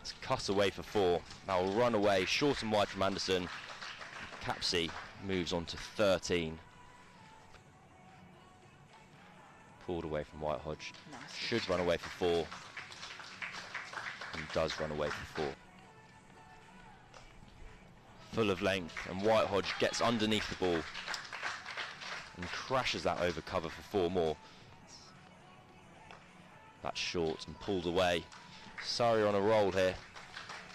It's cut away for 4. Now will run away, short and wide from Anderson. Capsey moves on to 13. Pulled away from White Hodge. Nice. Should run away for 4. And does run away for 4. Full of length, and White Hodge gets underneath the ball and crashes that over cover for 4 more. That's short and pulled away. Surrey on a roll here.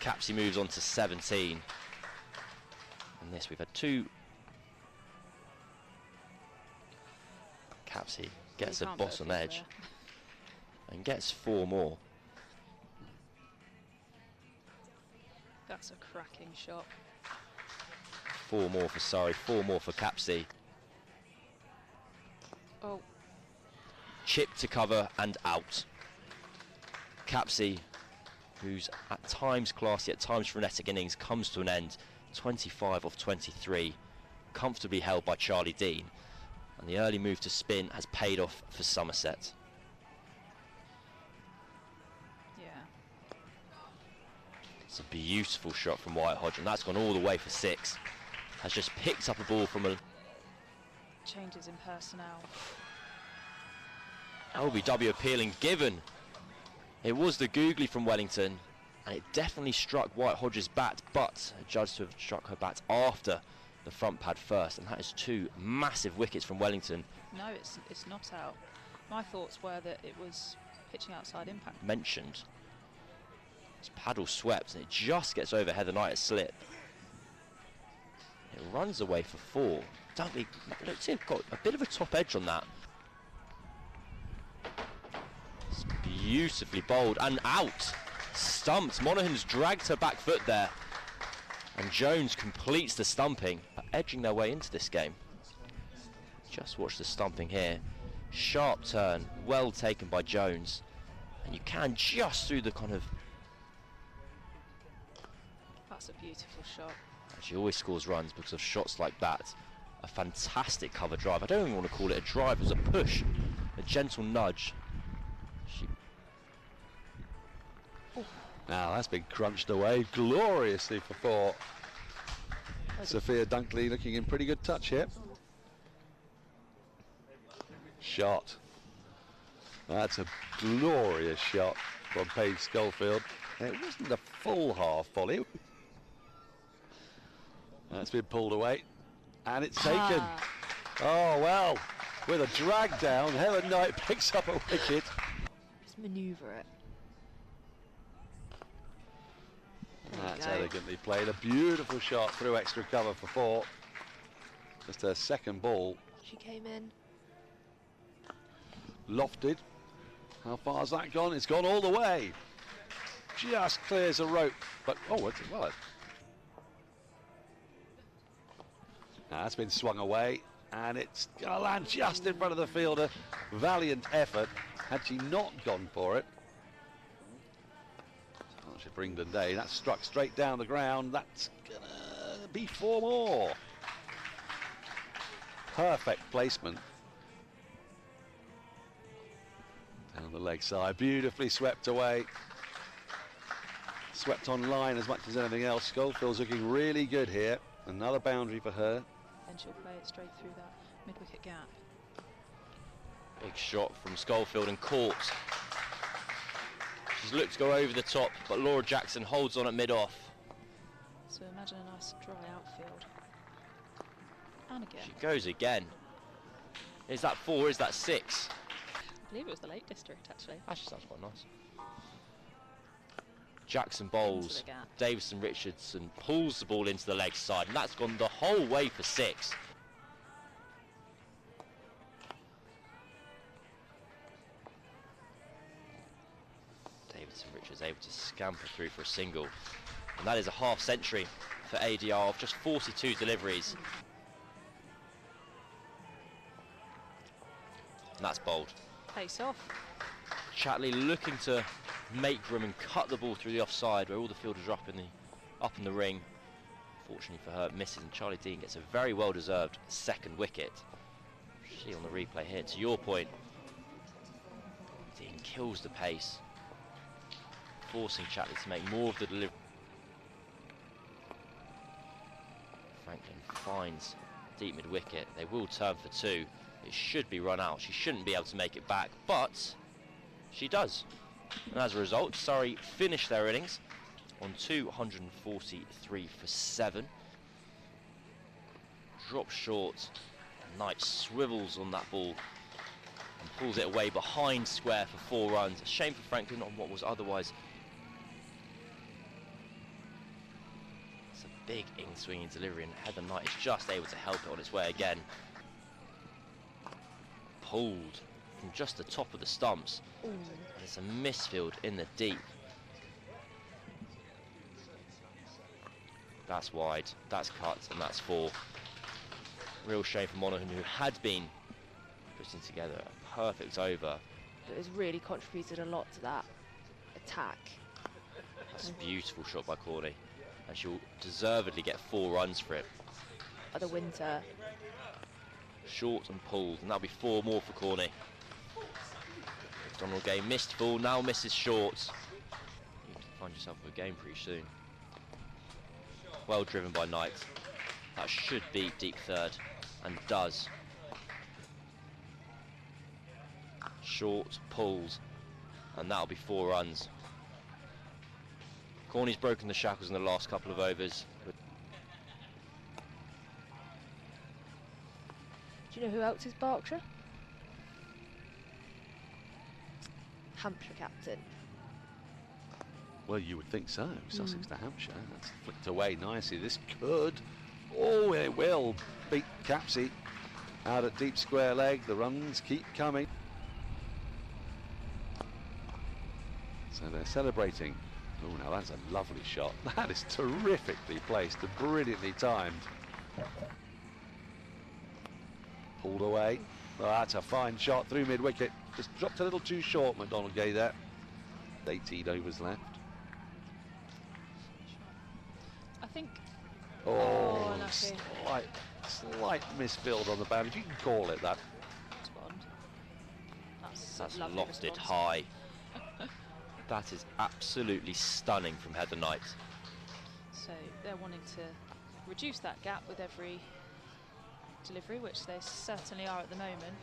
Capsey moves on to 17. And this, we've had 2. Capsey gets a bottom edge and gets 4 more. That's a cracking shot. 4 more for Surrey, 4 more for Capsey. Oh. Chip to cover and out. Capsey, who's at times classy, at times frenetic innings, comes to an end. 25 off 23, comfortably held by Charlie Dean. And the early move to spin has paid off for Somerset. Yeah. It's a beautiful shot from White Hodge, and that's gone all the way for 6. Has just picked up a ball from a... Changes in personnel. LBW appealing, given it was the googly from Wellington, and it definitely struck White Hodge's bat, but judged to have struck her bat after the front pad first, and that is 2 massive wickets from Wellington. No, it's not out. My thoughts were that it was pitching outside impact. Mentioned. It's paddle swept, and it just gets over Heather Knight at slip. It runs away for 4. Dunkley looks like got a bit of a top edge on that. It's beautifully bowled and out. Stumped. Monaghan's dragged her back foot there. And Jones completes the stumping, edging their way into this game. Just watch the stumping here. Sharp turn, well taken by Jones. And you can just through the kind of... That's a beautiful shot. She always scores runs because of shots like that. A fantastic cover drive. I don't even want to call it a drive, it was a push. A gentle nudge. Now that's been crunched away gloriously for 4. Sophia Dunkley looking in pretty good touch here. Shot. That's a glorious shot from Paige Schofield. It wasn't a full half volley. That's been pulled away, and it's taken. Oh well, with a drag down, Helen Knight picks up a wicket. Just manoeuvre it. That's elegantly played. A beautiful shot through extra cover for 4. Just her second ball. She came in. Lofted. How far has that gone? It's gone all the way. Just clears a rope, but oh, it's well. That's been swung away, and it's gonna land just in front of the fielder. Valiant effort. Had she not gone for it, for England Day, that's struck straight down the ground. That's gonna be 4 more. Perfect placement. Down the leg side, beautifully swept away. Swept on line as much as anything else. Schofield's looking really good here. Another boundary for her. And she'll play it straight through that mid-wicket gap. Big shot from Schofield and caught. She's looked to go over the top, but Laura Jackson holds on at mid-off. So imagine a nice dry outfield. And again. She goes again. Is that 4? Is that 6? I believe it was the Lake District, actually. Actually sounds quite nice. Jackson bowls. Davison Richardson pulls the ball into the leg side, and that's gone the whole way for 6. Davison Richards able to scamper through for a single, and that is a half century for ADR of just 42 deliveries. And that's bowled. Pace off. Chatley looking to make room and cut the ball through the offside where all the fielders are up in the ring. Fortunately for her, it misses, and Charlie Dean gets a very well-deserved second wicket. See on the replay here, to your point, Dean kills the pace. forcing Chatley to make more of the delivery. Franklin finds deep mid-wicket. They will turn for 2. It should be run out. She shouldn't be able to make it back, but she does. And as a result, Surrey finish their innings on 243 for 7. Drops short. Knight swivels on that ball and pulls it away behind square for 4 runs. A shame for Franklin on what was otherwise it's a big in-swinging delivery, and Heather Knight is just able to help it on its way again. Pulled from just the top of the stumps. And it's a misfield in the deep. That's wide, that's cut, and that's 4. Real shame for Monaghan, who had been putting together a perfect over. It has really contributed a lot to that attack. That's a beautiful shot by Corney, and she'll deservedly get 4 runs for it. At the winter. Short and pulled, and that'll be 4 more for Corney. Donald Gay missed ball, now misses short. You can find yourself with a game pretty soon. Well driven by Knight. That should beat deep third, and does. Short, pulls, and that'll be 4 runs. Corney's broken the shackles in the last couple of overs. Do you know who else is Berkshire? Hampshire captain. Well, you would think so. Sussex to Hampshire. That's flicked away nicely. This could, oh, it will beat Capsey out at deep square leg. The runs keep coming. So they're celebrating. Oh, now that's a lovely shot. That is terrifically placed and brilliantly timed. Pulled away. Oh, that's a fine shot through mid-wicket. Just dropped a little too short, McDonald Gay there. 18 overs left. I think. Oh, lucky. slight misfield on the boundary. You can call it that. That's lovely lofted response. high. That is absolutely stunning from Heather Knight. So they're wanting to reduce that gap with every delivery, which they certainly are at the moment.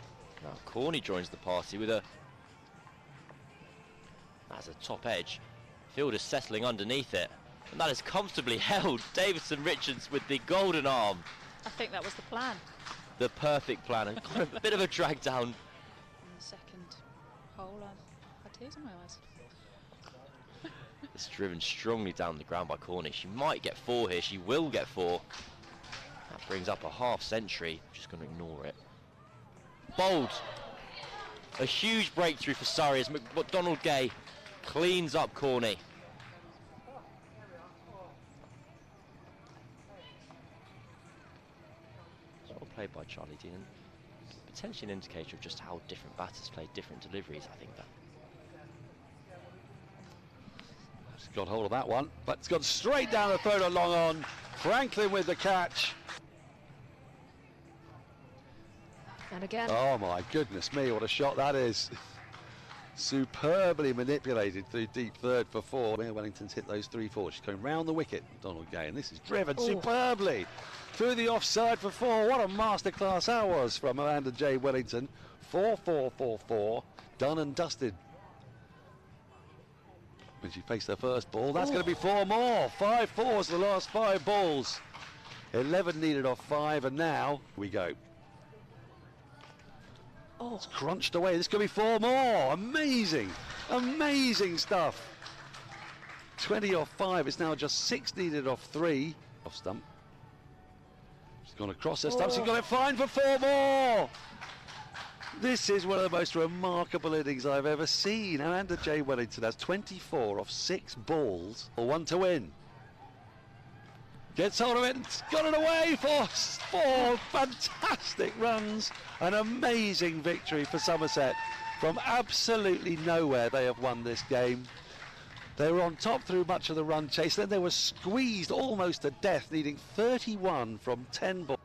Now Corney joins the party with a as a top edge. Fielder settling underneath it, and that is comfortably held. Davidson Richards with the golden arm. I think that was the plan. The perfect plan, and got a bit of a drag down. In the second hole, I had tears in my eyes. It's driven strongly down the ground by Corney. She might get 4 here. She will get 4. That brings up a half century. Just going to ignore it. Bold. A huge breakthrough for Surrey as McDonald Gay cleans up Corney. It's well played by Charlie Dean. Potentially an indicator of just how different batters play different deliveries, I think. That. She's got hold of that one, but it's gone straight down the throat of long on. Franklin with the catch. And again. Oh my goodness me, what a shot that is. Superbly manipulated through deep third for 4. Where Wellington's hit those 3-4. She's going round the wicket, Donald Gay, and this is driven superbly through the offside for 4. What a masterclass that was from Amanda J. Wellington. 4-4-4-4, done and dusted. When she faced her first ball, that's going to be 4 more. 5 4s the last 5 balls. 11 needed off 5, and now we go. Oh, It's crunched away. This could be 4 more. Amazing, amazing stuff. 20 off 5. It's now just 6 needed off 3. Off stump. She's gone across her stump. She's got it fine for 4 more. This is one of the most remarkable innings I've ever seen. Amanda J. Wellington has 24 off 6 balls for 1 to win. Gets hold of it and got it away for 4 fantastic runs. An amazing victory for Somerset. From absolutely nowhere they have won this game. They were on top through much of the run chase, then they were squeezed almost to death, needing 31 from 10 balls.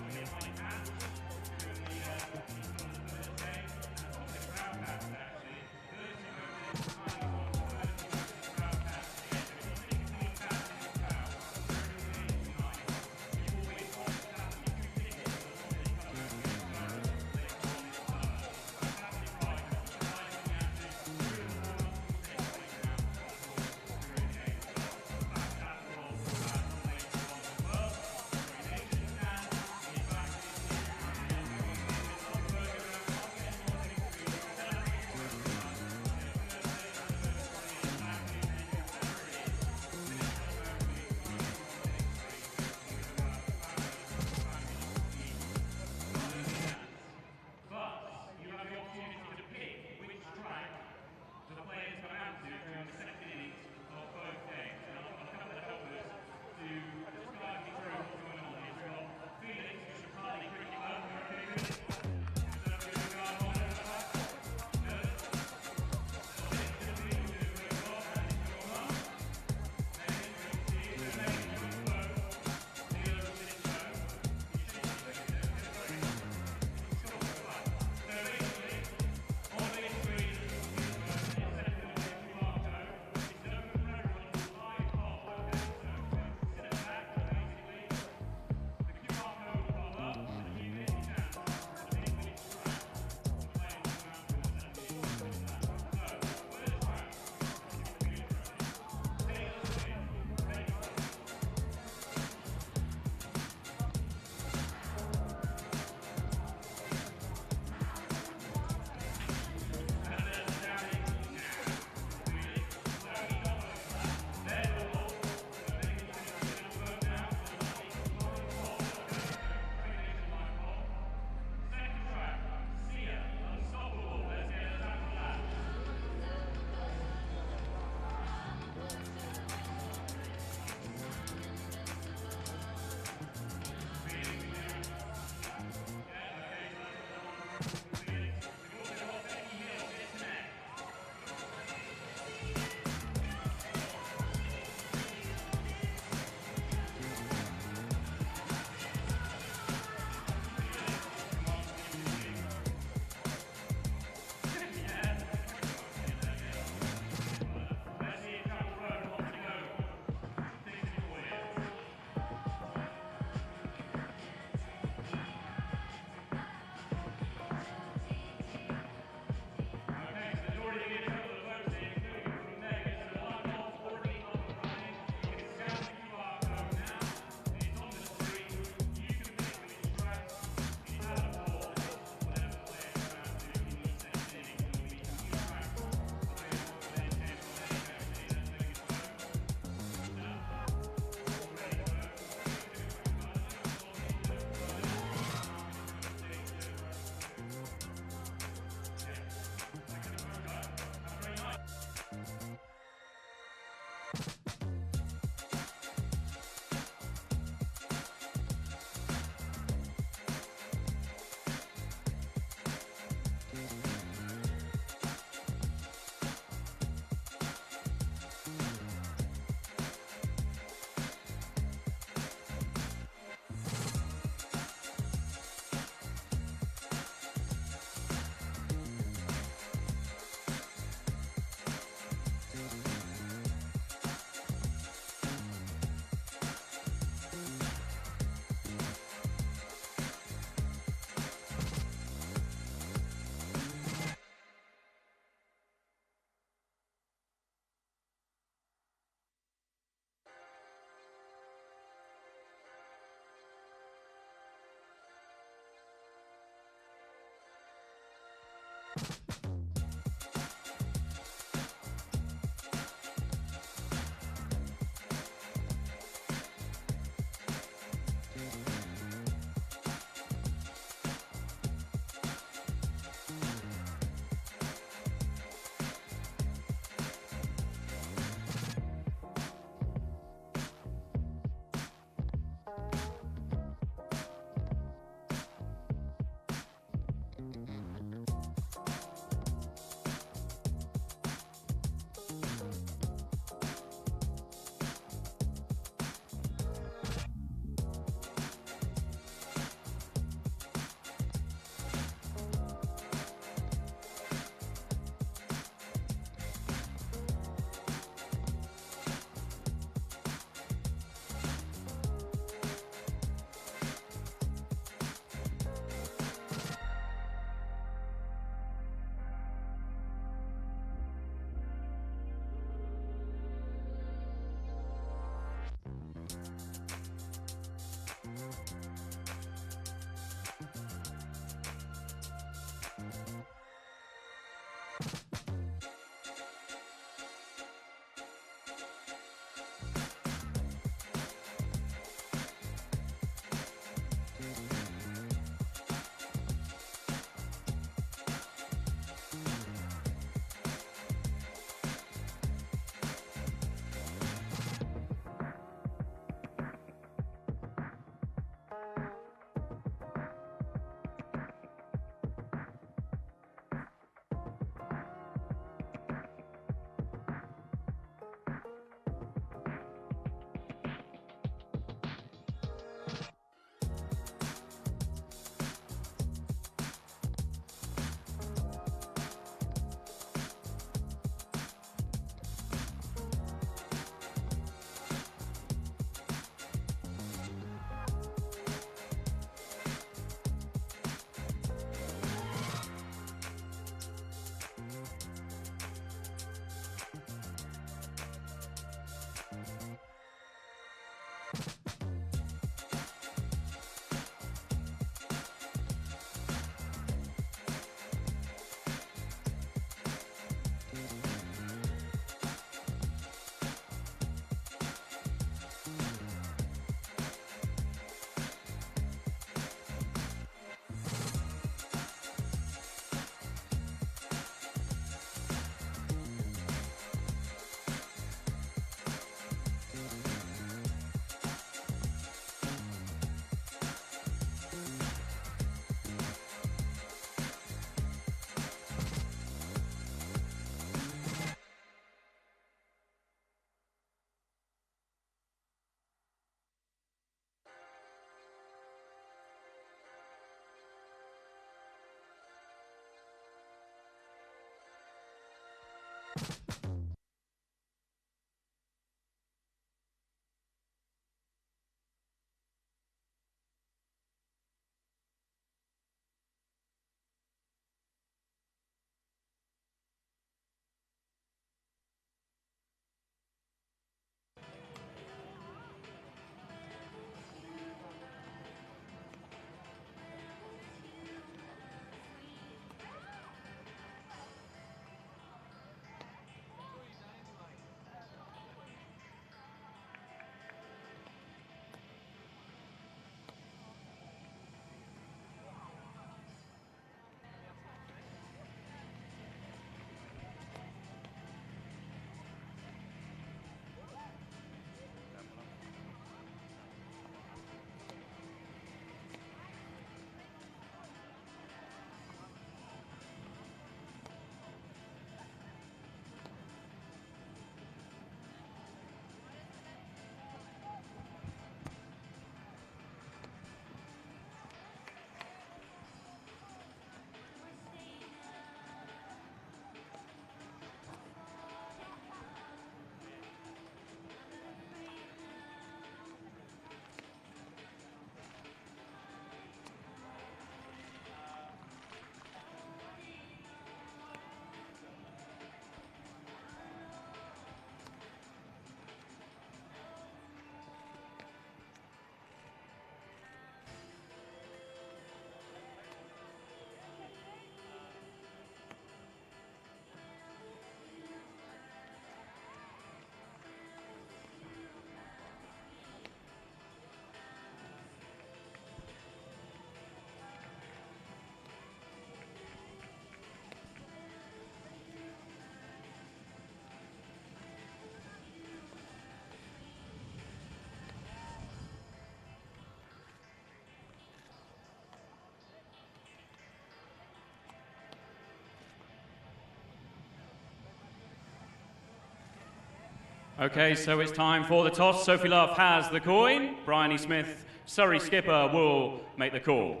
Okay, so it's time for the toss. Sophie Love has the coin. Bryony Smith, Surrey skipper, will make the call.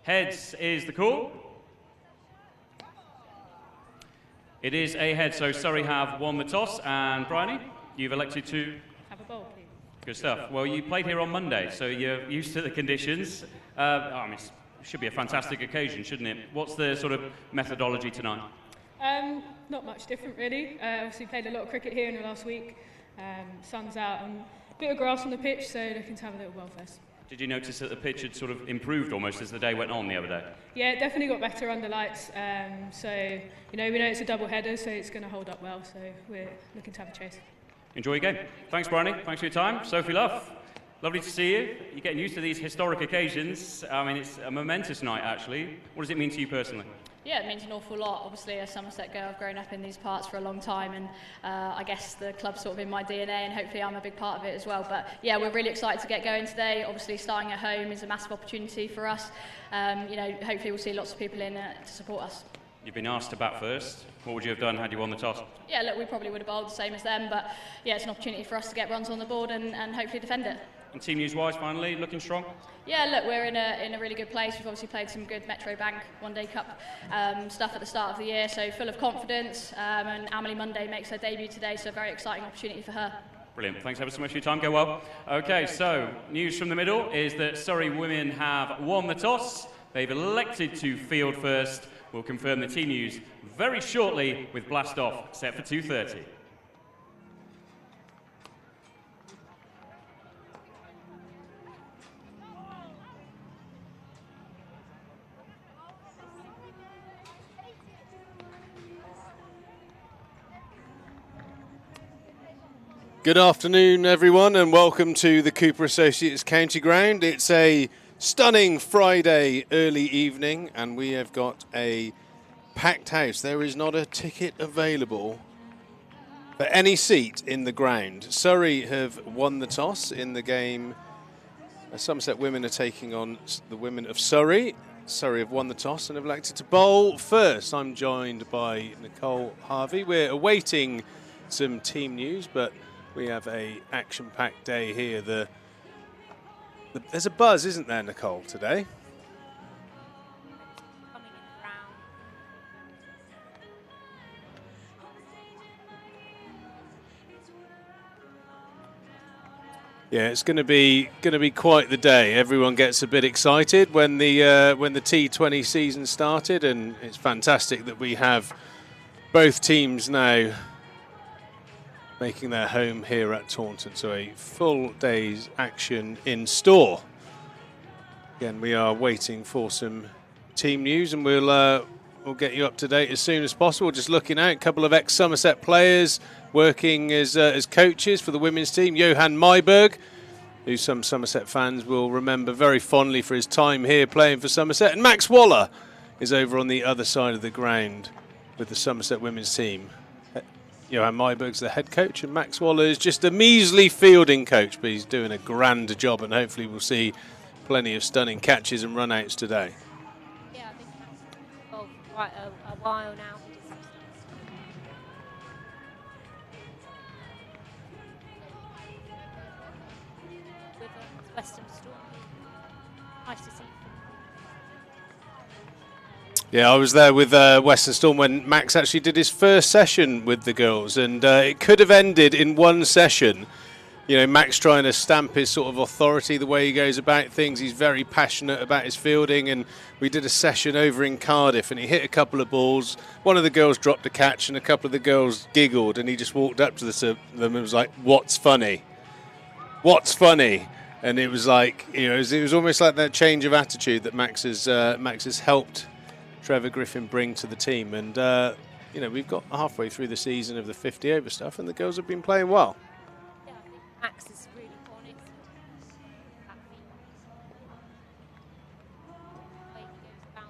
Heads is the call. It is a head, so Surrey have won the toss, and Bryony, you've elected to Have a bowl, please. Good stuff. Well, you played here on Monday, so you're used to the conditions. I mean, it should be a fantastic occasion, shouldn't it? What's the sort of methodology tonight? Not much different, really. Obviously, played a lot of cricket here in the last week. Sun's out and a bit of grass on the pitch, so looking to have a little bowl first. Did you notice that the pitch had sort of improved almost as the day went on the other day? Yeah, it definitely got better under lights. So, we know it's a double header, so it's going to hold up well. So we're looking to have a chase. Enjoy your game. Thanks, Bryony. Thanks for your time. Sophie Love, lovely to see you. You're getting used to these historic occasions. I mean, it's a momentous night, actually. What does it mean to you personally? Yeah, it means an awful lot. Obviously, a Somerset girl, I've grown up in these parts for a long time, and I guess the club's sort of in my DNA, and hopefully I'm a big part of it as well. But yeah, we're really excited to get going today. Obviously, starting at home is a massive opportunity for us. Hopefully we'll see lots of people in to support us. You've been asked to bat first. What would you have done had you won the toss? Yeah, look, we probably would have bowled the same as them, but yeah, it's an opportunity for us to get runs on the board and hopefully defend it. And team news-wise, finally, looking strong? Yeah, look, we're in a really good place. We've obviously played some good Metro Bank One Day Cup stuff at the start of the year, so full of confidence. And Amelie Monday makes her debut today, so a very exciting opportunity for her. Brilliant. Thanks ever so much for your time. Go well. Okay, so news from the middle is that Surrey women have won the toss. They've elected to field first. We'll confirm the team news very shortly with Blast Off set for 2:30. Good afternoon, everyone, and welcome to the Cooper Associates County Ground. It's a stunning Friday early evening, and we have got a packed house. There is not a ticket available for any seat in the ground. Surrey have won the toss in the game. Somerset women are taking on the women of Surrey. Surrey have won the toss and have elected to bowl first. I'm joined by Nicole Harvey. We're awaiting some team news, but we have a action-packed day here. There's a buzz, isn't there, Nicole, today? Yeah, it's going to be quite the day. Everyone gets a bit excited when the T20 season started, and it's fantastic that we have both teams now making their home here at Taunton. So a full day's action in store. Again, we are waiting for some team news, and we'll get you up to date as soon as possible. Just looking out, a couple of ex-Somerset players working as coaches for the women's team. Johan Myberg, who some Somerset fans will remember very fondly for his time here playing for Somerset. And Max Waller is over on the other side of the ground with the Somerset women's team. Johan Myberg's the head coach, and Max Waller is just a measly fielding coach, but he's doing a grand job, and hopefully we'll see plenty of stunning catches and run-outs today. Yeah, I think Max has been involved for quite a while now. With Western Storm. Nice to see. Yeah, I was there with Western Storm when Max actually did his first session with the girls, and it could have ended in one session. You know, Max trying to stamp his sort of authority, the way he goes about things. He's very passionate about his fielding, and we did a session over in Cardiff, and he hit a couple of balls. One of the girls dropped a catch, and a couple of the girls giggled, and he just walked up to them and was like, "What's funny? What's funny?" And it was like, you know, it was almost like that change of attitude that Max has helped Trevor Griffin bring to the team. And you know, we've got halfway through the season of the 50 over stuff, and the girls have been playing well. Yeah, I think Max is really honest. The way he goes about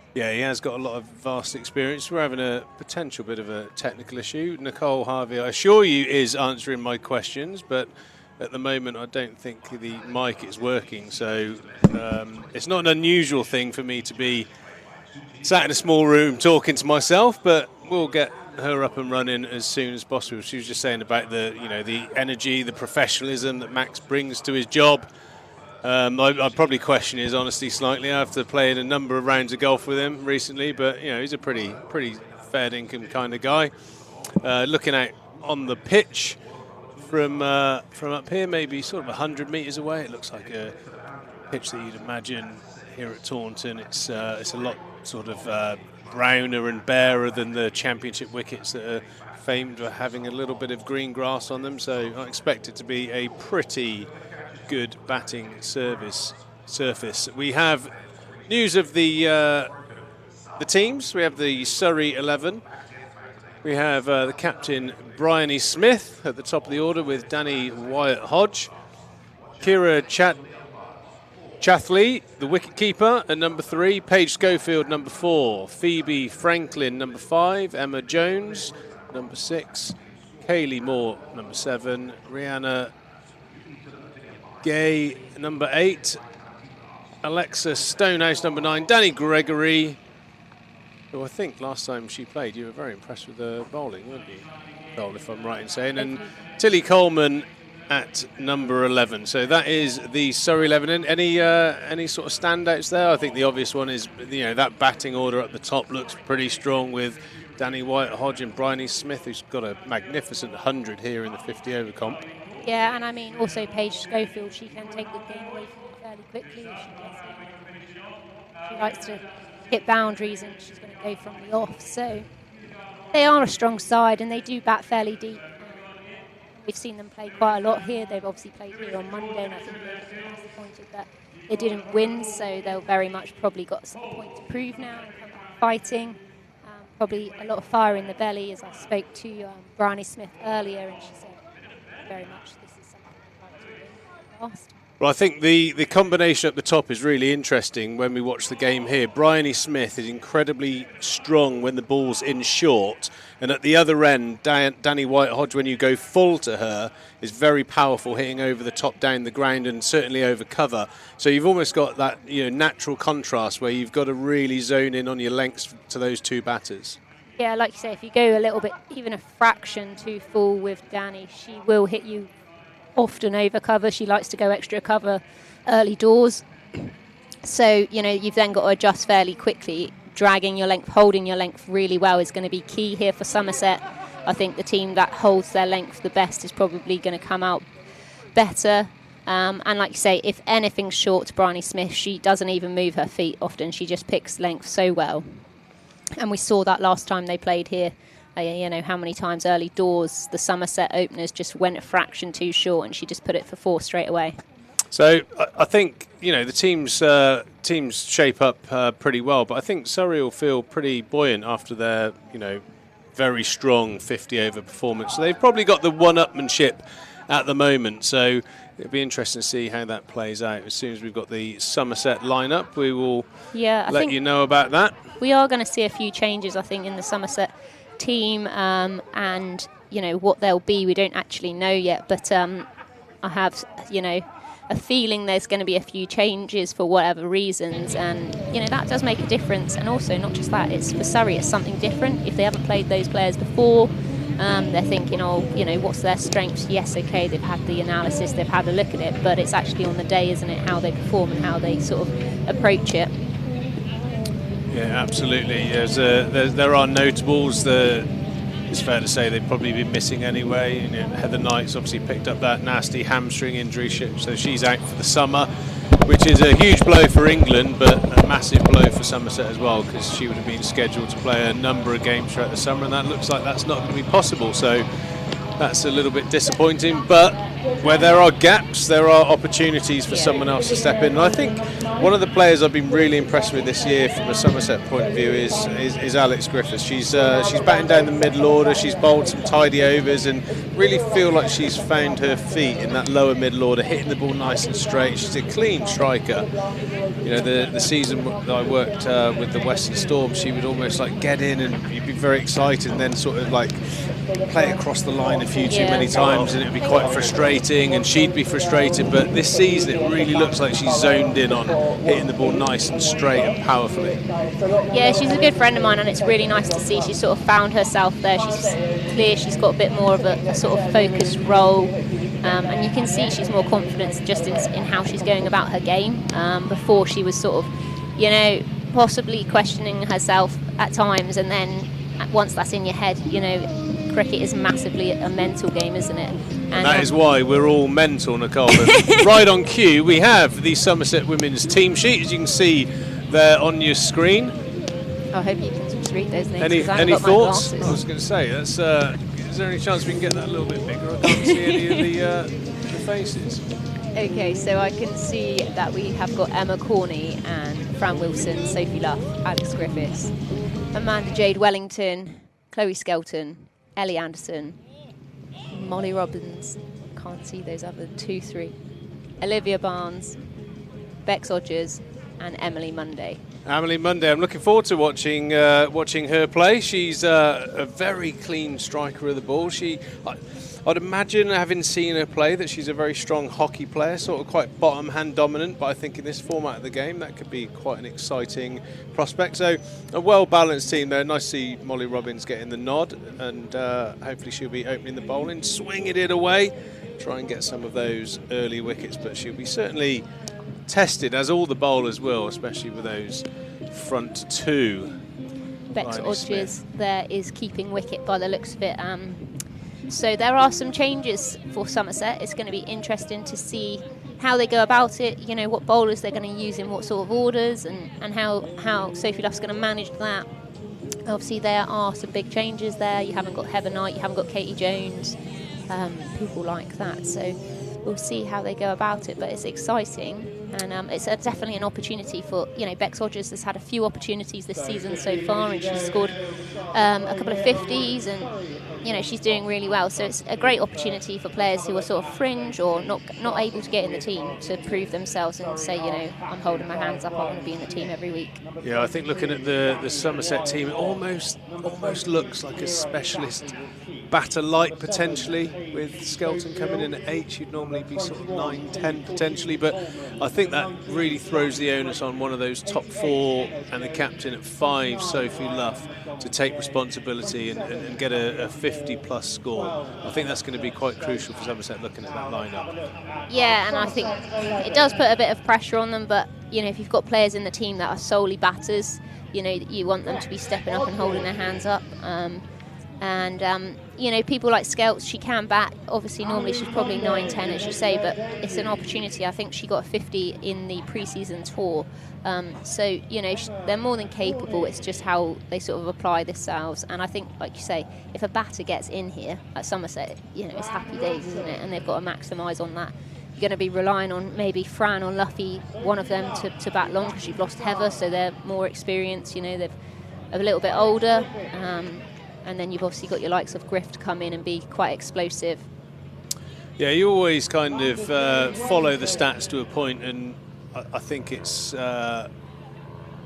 it. Yeah, he has got a lot of vast experience. We're having a potential bit of a technical issue. Nicole Harvey, I assure you, is answering my questions, but at the moment I don't think the mic is working, so it's not an unusual thing for me to be sat in a small room talking to myself, but we'll get her up and running as soon as possible. She was just saying about the energy, the professionalism that Max brings to his job. I'd probably question his honesty slightly after playing a number of rounds of golf with him recently, but he's a pretty fair dinkum kind of guy. Looking out on the pitch from up here, maybe sort of 100 metres away, it looks like a pitch that you'd imagine here at Taunton. It's a lot sort of browner and barer than the championship wickets that are famed for having a little bit of green grass on them, so I expect it to be a pretty good batting surface. We have news of the teams. We have the Surrey 11. We have the captain Bryony Smith at the top of the order with Danny Wyatt-Hodge, Kira Chathley, the wicket-keeper, at number 3. Paige Schofield, number 4. Phoebe Franklin, number 5. Emma Jones, number 6. Kaylee Moore, number 7. Rihanna Gay, number 8. Alexa Stonehouse, number 9. Danny Gregory, who I think last time she played, you were very impressed with the bowling, weren't you, Cole, if I'm right in saying? And Tilly Coleman at number 11. So that is the Surrey 11. Any sort of standouts there? I think the obvious one is, that batting order at the top looks pretty strong with Danny Wyatt-Hodge and Bryony Smith, who's got a magnificent 100 here in the 50 over comp. Yeah, and I mean also Paige Schofield, she can take the game away from you fairly quickly if she gets it. She likes to hit boundaries and she's going to go from the off. So they are a strong side and they do bat fairly deep. We've seen them play quite a lot here. They've obviously played here on Monday and I think they're disappointed that they didn't win, so they'll very much probably got some point to prove now and come back fighting. Probably a lot of fire in the belly, as I spoke to Bryony Smith earlier, and she said very much this is something I'd like to win last. Well, I think the combination at the top is really interesting when we watch the game here. Bryony Smith is incredibly strong when the ball's in short, and at the other end, Danny Wyatt-Hodge, when you go full to her, is very powerful, hitting over the top, down the ground, and certainly over cover. So you've almost got that natural contrast where you've got to really zone in on your lengths to those two batters. Yeah, like you say, if you go a little bit, even a fraction too full with Danny, she will hit you often over cover. She likes to go extra cover early doors. So, you've then got to adjust fairly quickly. Dragging your length, holding your length really well is going to be key here for Somerset. I think the team that holds their length the best is probably going to come out better. And like you say, if anything's short to Bryony Smith, she doesn't even move her feet often. She just picks length so well. And we saw that last time they played here. How many times early doors the Somerset openers just went a fraction too short and she just put it for 4 straight away. So I think, the teams shape up pretty well, but I think Surrey will feel pretty buoyant after their, very strong 50-over performance. So they've probably got the one-upmanship at the moment, so it'll be interesting to see how that plays out. As soon as we've got the Somerset lineup, we will let you know about that. We are going to see a few changes, I think, in the Somerset team, and what they'll be, we don't actually know yet, but I have a feeling there's going to be a few changes for whatever reasons, and that does make a difference. And also, not just that, it's for Surrey, it's something different. If they haven't played those players before, they're thinking, what's their strengths? Yes, okay, they've had the analysis, they've had a look at it, but it's actually on the day, isn't it, how they perform and how they sort of approach it. Yeah, absolutely. There are notables. It's fair to say they've probably been missing anyway. Heather Knight's obviously picked up that nasty hamstring injury, so she's out for the summer, which is a huge blow for England, but a massive blow for Somerset as well, because she would have been scheduled to play a number of games throughout the summer, and that looks like that's not going to be possible. So that's a little bit disappointing, but where there are gaps, there are opportunities for someone else to step in. And I think one of the players I've been really impressed with this year from a Somerset point of view is Alex Griffiths. She's batting down the middle order, she's bowled some tidy overs, and really feel like she's found her feet in that lower middle order, hitting the ball nice and straight. She's a clean striker. The season that I worked with the Western Storm, she would almost get in and you'd be very excited, and then sort of play across the line a few too many times, and it'd be quite frustrating, and she'd be frustrated. But this season it really looks like she's zoned in on hitting the ball nice and straight and powerfully. Yeah, she's a good friend of mine, and it's really nice to see she's sort of found herself there. She's clear she's got a bit more of a sort of focused role, and you can see she's more confident just in how she's going about her game. Before she was sort of, you know, possibly questioning herself at times, and then once that's in your head, you know, cricket is massively a mental game, isn't it? And that is why we're all mental, Nicole. And right on cue, we have the Somerset women's team sheet, as you can see there on your screen. I hope you can just read those names. Any thoughts? I was going to say, that's, is there any chance we can get that a little bit bigger? I can't see any of the faces. Okay, so I can see that we have got Emma Corney and Fran Wilson, Sophie Luff, Alex Griffiths, Amanda Jade Wellington, Chloe Skelton, Ellie Anderson, Molly Robbins, can't see those other 2, 3, Olivia Barnes, Bex Odgers, and Emily Monday. Emily Monday, I'm looking forward to watching her play. She's a very clean striker of the ball. I'd imagine, having seen her play, that she's a very strong hockey player, sort of quite bottom hand dominant, but I think in this format of the game that could be quite an exciting prospect. So a well balanced team there. Nice to see Molly Robbins getting the nod, and hopefully she'll be opening the bowling, swinging it away, try and get some of those early wickets, but she'll be certainly tested, as all the bowlers will, especially with those front two. Bex Odgers there is keeping wicket by the looks of it. So there are some changes for Somerset. It's going to be interesting to see how they go about it, you know, what bowlers they're going to use in what sort of orders, and how Sophie Luff's going to manage that. Obviously there are some big changes there. You haven't got Heather Knight, you haven't got Katie Jones, people like that. So we'll see how they go about it, but it's exciting, and it's definitely an opportunity for, you know, Bex Odgers has had a few opportunities this season so far, and she's scored a couple of 50s, and you know, she's doing really well. So it's a great opportunity for players who are sort of fringe or not able to get in the team to prove themselves and say, you know, I'm holding my hands up, I want to be in the team every week. Yeah, I think looking at the Somerset team, it almost looks like a specialist batter light potentially, with Skelton coming in at 8. You'd normally be sort of 9, 10 potentially, but I think that really throws the onus on one of those top 4 and the captain at 5, Sophie Luff, to take responsibility and get a 50+ score. I think that's going to be quite crucial for Somerset looking at that lineup. Yeah, and I think it does put a bit of pressure on them, but you know, if you've got players in the team that are solely batters, you know, you want them to be stepping up and holding their hands up. You know, people like Skelts, she can bat. Obviously, normally she's probably 9, 10, as you say, but it's an opportunity. I think she got a 50 in the pre-season tour. So, you know, they're more than capable. It's just how they sort of apply themselves. And I think, like you say, if a batter gets in here at Somerset, you know, it's happy days, isn't it? And they've got to maximise on that. You're going to be relying on maybe Fran or Luffy, one of them, to bat long, because you've lost Heather, so they're more experienced. You know, they're a little bit older. And then you've obviously got your likes of Griff to come in and be quite explosive. Yeah, you always kind of follow the stats to a point, and I think it's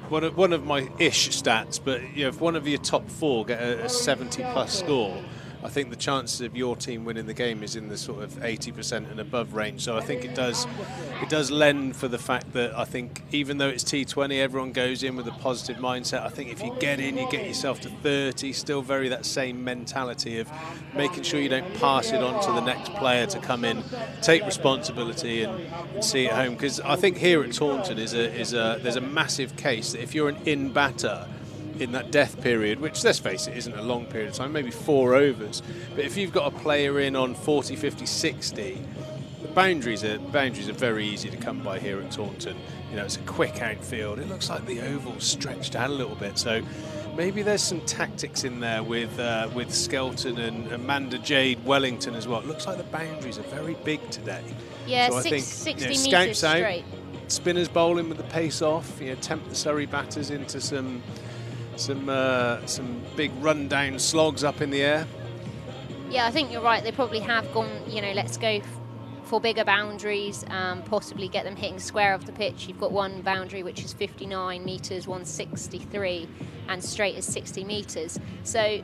one of my ish stats, but you know, if one of your top 4 get a 70+ score, I think the chances of your team winning the game is in the sort of 80% and above range. So I think it does lend for the fact that I think even though it's T20, everyone goes in with a positive mindset. I think if you get in, you get yourself to 30, still very that same mentality of making sure you don't pass it on to the next player to come in, take responsibility and see it home. Because I think here at Taunton there's a massive case that if you're an in batter in that death period, which, let's face it, isn't a long period of time, maybe 4 overs, but if you've got a player in on 40, 50, 60, the boundaries are very easy to come by here at Taunton. You know, it's a quick outfield. It looks like the oval's stretched out a little bit, so maybe there's some tactics in there with Skelton and Amanda Jade Wellington as well. It looks like the boundaries are very big today. Yeah, so 60 metres scouts out, straight. Spinners bowling with the pace off, you know, tempt the Surrey batters into some big run-down slogs up in the air. Yeah, I think you're right. They probably have gone, you know, let's go for bigger boundaries, possibly get them hitting square of the pitch. You've got one boundary which is 59 metres, 163, and straight is 60 metres. So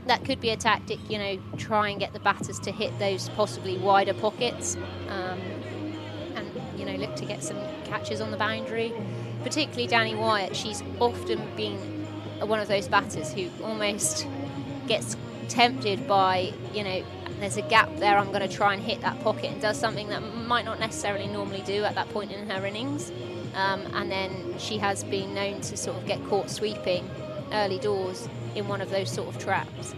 that could be a tactic, you know, try and get the batters to hit those possibly wider pockets. And, look to get some catches on the boundary. Particularly Danny Wyatt, she's often been one of those batters who almost gets tempted by, there's a gap there, I'm going to try and hit that pocket, and does something that might not necessarily normally do at that point in her innings. And then she has been known to sort of get caught sweeping early doors in one of those sort of traps.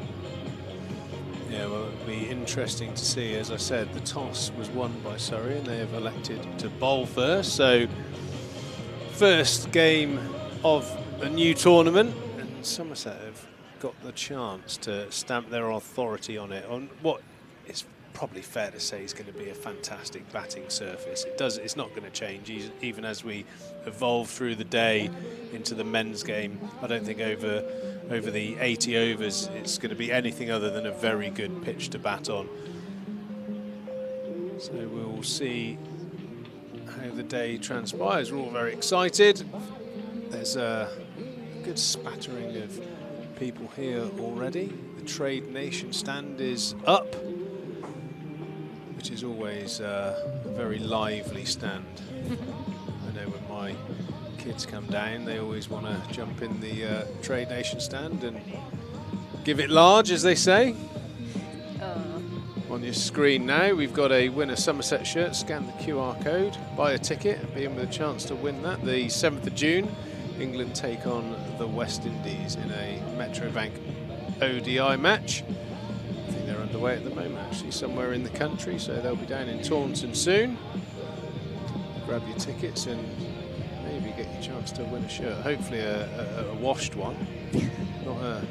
Yeah, well, it'll be interesting to see. As I said, the toss was won by Surrey and they have elected to bowl first. So, first game of a new tournament, and Somerset have got the chance to stamp their authority on it, on what is probably fair to say is going to be a fantastic batting surface. It's not going to change even as we evolve through the day into the men's game. I don't think over the 80 overs it's going to be anything other than a very good pitch to bat on. So we'll see how the day transpires. We're all very excited. There's a good spattering of people here already. The Trade Nation stand is up, which is always a very lively stand. I know when my kids come down, they always want to jump in the Trade Nation stand and give it large, as they say. On your screen now, we've got a winner Somerset shirt. Scan the QR code, buy a ticket, and be in with a chance to win that. The 7th of June, England take on the West Indies in a Metrobank ODI match. I think they're underway at the moment, actually, somewhere in the country, so they'll be down in Taunton soon. Grab your tickets and maybe get your chance to win a shirt. Hopefully a washed one, not a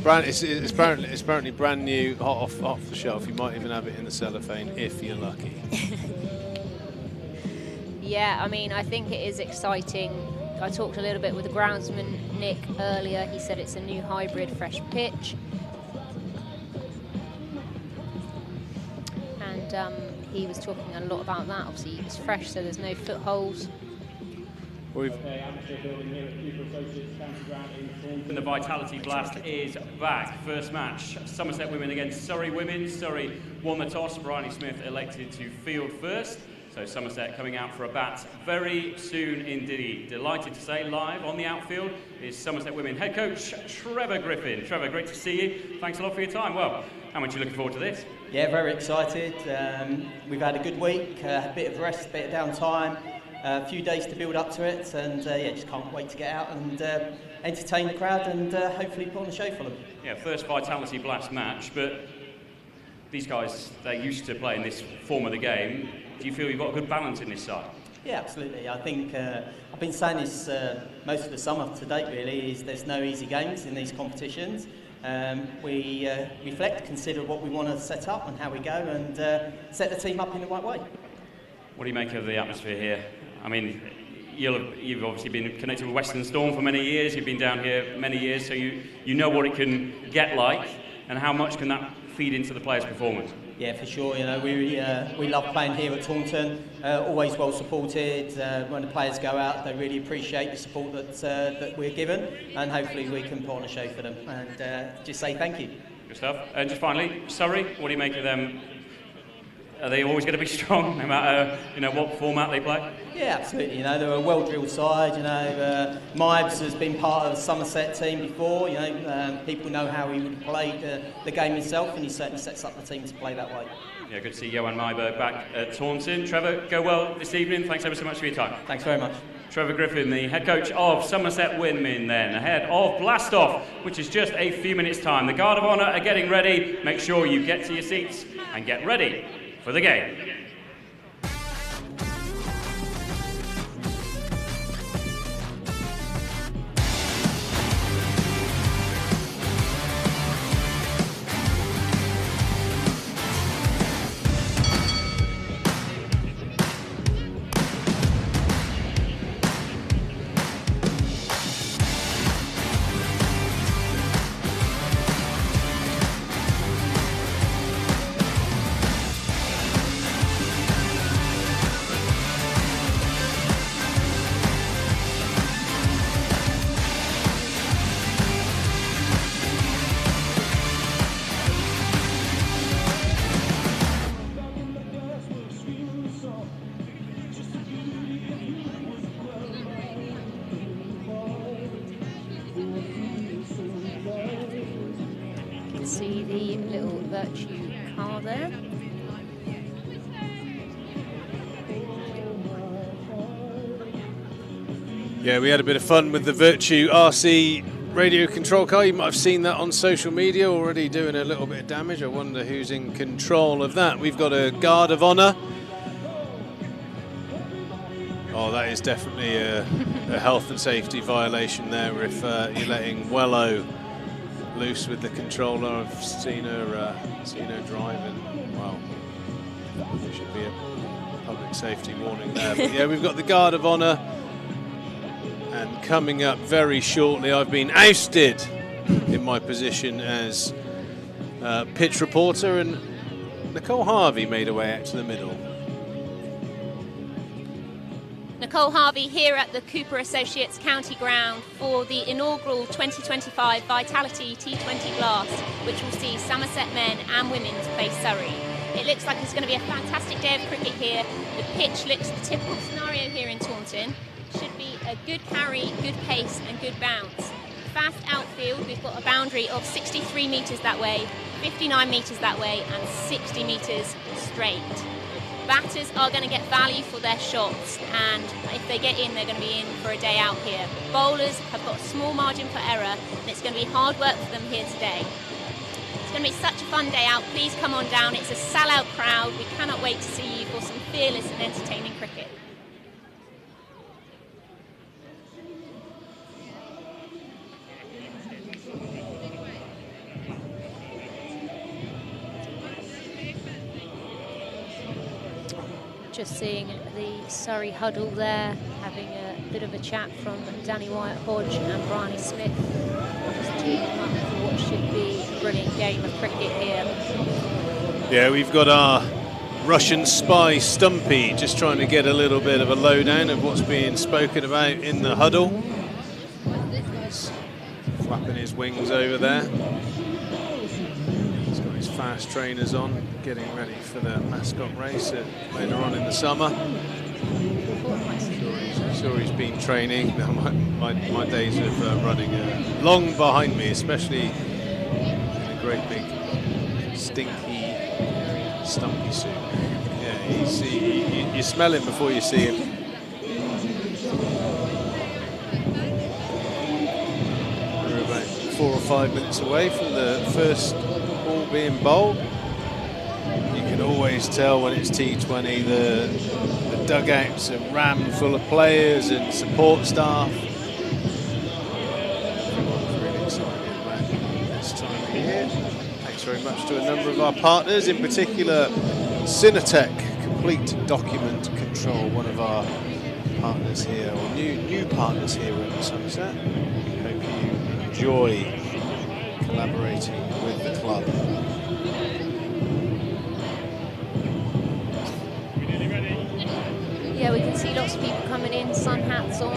brand. It's apparently brand new, hot off the shelf. You might even have it in the cellophane if you're lucky. Yeah, I mean, I think it is exciting. I talked a little bit with the groundsman, Nick, earlier. He said it's a new hybrid fresh pitch. And he was talking a lot about that. Obviously, it's fresh, so there's no footholds. The Vitality Blast is back. First match, Somerset women against Surrey women. Surrey won the toss. Bryony Smith elected to field first. So Somerset coming out for a bat very soon indeed. Delighted to say live on the outfield is Somerset women head coach Trevor Griffin. Trevor, great to see you. Thanks a lot for your time. Well, how much are you looking forward to this? Yeah, very excited. We've had a good week, a bit of rest, a bit of downtime. A few days to build up to it, and yeah, just can't wait to get out and entertain the crowd and hopefully put on a show for them. Yeah, first Vitality Blast match, but these guys, they're used to playing this form of the game. Do you feel you've got a good balance in this side? Yeah, absolutely. I think I've been saying this most of the summer to date, really, is there's no easy games in these competitions. We reflect, consider what we want to set up and how we go, and set the team up in the right way. What do you make of the atmosphere here? I mean, you've obviously been connected with Western Storm for many years. You've been down here many years, so you know what it can get like, and how much can that feed into the players' performance? Yeah, for sure. You know, we love playing here at Taunton. Always well supported. When the players go out, they really appreciate the support that we're given, and hopefully we can put on a show for them. And just say thank you. Good stuff. And just finally, Surrey, what do you make of them? Are they always going to be strong, no matter what format they play? Yeah, absolutely. You know, they're a well-drilled side. You know, Mibes has been part of the Somerset team before. You know, people know how he would play the game himself, and he certainly sets up the team to play that way. Yeah, good to see Johan Meiber back at Taunton. Trevor, go well this evening. Thanks ever so much for your time. Thanks very much. Trevor Griffin, the head coach of Somerset Women, then ahead of Blastoff, which is just a few minutes' time. The Guard of Honour are getting ready. Make sure you get to your seats and get ready for the game. can see the little Virtue car there. Yeah, we had a bit of fun with the Virtue RC radio control car. You might have seen that on social media, already doing a little bit of damage. I wonder who's in control of that. We've got a guard of honour. Oh, that is definitely a health and safety violation there if you're letting Wello loose with the controller. I've seen her drive, and well, there should be a public safety warning there. But yeah, we've got the guard of honour. And coming up very shortly, I've been ousted in my position as pitch reporter, and Nicole Harvey made her way out to the middle. Nicole Harvey here at the Cooper Associates County Ground for the inaugural 2025 Vitality T20 Blast, which will see Somerset men and women's play Surrey. It looks like it's going to be a fantastic day of cricket here. The pitch looks the typical scenario here in Taunton. Should be a good carry, good pace and good bounce. Fast outfield, we've got a boundary of 63 metres that way, 59 metres that way and 60 metres straight. Batters are going to get value for their shots, and if they get in, they're going to be in for a day out here. Bowlers have got a small margin for error, and it's going to be hard work for them here today. It's going to be such a fun day out. Please come on down. It's a sellout crowd. We cannot wait to see you for some fearless and entertaining cricket. Just seeing the Surrey huddle there, having a bit of a chat from Danny Wyatt-Hodge and Bryony Smith. Just teeing them up for what should be a brilliant game of cricket here. Yeah, we've got our Russian spy Stumpy just trying to get a little bit of a lowdown of what's being spoken about in the huddle. He's flapping his wings over there. He's got his fast trainers on, getting ready for the mascot race later on in the summer. Sure he's been training. No, my days of running are long behind me, especially in a great big stinky Stumpy suit. Yeah, you smell him before you see him. We're about 4 or 5 minutes away from the first ball being bowled. You can always tell when it's T20, the dugouts are rammed full of players and support staff. Everyone's really excited about this time of year. Thanks very much to a number of our partners, in particular Frenetic, Complete Document Control, one of our partners here, or new partners here at Somerset. Hope you enjoy collaborating with the club. Yeah, we can see lots of people coming in, sun hats on,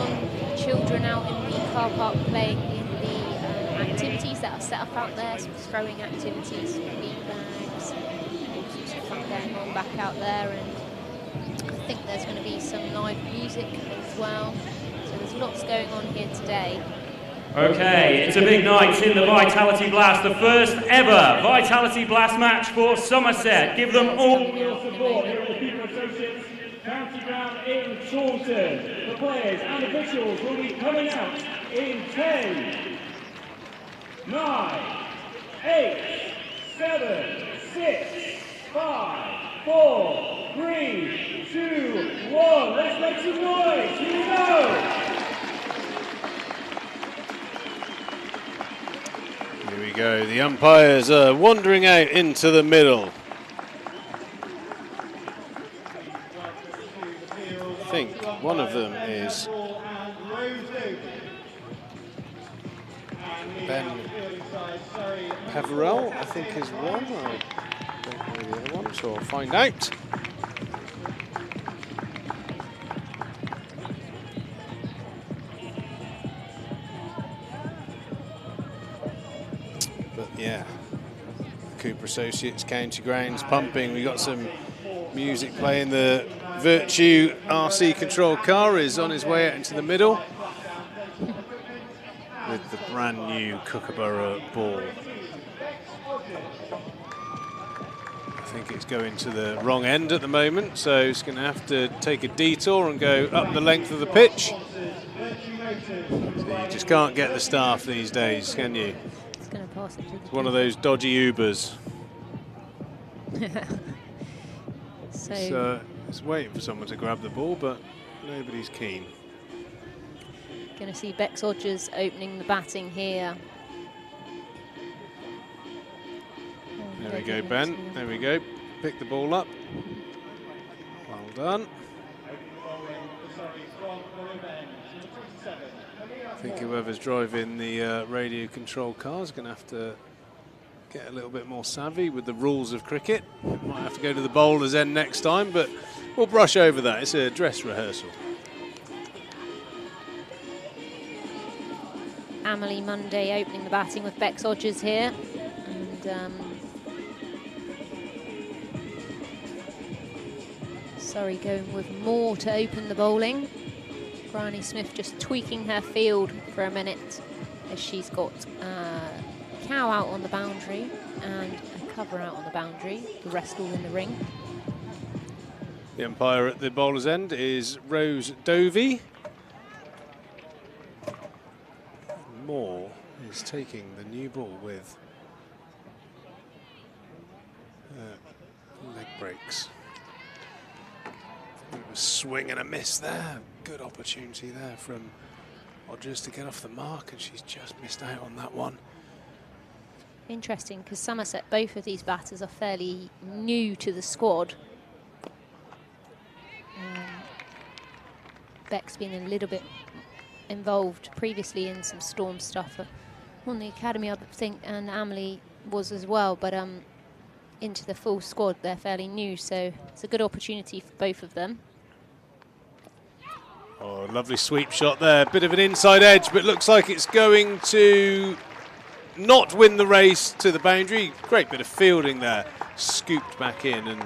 children out in the car park playing in the activities that are set up out there, some throwing activities, bean bags, all sorts of fun going on back out there, and I think there's going to be some live music as well, so there's lots going on here today. Okay, it's a big night in the Vitality Blast, the first ever Vitality Blast match for Somerset. Give them all your support here at the Cooper Associates County Ground in Taunton. The players and officials will be coming out in 10, 9, 8, 7, 6, 5, 4, 3, 2, 1. Let's make some noise. Here we go. Here we go. The umpires are wandering out into the middle. I think one of them is Ben Peverell, I think is one. I don't know the other one, so I'll find out. But yeah, Cooper Associates County Grounds pumping. We got some music playing. The Virtue RC control car is on his way out into the middle with the brand new Kookaburra ball. I think it's going to the wrong end at the moment, so it's going to have to take a detour and go up the length of the pitch. So you just can't get the staff these days, can you? It's going to pass it to the It's one of those dodgy Ubers. So it's waiting for someone to grab the ball, but nobody's keen. Going to see Bex Odgers opening the batting here. There we go, Ben. There we go. Pick the ball up. Well done. I think whoever's driving the radio control car is going to have to get a little bit more savvy with the rules of cricket. Might have to go to the bowler's end next time, but we'll brush over that. It's a dress rehearsal. Emily Monday opening the batting with Bex Odgers here. And Surrey going with more to open the bowling. Granny Smith just tweaking her field for a minute as she's got Cow out on the boundary and a cover out on the boundary, the rest all in the ring. The umpire at the bowler's end is Rose Dovey. Moore is taking the new ball with leg breaks. It was swing and a miss there. Good opportunity there from Odgers to get off the mark, and she's just missed out on that one. Interesting, because Somerset, both of these batters are fairly new to the squad. Beck's been a little bit involved previously in some Storm stuff on the academy, I think, and Emily was as well, but into the full squad, they're fairly new, so it's a good opportunity for both of them. Oh, lovely sweep shot there. Bit of an inside edge, but looks like it's going to not win the race to the boundary. Great bit of fielding there. Scooped back in, and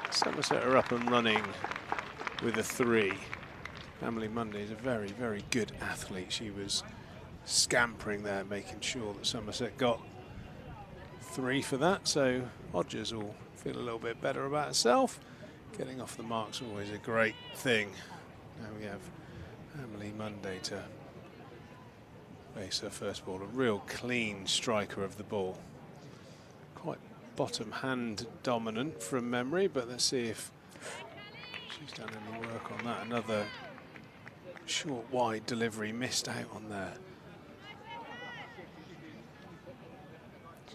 Somerset are up and running with a 3. Emily Monday is a very, very good athlete. She was scampering there, making sure that Somerset got 3 for that. So Odgers will feel a little bit better about herself. Getting off the mark's always a great thing. Now we have Emily Monday to face her first ball. A real clean striker of the ball. Quite bottom hand dominant from memory, but let's see if she's done any work on that. Another short wide delivery missed out on there.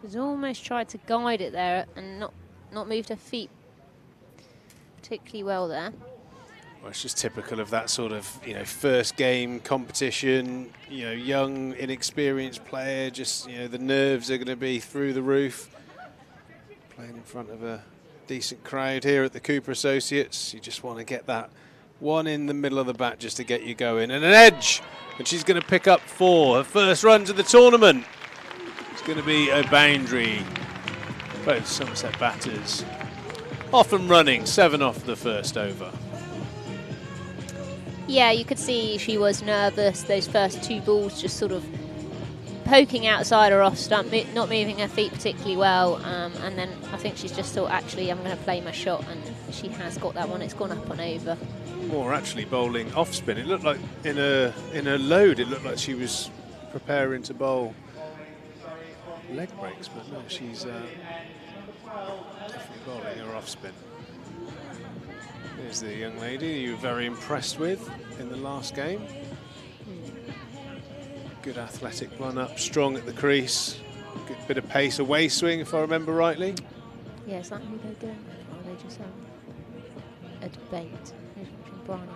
She's almost tried to guide it there and not moved her feet particularly well there. Well, it's just typical of that sort of, first game competition, young, inexperienced player, just, the nerves are going to be through the roof. Playing in front of a decent crowd here at the Cooper Associates. You just want to get that one in the middle of the bat just to get you going. And an edge, and she's going to pick up 4. Her first run to the tournament. It's going to be a boundary. Both Somerset batters off and running, 7 off the first over. Yeah, you could see she was nervous. Those first 2 balls just sort of poking outside her off stump, not moving her feet particularly well. And then I think she's just thought, actually, I'm going to play my shot. And she has got that one. It's gone up and over. More actually bowling off spin. It looked like in a load, it looked like she was preparing to bowl leg breaks. But no, she's definitely bowling her off spin. There's the young lady you were very impressed with in the last game. Good athletic run up, strong at the crease, good bit of pace, away swing if I remember rightly. Yeah, is that who they're doing? Or are they just a debate? Brian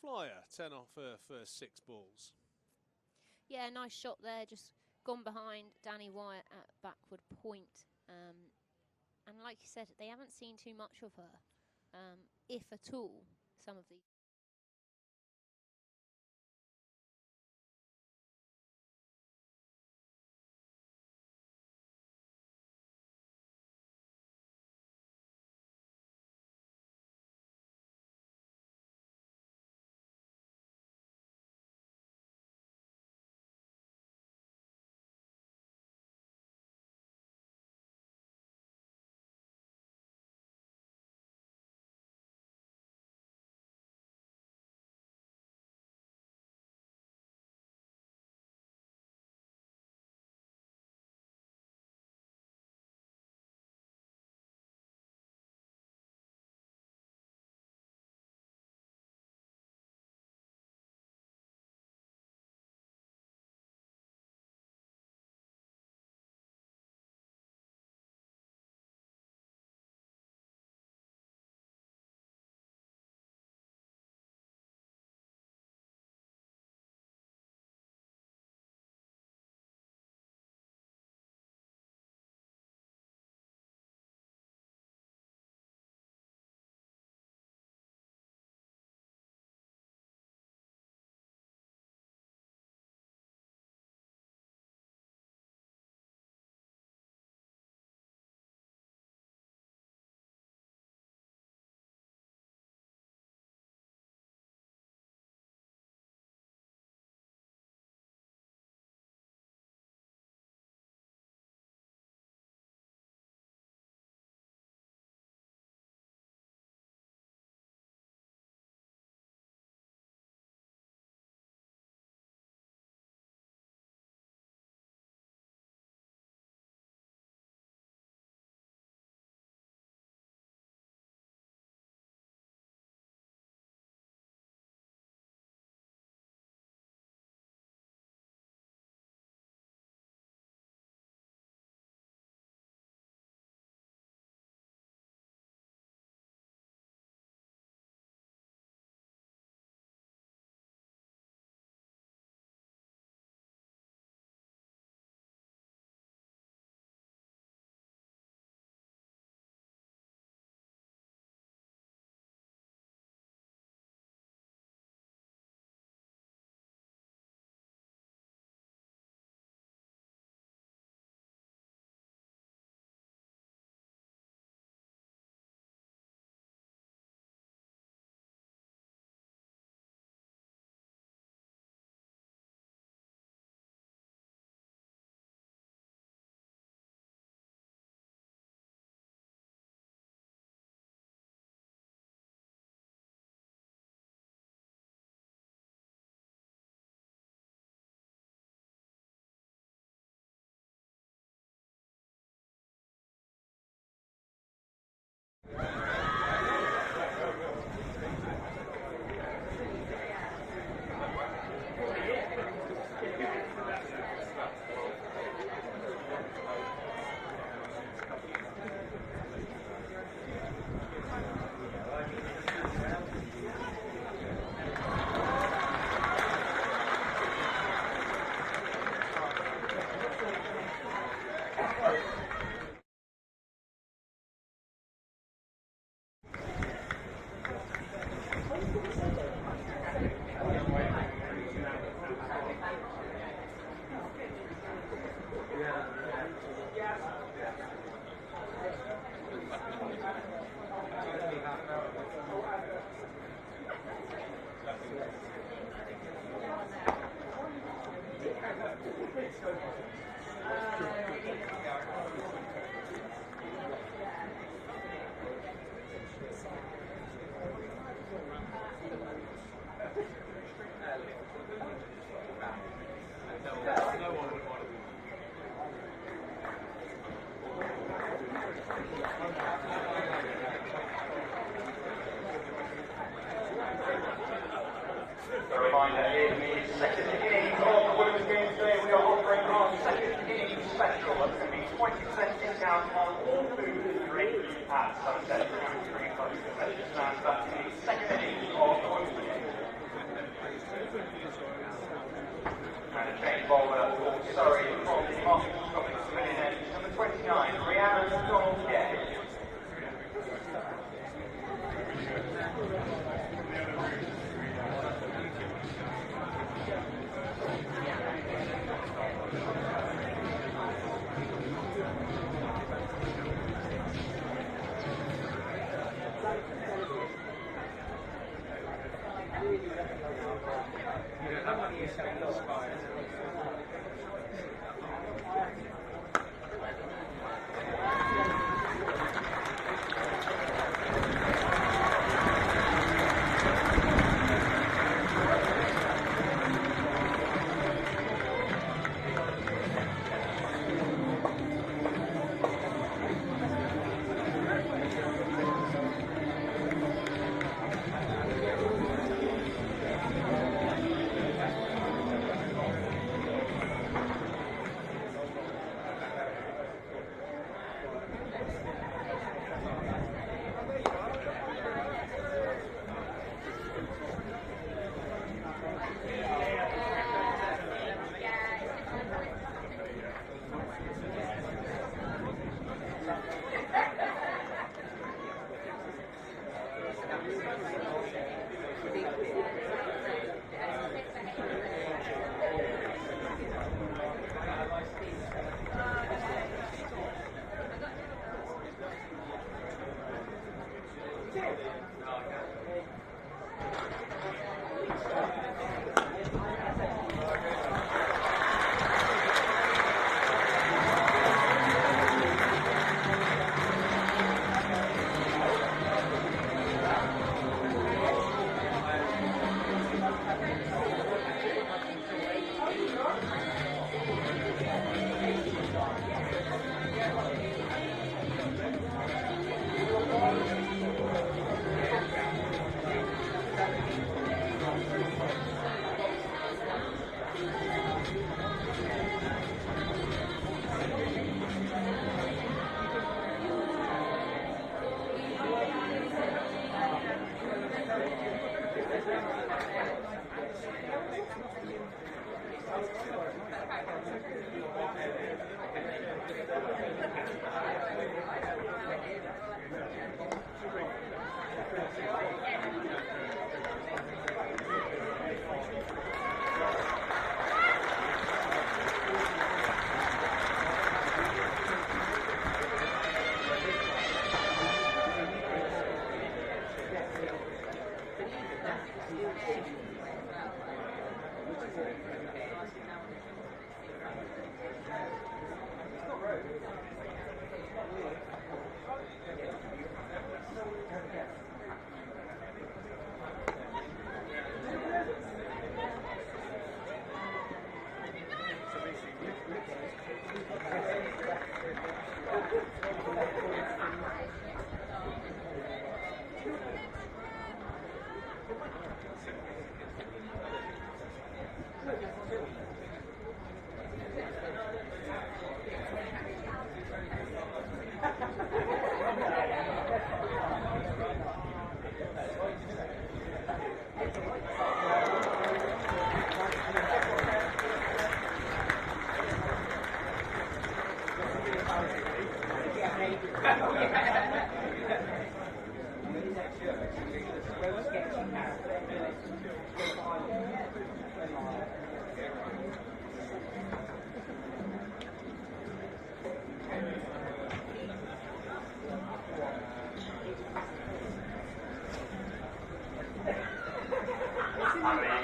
flyer, 10 off her first 6 balls. Yeah, nice shot there, just gone behind Danny Wyatt at backward point. And like you said, they haven't seen too much of her, if at all, some of these.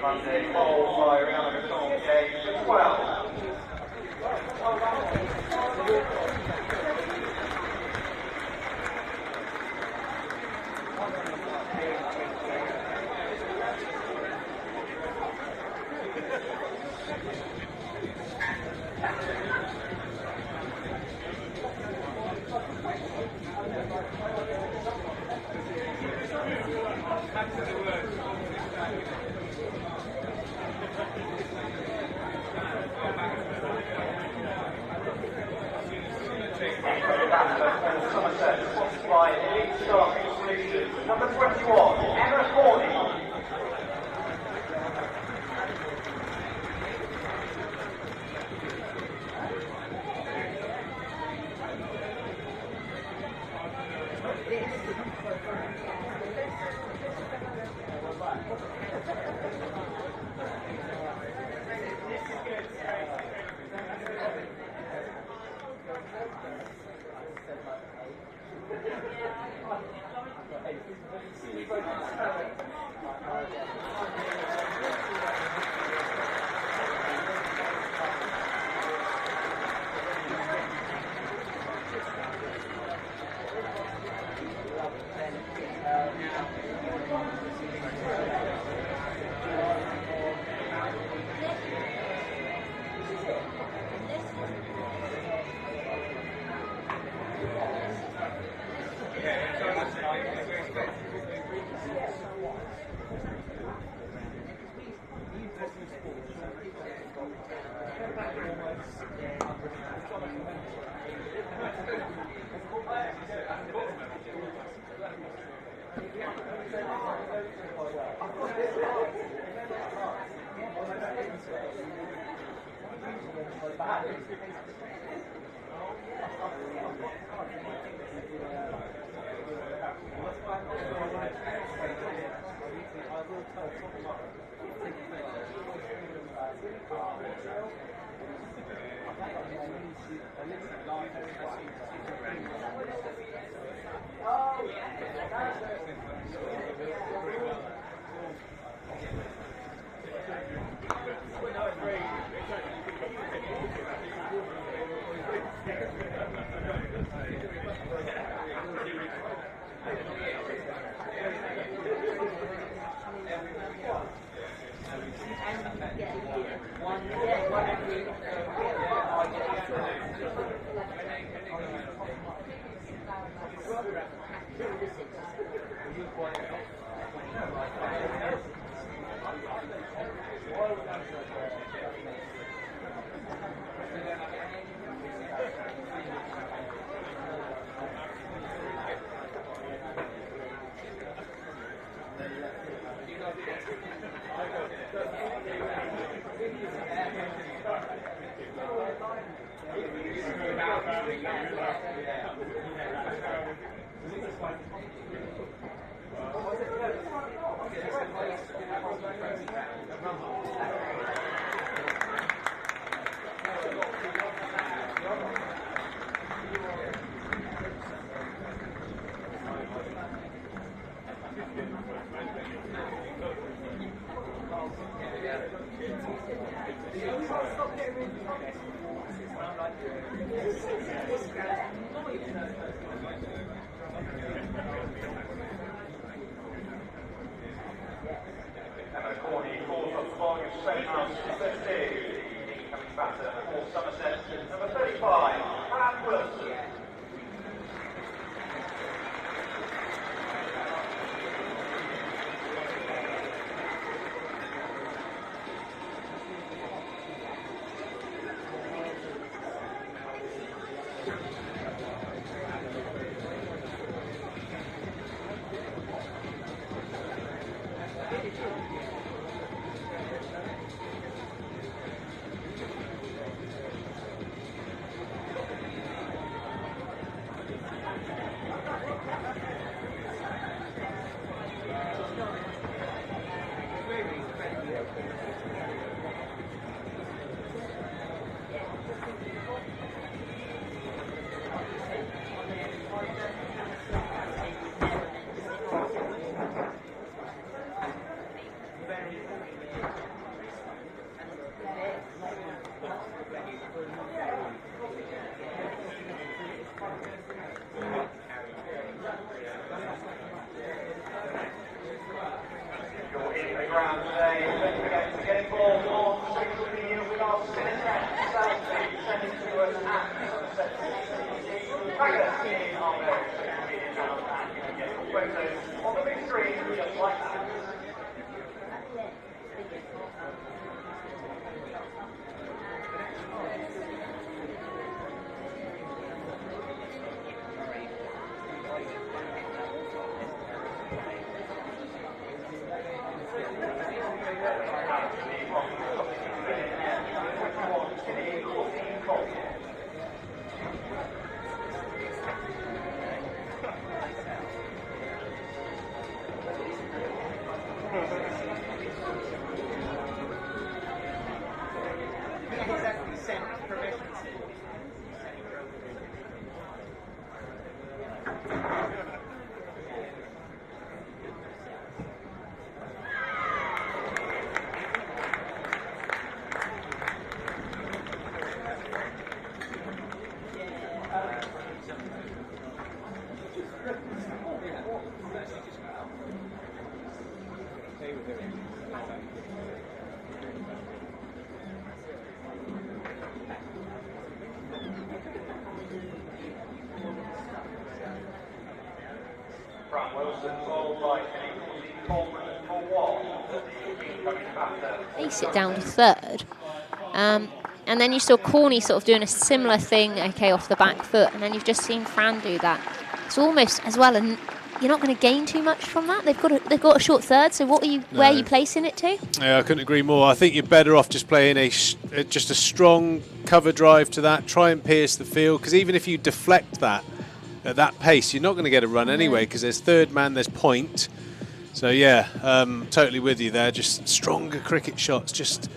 Monday, followed by round of song game 12. Somerset, sponsored by Elite Staffing Solutions, number 21, Emma Corney. batter for Somerset, number 35, Wilson. On the big screen, just like that. Ace it down to third. And then you saw Corney sort of doing a similar thing, okay, off the back foot, and then you've just seen Fran do that. It's almost as well, and you're not going to gain too much from that. They've got a short third, so what are you, where are you placing it to? Yeah, I couldn't agree more. I think you're better off just playing just a strong cover drive to that, try and pierce the field, because even if you deflect that at that pace, you're not going to get a run anyway, because there's third man, there's point. So yeah, totally with you there. Just stronger cricket shots. Just,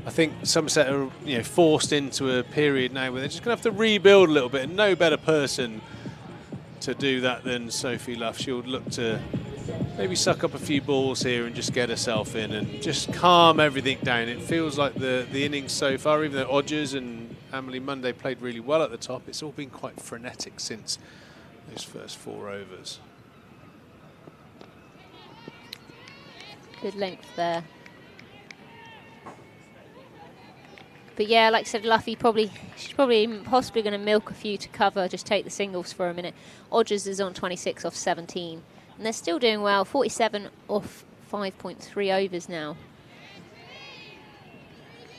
I think Somerset are forced into a period now where they're just going to have to rebuild a little bit, and no better person to do that than Sophie Luff. She'll look to maybe suck up a few balls here and just get herself in and just calm everything down. It feels like the innings so far, even though Odgers and Emily Monday played really well at the top, it's all been quite frenetic since those first 4 overs. Good length there. But yeah, like I said, Luffy she's possibly going to milk a few to cover, just take the singles for a minute. Odgers is on 26 off 17. And they're still doing well, 47 off 5.3 overs now.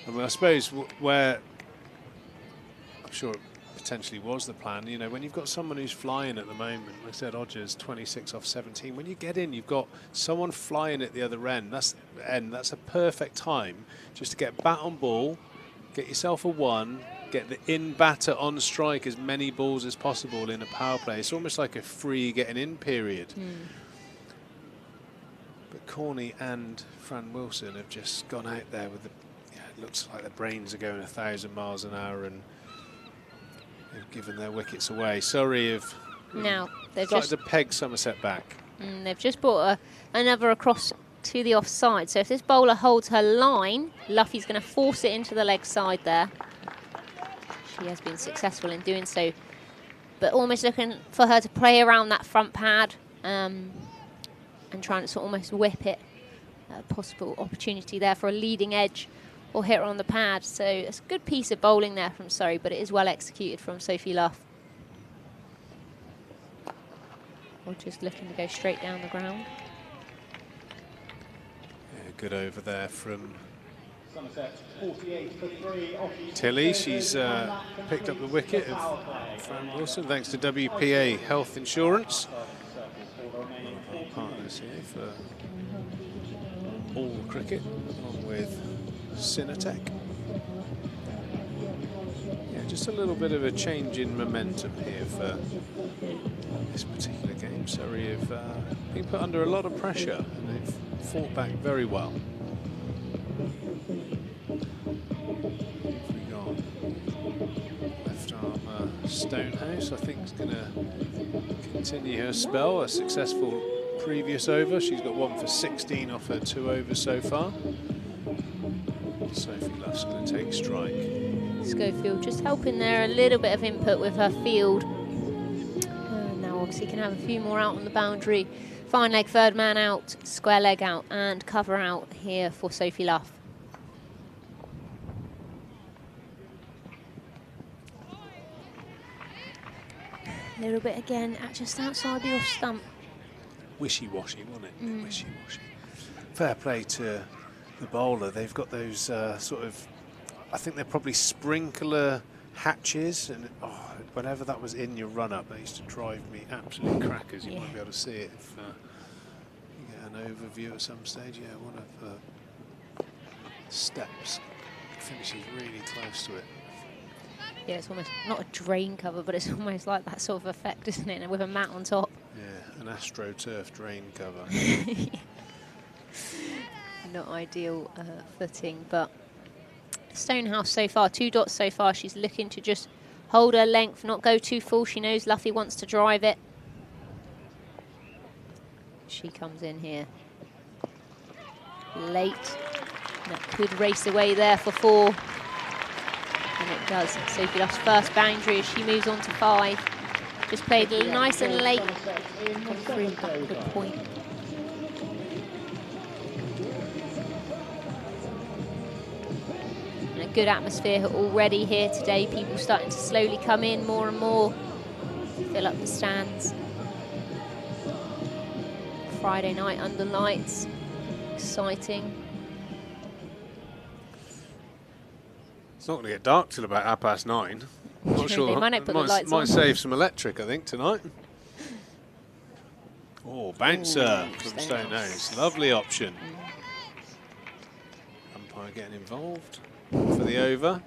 I mean, I suppose where I'm sure it potentially was the plan, when you've got someone who's flying at the moment, like I said, Odgers 26 off 17, when you get in, you've got someone flying at the other end. That's a perfect time just to get bat on ball, get yourself a 1, get the in batter on strike as many balls as possible in a power play. It's almost like a free getting in period. But Corney and Fran Wilson have just gone out there with the, it looks like their brains are going 1,000 miles an hour, and they've given their wickets away. Surrey have now they've started just to peg Somerset back. They've just brought another across to the offside. So if this bowler holds her line, Luffy's going to force it into the leg side there. She has been successful in doing so, but almost looking for her to play around that front pad and trying to sort of almost whip it. A possible opportunity there for a leading edge or hit her on the pad. So it's a good piece of bowling there from Surrey, but it is well executed from Sophie Luff. Or just looking to go straight down the ground. Yeah, good over there from Tilly. She's picked up the wicket of Fran Wilson thanks to WPA Health Insurance. One of our partners here for all cricket, along with Frenetic. Yeah, just a little bit of a change in momentum here for this particular game. Surrey have been put under a lot of pressure and they've fought back very well. We got left arm Stonehouse, I think, is going to continue her spell. A successful previous over. She's got 1 for 16 off her 2 overs so far. Sophie Luff's going to take strike. Schofield just helping there, a little bit of input with her field. Now obviously can have a few more out on the boundary. Fine leg, third man out, square leg out, and cover out here for Sophie Luff. A little bit again, just outside the off stump. Wishy-washy, wasn't it? Wishy-washy. Fair play to the bowler. They've got those sort of, I think they're probably sprinkler hatches, and whenever that was in your run-up, they used to drive me absolute crackers. You might be able to see it if you get an overview at some stage. Yeah, one of the steps finishes really close to it. Yeah, it's almost not a drain cover, but it's almost like that sort of effect, isn't it? And with a mat on top. Yeah, an AstroTurf drain cover. Not ideal footing, but Stonehouse so far, 2 dots so far. She's looking to just hold her length, not go too full. She knows Luffy wants to drive it. She comes in here late. That could race away there for 4. And it does. Sophie Luff's first boundary as she moves on to 5. Just played nice and late. Through backward point. And a good atmosphere already here today. People starting to slowly come in more and more. Fill up the stands. Friday night under lights. Exciting. It's not going to get dark till about 9:30. I'm not sure. They might not put the lights on. Might save some electric, I think, tonight. Oh, bouncer from Stonehouse. Lovely option. Umpire getting involved for the over.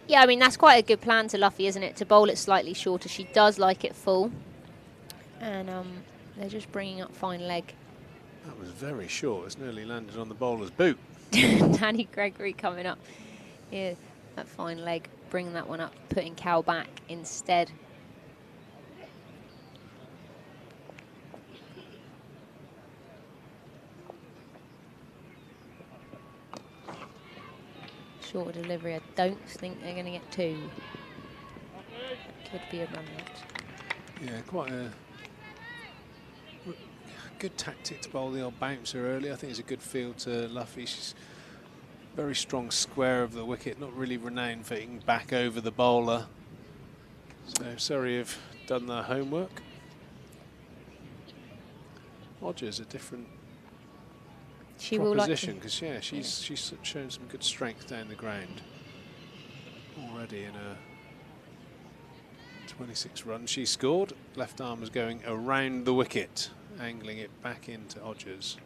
Yeah, I mean, that's quite a good plan to Luffy, isn't it? To bowl it slightly shorter. She does like it full. And they're just bringing up fine leg. That was very short. It's nearly landed on the bowler's boot. Danny Gregory coming up here, that fine leg, bringing that one up, putting Cal back instead. Short delivery, I don't think they're going to get 2. Could be a run out. Yeah, quite a good tactic to bowl the old bouncer early. I think it's a good field to Luffy. She's very strong square of the wicket, not really renowned for hitting back over the bowler. So Surrey have done their homework. Odgers a different proposition, because she's shown some good strength down the ground already in a 26 runs she scored. Left arm was going around the wicket, angling it back into Odgers.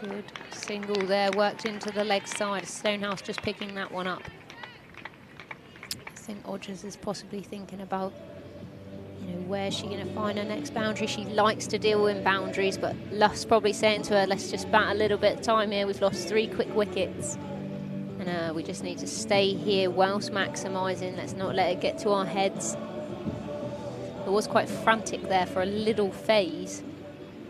Good single there, worked into the leg side. Stonehouse just picking that one up. I think Odgers is possibly thinking about, you know, where's she going to find her next boundary. She likes to deal in boundaries, but Luff's probably saying to her, let's just bat a little bit of time here. We've lost 3 quick wickets. And we just need to stay here whilst maximising. Let's not let it get to our heads. It was quite frantic there for a little phase.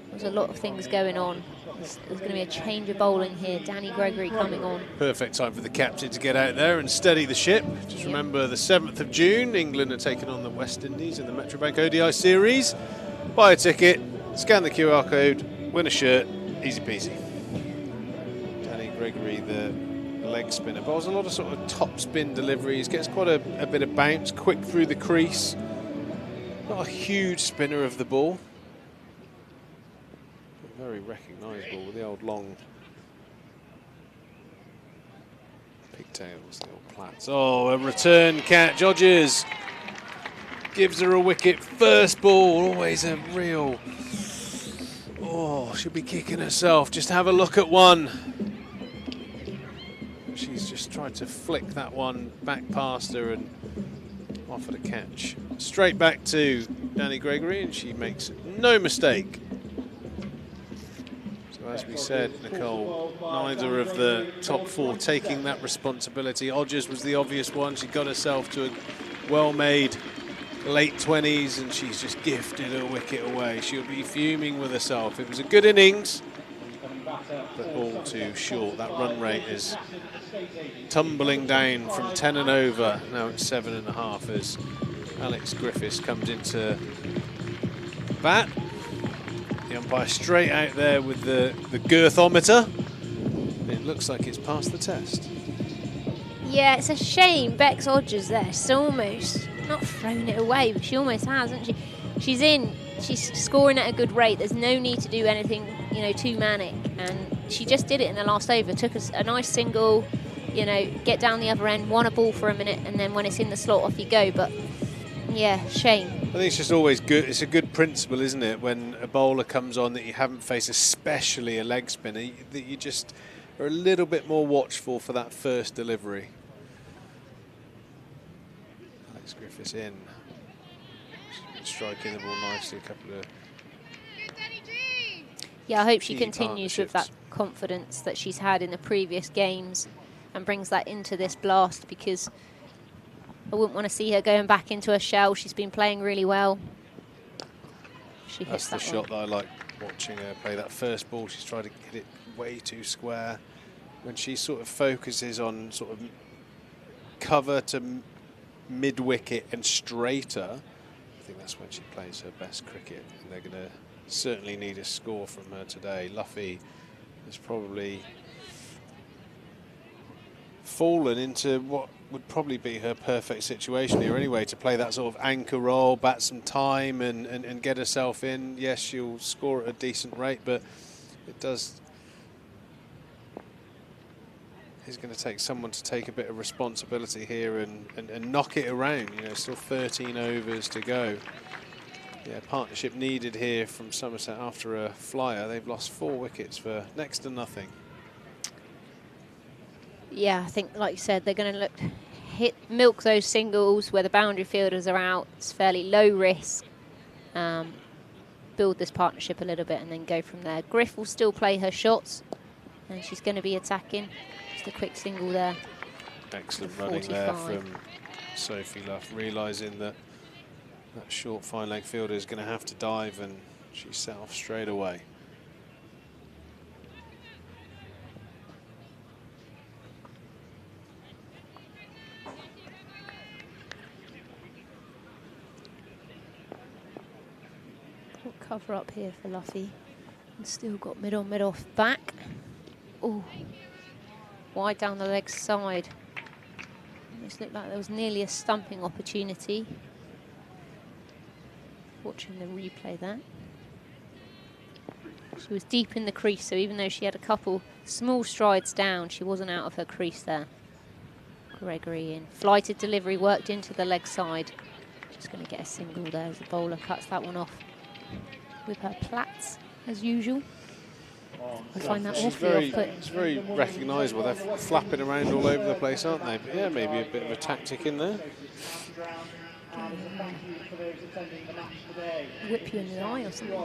There was a lot of things going on. There's going to be a change of bowling here. Danny Gregory coming on. Perfect time for the captain to get out there and steady the ship. Just remember the 7th of June, England are taking on the West Indies in the Metrobank ODI series. Buy a ticket, scan the QR code, win a shirt, easy peasy. Danny Gregory, the leg spinner, bowls a lot of sort of top spin deliveries, gets quite a bit of bounce, quick through the crease. Not a huge spinner of the ball. Very recognisable with the old long pigtails, the old plaits. Oh, a return catch. Odgers gives her a wicket. First ball, always a real... Oh, she'll be kicking herself. Just have a look at one. She's just tried to flick that one back past her and offered a catch. Straight back to Danny Gregory, and she makes no mistake. So as we said, Nicole, neither of the top 4 taking that responsibility. Odgers was the obvious one. She got herself to a well-made late 20s, and she's just gifted a wicket away. She'll be fuming with herself. It was a good innings, but all too short. That run rate is tumbling down from 10 and over. Now it's 7.5 as Alex Griffiths comes into bat. The umpire straight out there with the girthometer. It looks like it's passed the test. Yeah, it's a shame Bex Odgers there. She's almost not thrown it away, but she almost has, hasn't she? She's in. She's scoring at a good rate. There's no need to do anything, you know, too manic. And she just did it in the last over. Took a nice single, you know, get down the other end, won a ball for a minute, and then when it's in the slot, off you go. But yeah, shame. I think it's just always good. It's a good principle, isn't it, when a bowler comes on that you haven't faced, especially a leg spinner, that you just are a little bit more watchful for that first delivery. Alex Griffiths in. She's been striking the ball nicely. A couple of... Yeah, I hope she continues with that confidence that she's had in the previous games and brings that into this blast, because I wouldn't want to see her going back into her shell. She's been playing really well. She hits That's the shot that I like watching her play. That first ball, she's tried to hit it way too square. When she sort of focuses on sort of cover to mid-wicket and straighter, I think that's when she plays her best cricket. And they're going to certainly need a score from her today. Luffy has probably fallen into what would probably be her perfect situation here anyway, to play that sort of anchor role, bat some time and get herself in. Yes, she'll score at a decent rate, but it does... It's going to take someone to take a bit of responsibility here and knock it around. You know, still 13 overs to go. Yeah, partnership needed here from Somerset after a flyer. They've lost 4 wickets for next to nothing. Yeah, I think, like you said, they're going to milk those singles where the boundary fielders are out. It's fairly low risk. Build this partnership a little bit and then go from there. Griff will still play her shots, and she's going to be attacking. Just a quick single there. Excellent running there from Sophie Luff, realising that that short fine leg fielder is going to have to dive, and she set off straight away. Cover up here for Luffy. And still got mid on, mid off back. Oh, wide down the leg side. This looked like there was nearly a stumping opportunity. Watching the replay there. She was deep in the crease, so even though she had a couple small strides down, she wasn't out of her crease there. Gregory in. Flighted delivery, worked into the leg side. Just going to get a single there as the bowler cuts that one off with her plaits, as usual. I find that It's awfully off-putting. it's very recognisable. They're flapping around all over the place, aren't they? But yeah, maybe a bit of a tactic in there. Whip you in the eye or something.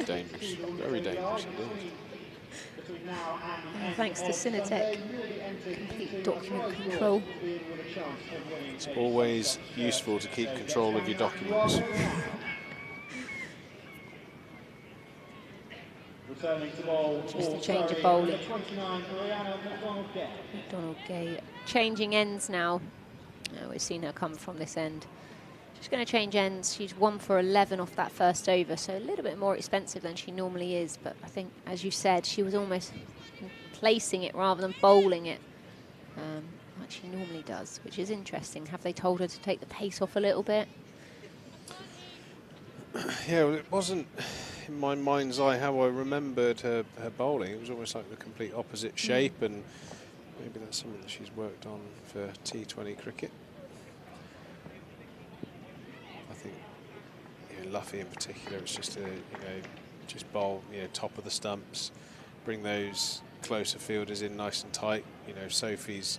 Dangerous, very dangerous indeed. Thanks to Cinetech, complete document control. It's always useful to keep control of your documents. Just a change of bowling. McDonald Gay changing ends now. We've seen her come from this end. She's going to change ends. She's 1 for 11 off that first over, so a little bit more expensive than she normally is. But I think, as you said, she was almost placing it rather than bowling it, like she normally does, which is interesting. Have they told her to take the pace off a little bit? Yeah, well, it wasn't in my mind's eye how I remembered her bowling. It was almost like the complete opposite shape, and maybe that's something that she's worked on for T20 cricket. I think, Luffy in particular, it's just just bowl, top of the stumps, bring those closer fielders in nice and tight. Sophie's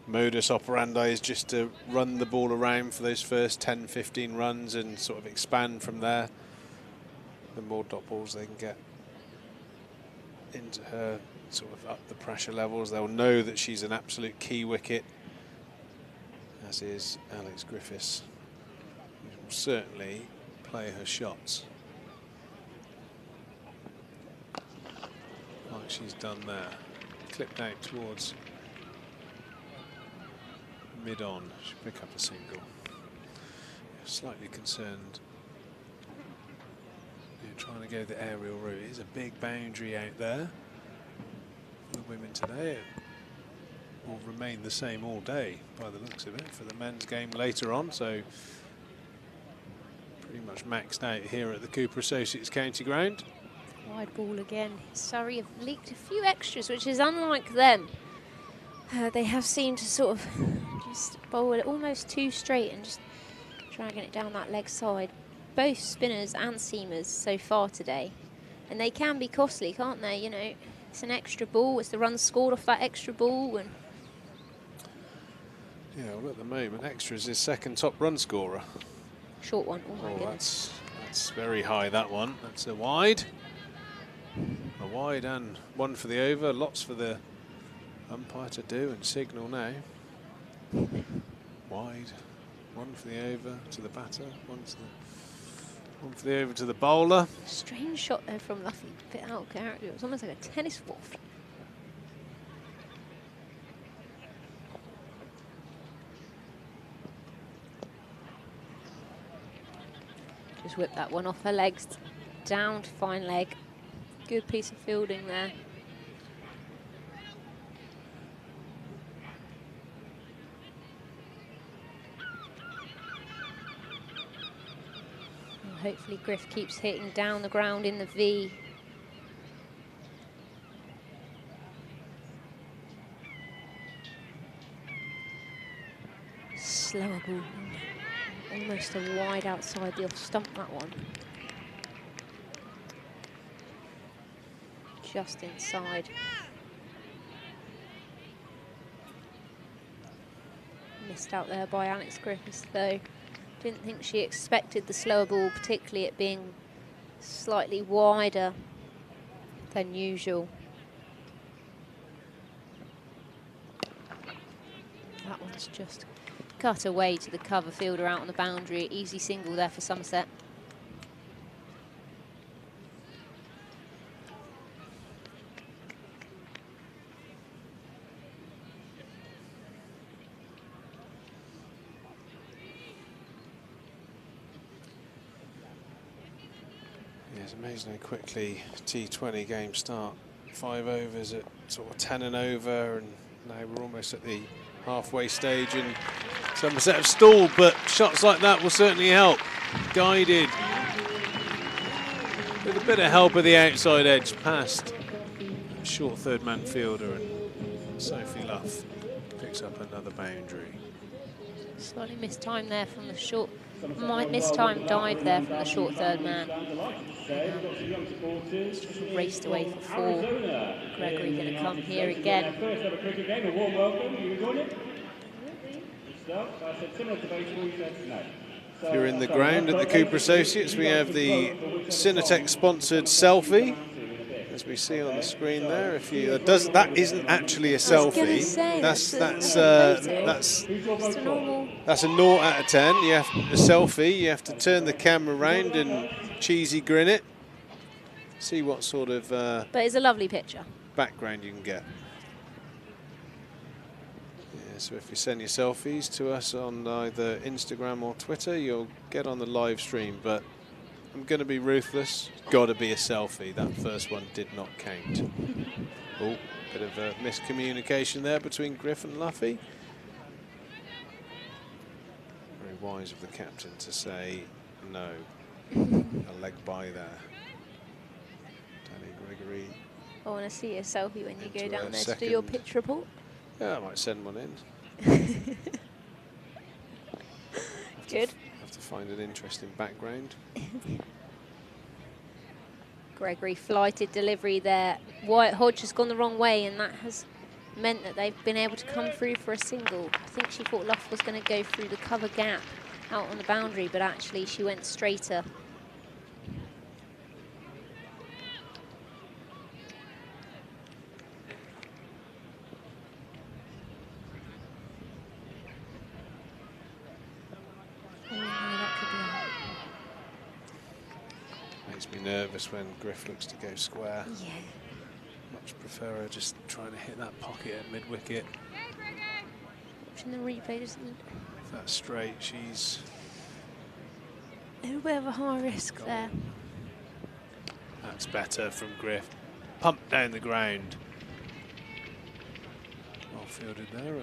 modus operandi is just to run the ball around for those first 10-15 runs and sort of expand from there. The more dot balls they can get into her, sort of up the pressure levels, they'll know that she's an absolute key wicket, as is Alex Griffiths, who will certainly play her shots like she's done there. Clipped out towards mid-on, should pick up a single. Slightly concerned. Trying to go the aerial route. It is a big boundary out there for the women today. It will remain the same all day by the looks of it for the men's game later on, so pretty much maxed out here at the Cooper Associates County Ground. Wide ball again. Surrey have leaked a few extras, which is unlike them. They have seemed to sort of just bowl it almost too straight and just dragging it down that leg side. Both spinners and seamers so far today, and they can be costly, can't they? It's an extra ball, it's the run scored off that extra ball. And yeah, well, at the moment, extra is his second top run scorer. Short one. Oh my goodness. That's very high, that one. That's a wide. A wide and one for the over. Lots for the umpire to do and signal now. Wide. One for the over to the batter. One for the over to the bowler. Strange shot there from Luffy. A bit out of character. It was almost like a tennis waft. Just whip that one off her legs. Down to fine leg. Good piece of fielding there. Hopefully Griff keeps hitting down the ground in the V. Slower ball. Almost a wide outside the off stump, that one. Just inside. Missed out there by Alex Griffiths though. Didn't think she expected the slower ball, particularly it being slightly wider than usual. That one's just cut away to the cover fielder out on the boundary. Easy single there for Somerset. It's amazing how quickly T20 games start. 5 overs at sort of 10 and over, and now we're almost at the halfway stage, and Somerset have stalled, but shots like that will certainly help. Guided with a bit of help of the outside edge past short third man fielder, and Sophie Luff picks up another boundary. Slightly missed time there from the short Might mistimed dive there from the short third man. Just raced away for 4. Gregory going to come here again. First ever cricket game, a warm welcome. You enjoying it? Good stuff. I said similar to baseball, you said no. If you're in the ground at the Cooper Associates, we have the Frenetic sponsored selfie, as we see on the screen there. If you that isn't actually a selfie. That's a 0 out of 10. You have a selfie. You have to turn the camera around and cheesy grin it. See what sort of but it's a lovely picture. Background you can get. So if you send your selfies to us on either Instagram or Twitter, you'll get on the live stream. But I'm going to be ruthless. Got to be a selfie. That first one did not count. Oh, bit of a miscommunication there between Griff and Luffy. Very wise of the captain to say no. A leg by there. Danny Gregory. I want to see a selfie when you go down there to do your pitch report. Yeah, I might send one in. Good. Have to find an interesting background. Gregory flighted delivery there. Wyatt Hodge has gone the wrong way, and that has meant that they've been able to come through for a single. I think she thought Luff was going to go through the cover gap out on the boundary, but actually she went straighter. Makes me nervous when Griff looks to go square. Yeah. Much prefer her just trying to hit that pocket at mid-wicket. Watching the replay, just If that's straight, she's a little bit of a high risk there. That's better from Griff. Pump down the ground. Well fielded there.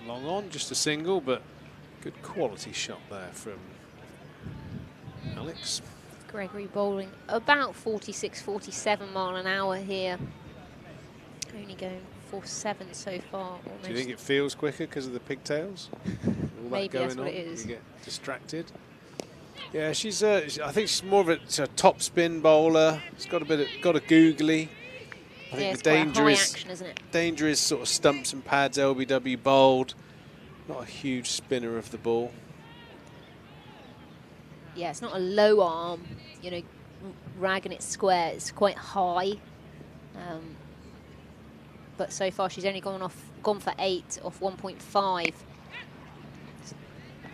Long on, just a single, but good quality shot there from Alex. Gregory bowling about 46, 47 mile an hour here. Only going 4.7 so far. Almost. Do you think it feels quicker because of the pigtails? All Maybe that that's going what on, it is. You get distracted. Yeah, she's. I think she's more of a top spin bowler. She's got a googly. I think it's the danger quite a high is action, isn't it? danger is sort of stumps and pads, LBW bowled. Not a huge spinner of the ball. Yeah, it's not a low arm, you know, ragging it square. It's quite high. But so far she's only gone for 8 off 1.5.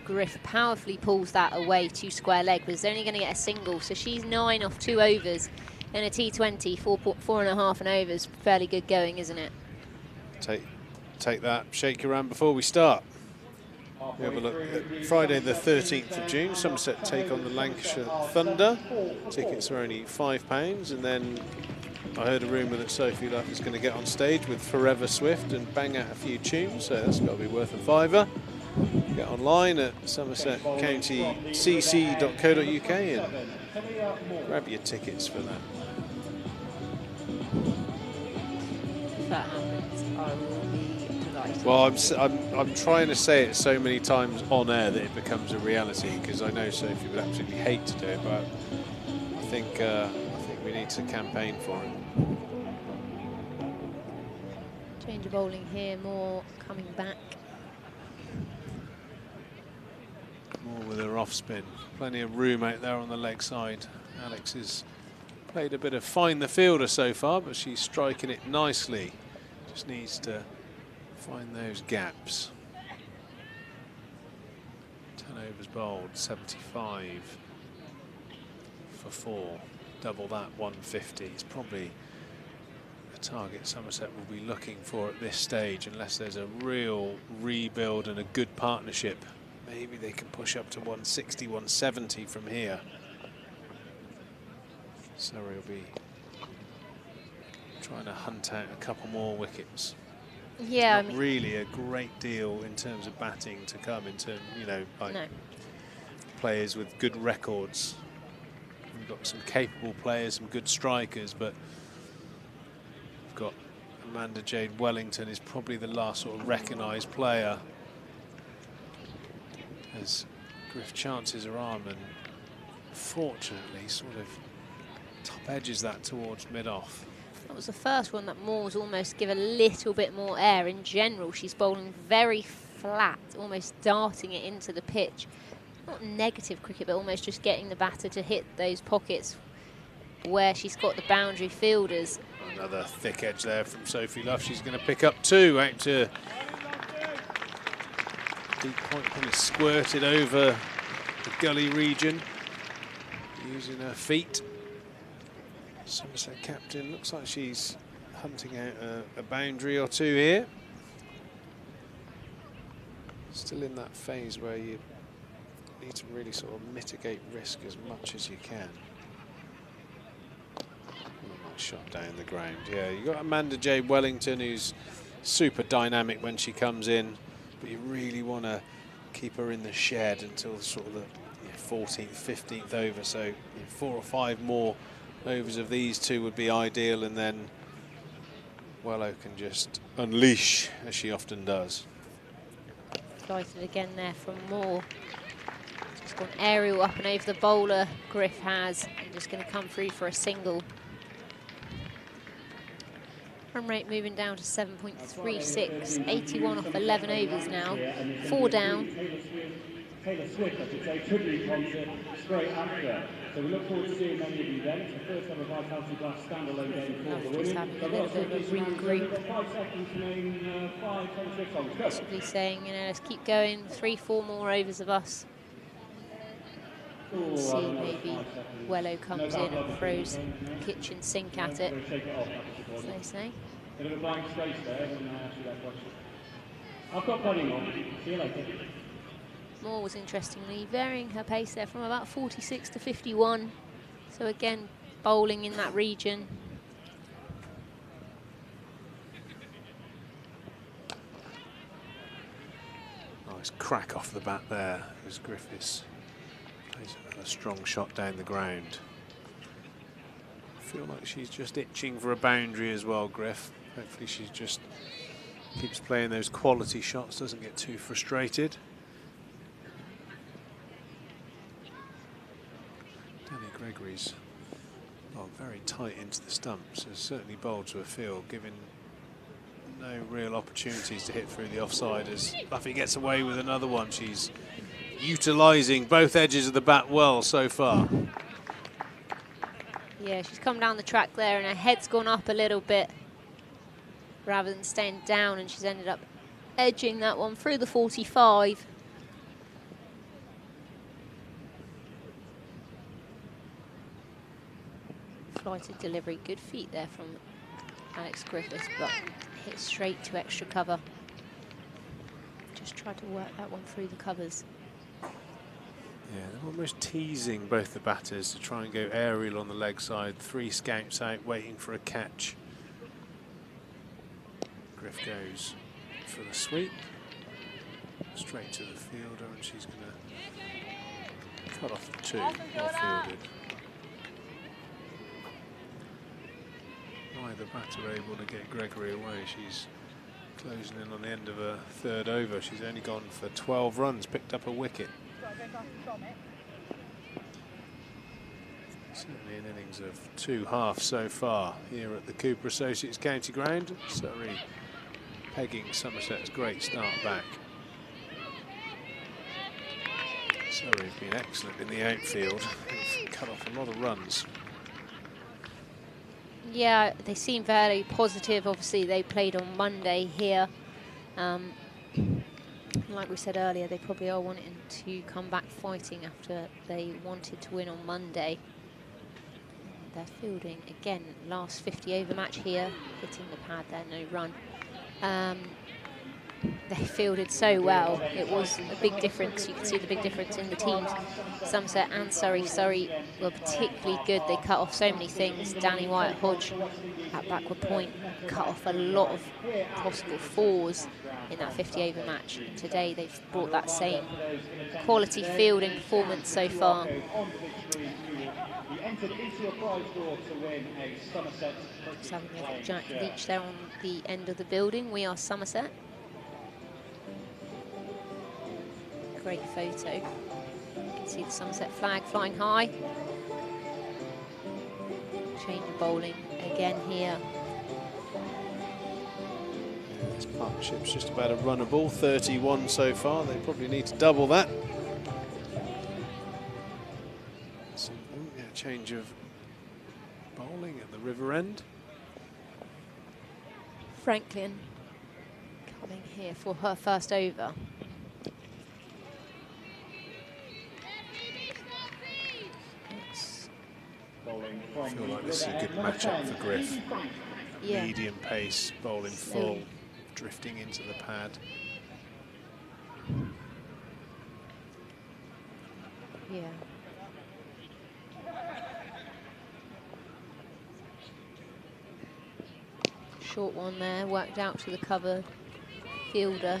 Griff powerfully pulls that away to square leg, but is only going to get a single. So she's 9 off 2 overs in a T20, 4.5 and overs. Fairly good going, isn't it? Take that, shake your hand before we start. We have a look at Friday the 13th of June, Somerset take on the Lancashire Thunder. Tickets are only £5, and then I heard a rumour that Sophie Luff is going to get on stage with Forever Swift and bang out a few tunes, so that's got to be worth a £5. Get online at somersetcountycc.co.uk and grab your tickets for that. If that happens, I will be delighted. Well, I'm trying to say it so many times on air that it becomes a reality, because I know Sophie would absolutely hate to do it, but I think we need to campaign for it. Change of bowling here, more coming back. More with her off spin. Plenty of room out there on the leg side. Alex has played a bit of find the fielder so far, but she's striking it nicely. Just needs to find those gaps. 10 overs bowled, 75 for 4. Double that, 150. It's probably a target Somerset will be looking for at this stage, unless there's a real rebuild and a good partnership. Maybe they can push up to 160, 170 from here. Surrey will be trying to hunt out a couple more wickets. Yeah, Not really a great deal in terms of batting to come, in terms, you know, like players with good records. We've got some capable players, some good strikers, but we've got Amanda Jade Wellington is probably the last sort of recognised player. As Griff chances her arm and fortunately sort of top edges that towards mid-off. That was the first one that Moore's almost give a little bit more air. In general, she's bowling very flat, almost darting it into the pitch. Not negative cricket, but almost just getting the batter to hit those pockets where she's got the boundary fielders. Another thick edge there from Sophie Luff. She's going to pick up 2 out to deep point, kind of squirted over the gully region using her feet. Somerset captain looks like she's hunting out a boundary or 2 here. Still in that phase where you need to really sort of mitigate risk as much as you can. Nice shot down the ground. Yeah, you've got Amanda J. Wellington, who's super dynamic when she comes in, but you really want to keep her in the shed until sort of the 14th, 15th over. So 4 or 5 more overs of these 2 would be ideal, and then Wello can just unleash, as she often does. Flighted again there from Moore. Just gone aerial up and over the bowler, Griff has, and just going to come through for a single. Run rate moving down to 7.36, 81 off 11 overs now, 4 down. Taylor Swift, I should say, could lead concert straight after. So we look forward to seeing many of you then. It's the first ever Vitality Glass standalone game for the women. Having a little bit of a regroup. 5 seconds to name 5 Taylor Swift songs. Go. Possibly saying, let's keep going, 3-4 more overs of us. And see maybe Wello comes in and throws the kitchen sink at it, as they say. Bit of a blank space there when I asked you that question. I've got plenty more. See you later. Moore was interestingly varying her pace there from about 46 to 51. So again, bowling in that region. Nice crack off the bat there as Griffiths plays a strong shot down the ground. I feel like she's just itching for a boundary as well, Griff. Hopefully she just keeps playing those quality shots, doesn't get too frustrated. Danny Gregory's very tight into the stumps, has certainly bowled to a field, giving no real opportunities to hit through the offside as Buffy gets away with another one. She's utilising both edges of the bat well so far. Yeah, she's come down the track there and her head's gone up a little bit rather than staying down, and she's ended up edging that one through the 45. Flighted delivery, good feet there from Alex Griffiths, but hit straight to extra cover. Just tried to work that one through the covers. Yeah, they're almost teasing both the batters to try and go aerial on the leg side. 3 scouts out waiting for a catch. Griff goes for the sweep. Straight to the fielder, and she's going to cut off the 2 well fielded. Neither batter able to get Gregory away. She's closing in on the end of her 3rd over. She's only gone for 12 runs, picked up a wicket. Certainly an innings of 2 halves so far here at the Cooper Associates County Ground. Surrey pegging Somerset's great start back. Surrey have been excellent in the outfield. They've cut off a lot of runs. Yeah, they seem very positive. Obviously, they played on Monday here. Like we said earlier, they probably are wanting to come back fighting after they wanted to win on Monday. They're fielding, again, last 50 over match here, hitting the pad there, no run. They fielded so well. It was a big difference. You can see the big difference in the teams. Somerset and Surrey. Surrey were particularly good. They cut off so many things. Danny Wyatt-Hodge at backward point cut off a lot of possible 4s in that 50 over match. Today they've brought that same quality fielding performance so far. Just having a look at Jack Leach there on the end of the building. We are Somerset. Great photo. See the Somerset flag flying high. Change of bowling again here. This partnership's just about a runnable, 31 so far. They probably need to double that. So, yeah, change of bowling at the river end. Franklin coming here for her first over. I feel like this is a good matchup for Griff. Yeah. Medium pace, bowling full, drifting into the pad. Yeah. Short one there, worked out to the cover fielder.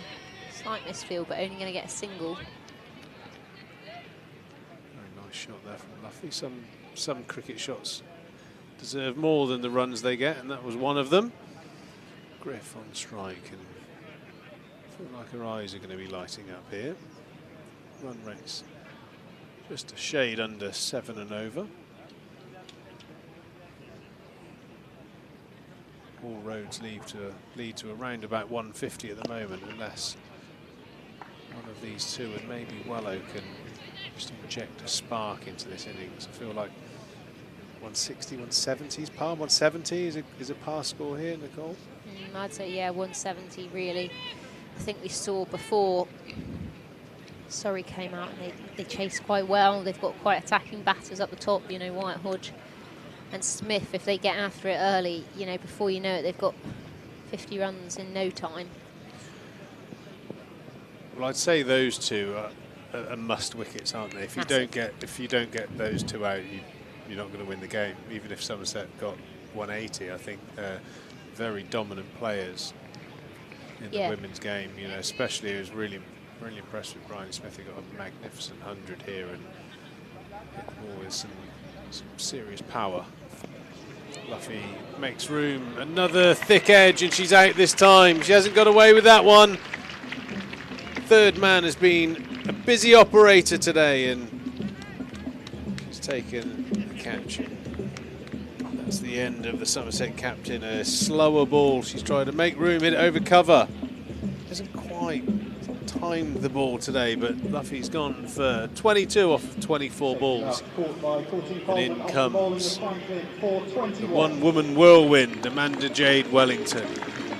Slight misfield, but only going to get a single. Very nice shot there from Luffy. Some cricket shots deserve more than the runs they get, and that was one of them. Griff on strike, and I feel like her eyes are going to be lighting up here. Run rates just a shade under 7 and over. All roads lead to around about 150 at the moment, unless one of these two, and maybe Wellow, can just inject a spark into this innings. I feel like 160, 170 is par. 170 is a par score here, Nicole? I'd say, yeah, 170 really. I think we saw before Surrey came out and they chased quite well. They've got quite attacking batters up the top, you know, White Hodge and Smith. If they get after it early, you know, before you know it, they've got 50 runs in no time. Well, I'd say those two are must wickets, aren't they? If you don't get those two out, you're not going to win the game. Even if Somerset got 180, I think they're very dominant players in the women's game. You know, especially it was really impressed with Brian Smith. He got a magnificent 100 here and hit the ball with some serious power. Luffy makes room, another thick edge, and she's out this time. She hasn't got away with that one. Third man has been a busy operator today, and he's taken the catch. That's the end of the Somerset captain. A slower ball. She's trying to make room, hit it over cover. Hasn't quite timed the ball today, but Luffy's gone for 22 off of 24 balls. And in comes the one-woman whirlwind, Amanda Jade Wellington.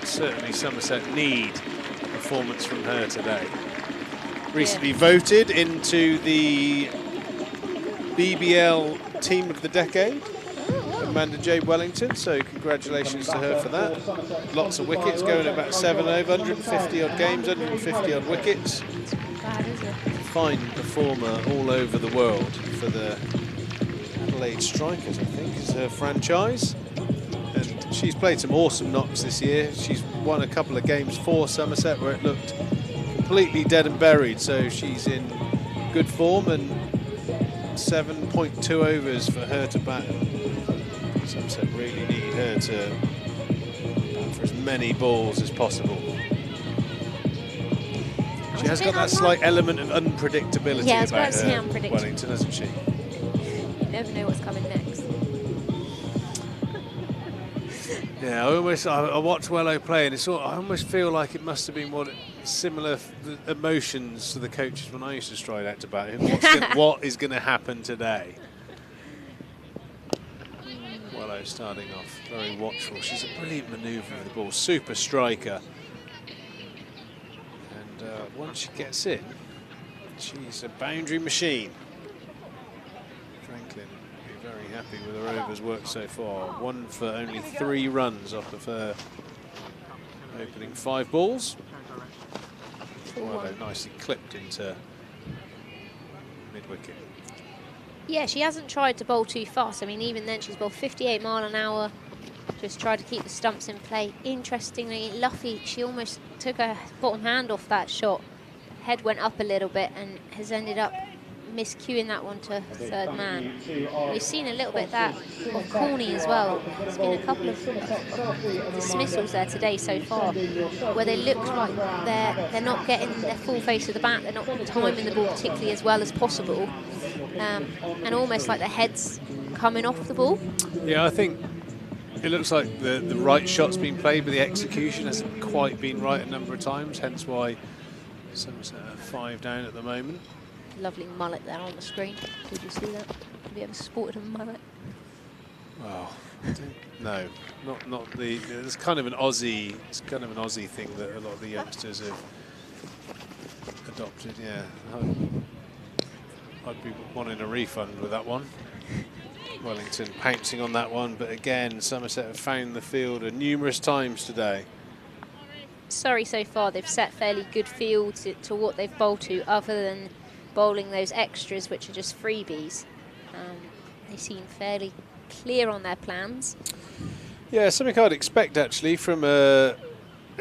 Certainly Somerset need a performance from her today. Recently voted into the BBL Team of the Decade, Amanda Jade Wellington, so congratulations to her for that. Lots of wickets, going about 7 over, 150 odd games, 150 odd wickets. Fine performer all over the world for the Adelaide Strikers, I think, is her franchise. And she's played some awesome knocks this year. She's won a couple of games for Somerset where it looked completely dead and buried, so she's in good form, and 7.2 overs for her to bat. Somerset really need her to bat for as many balls as possible. She has got that slight element of unpredictability about her, Wellington, hasn't she? You never know what's coming next. Yeah, I watch Wellow play, and I almost feel like it must have been similar emotions to the coaches when I used to stride out to bat him. What is going to happen today? Wellow starting off very watchful. She's a brilliant manoeuvre with the ball, super striker. And once she gets in, she's a boundary machine. Franklin will be very happy with her overs work so far. One for only 3 runs off of her opening 5 balls. Wellow nicely clipped into mid-wicket. Yeah, she hasn't tried to bowl too fast. I mean, even then, she's bowled 58 mile an hour. Just tried to keep the stumps in play. Interestingly, Luffy, she almost took her bottom hand off that shot. Head went up a little bit and has ended up miscuing that one to third man. We've seen a little bit that of Corney as well. There's been a couple of dismissals there today so far, where they look like they're not getting their full face of the bat, they're not timing the ball particularly as well as possible, and almost like their head's coming off the ball. Yeah, I think it looks like the right shot's been played, but the execution hasn't quite been right a number of times, hence why Somerset are 5 down at the moment. Lovely mullet there on the screen. Did you see that? Have you ever sported a mullet? Well, no, not the. It's kind of an Aussie. It's kind of an Aussie thing that a lot of the youngsters have adopted. Yeah, I'd be wanting a refund with that one. Wellington pouncing on that one, but again, Somerset have found the fielder numerous times today. Surrey so far, they've set fairly good fields to what they've bowled to, other than bowling those extras, which are just freebies. They seem fairly clear on their plans. Yeah, something I'd expect actually from a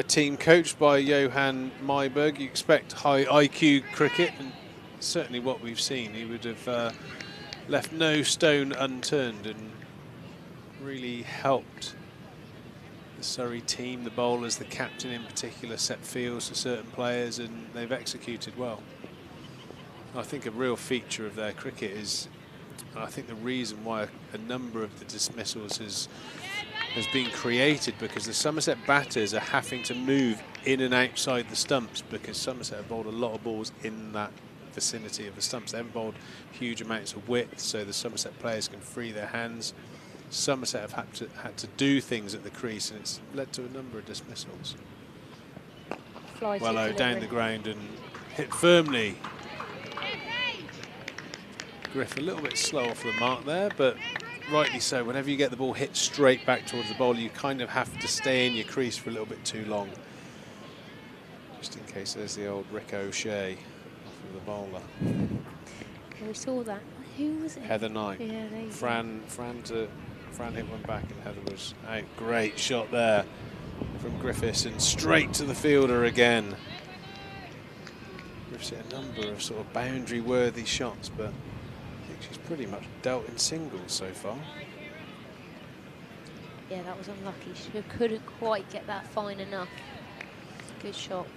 team coached by Johan Myberg. You expect high IQ cricket, and certainly what we've seen, he would have left no stone unturned and really helped the Surrey team, the bowlers, the captain in particular, set fields for certain players, and they've executed well. I think a real feature of their cricket is, and I think the reason why a number of the dismissals has been created, because the Somerset batters are having to move in and outside the stumps, because Somerset have bowled a lot of balls in that vicinity of the stumps. They haven't bowled huge amounts of width, so the Somerset players can free their hands. Somerset have had to do things at the crease, and it's led to a number of dismissals. Wello down the ground and hit firmly. Griff a little bit slow off the mark there, but rightly so. Whenever you get the ball hit straight back towards the bowler, you kind of have to stay in your crease for a little bit too long. Just in case there's the old ricochet off of the bowler. We saw that. Who was it? Heather Knight. Yeah, Fran hit one back and Heather was out. Great shot there from Griffiths, and straight to the fielder again. Griffiths hit a number of sort of boundary-worthy shots, but I think she's pretty much dealt in singles so far. Yeah, that was unlucky. She couldn't quite get that fine enough. Good shot.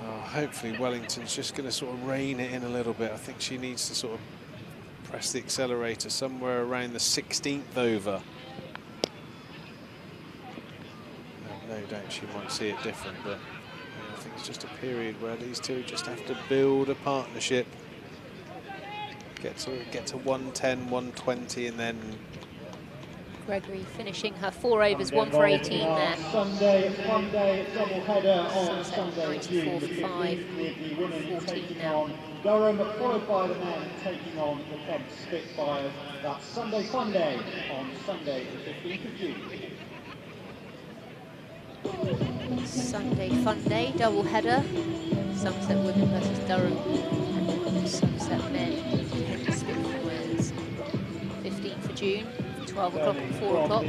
Oh, hopefully Wellington's just going to sort of rein it in a little bit. I think she needs to sort of press the accelerator somewhere around the 16th over. No doubt she might see it different, but I think it's just a period where these two just have to build a partnership. Get to 110, 120, and then Gregory finishing her 4 overs, 1 for 18 there. Sunday double header on Sunday, 94 for 5, with the women 14 taking now. on Durham, followed by the men taking on the Kent Spitfires. That's Sunday Fun Day on Sunday the 15th of June. Sunday Fun Day, double header. Somerset women versus Durham, and Somerset men, Spitfires. 15th of June, 12 o'clock and 4 o'clock.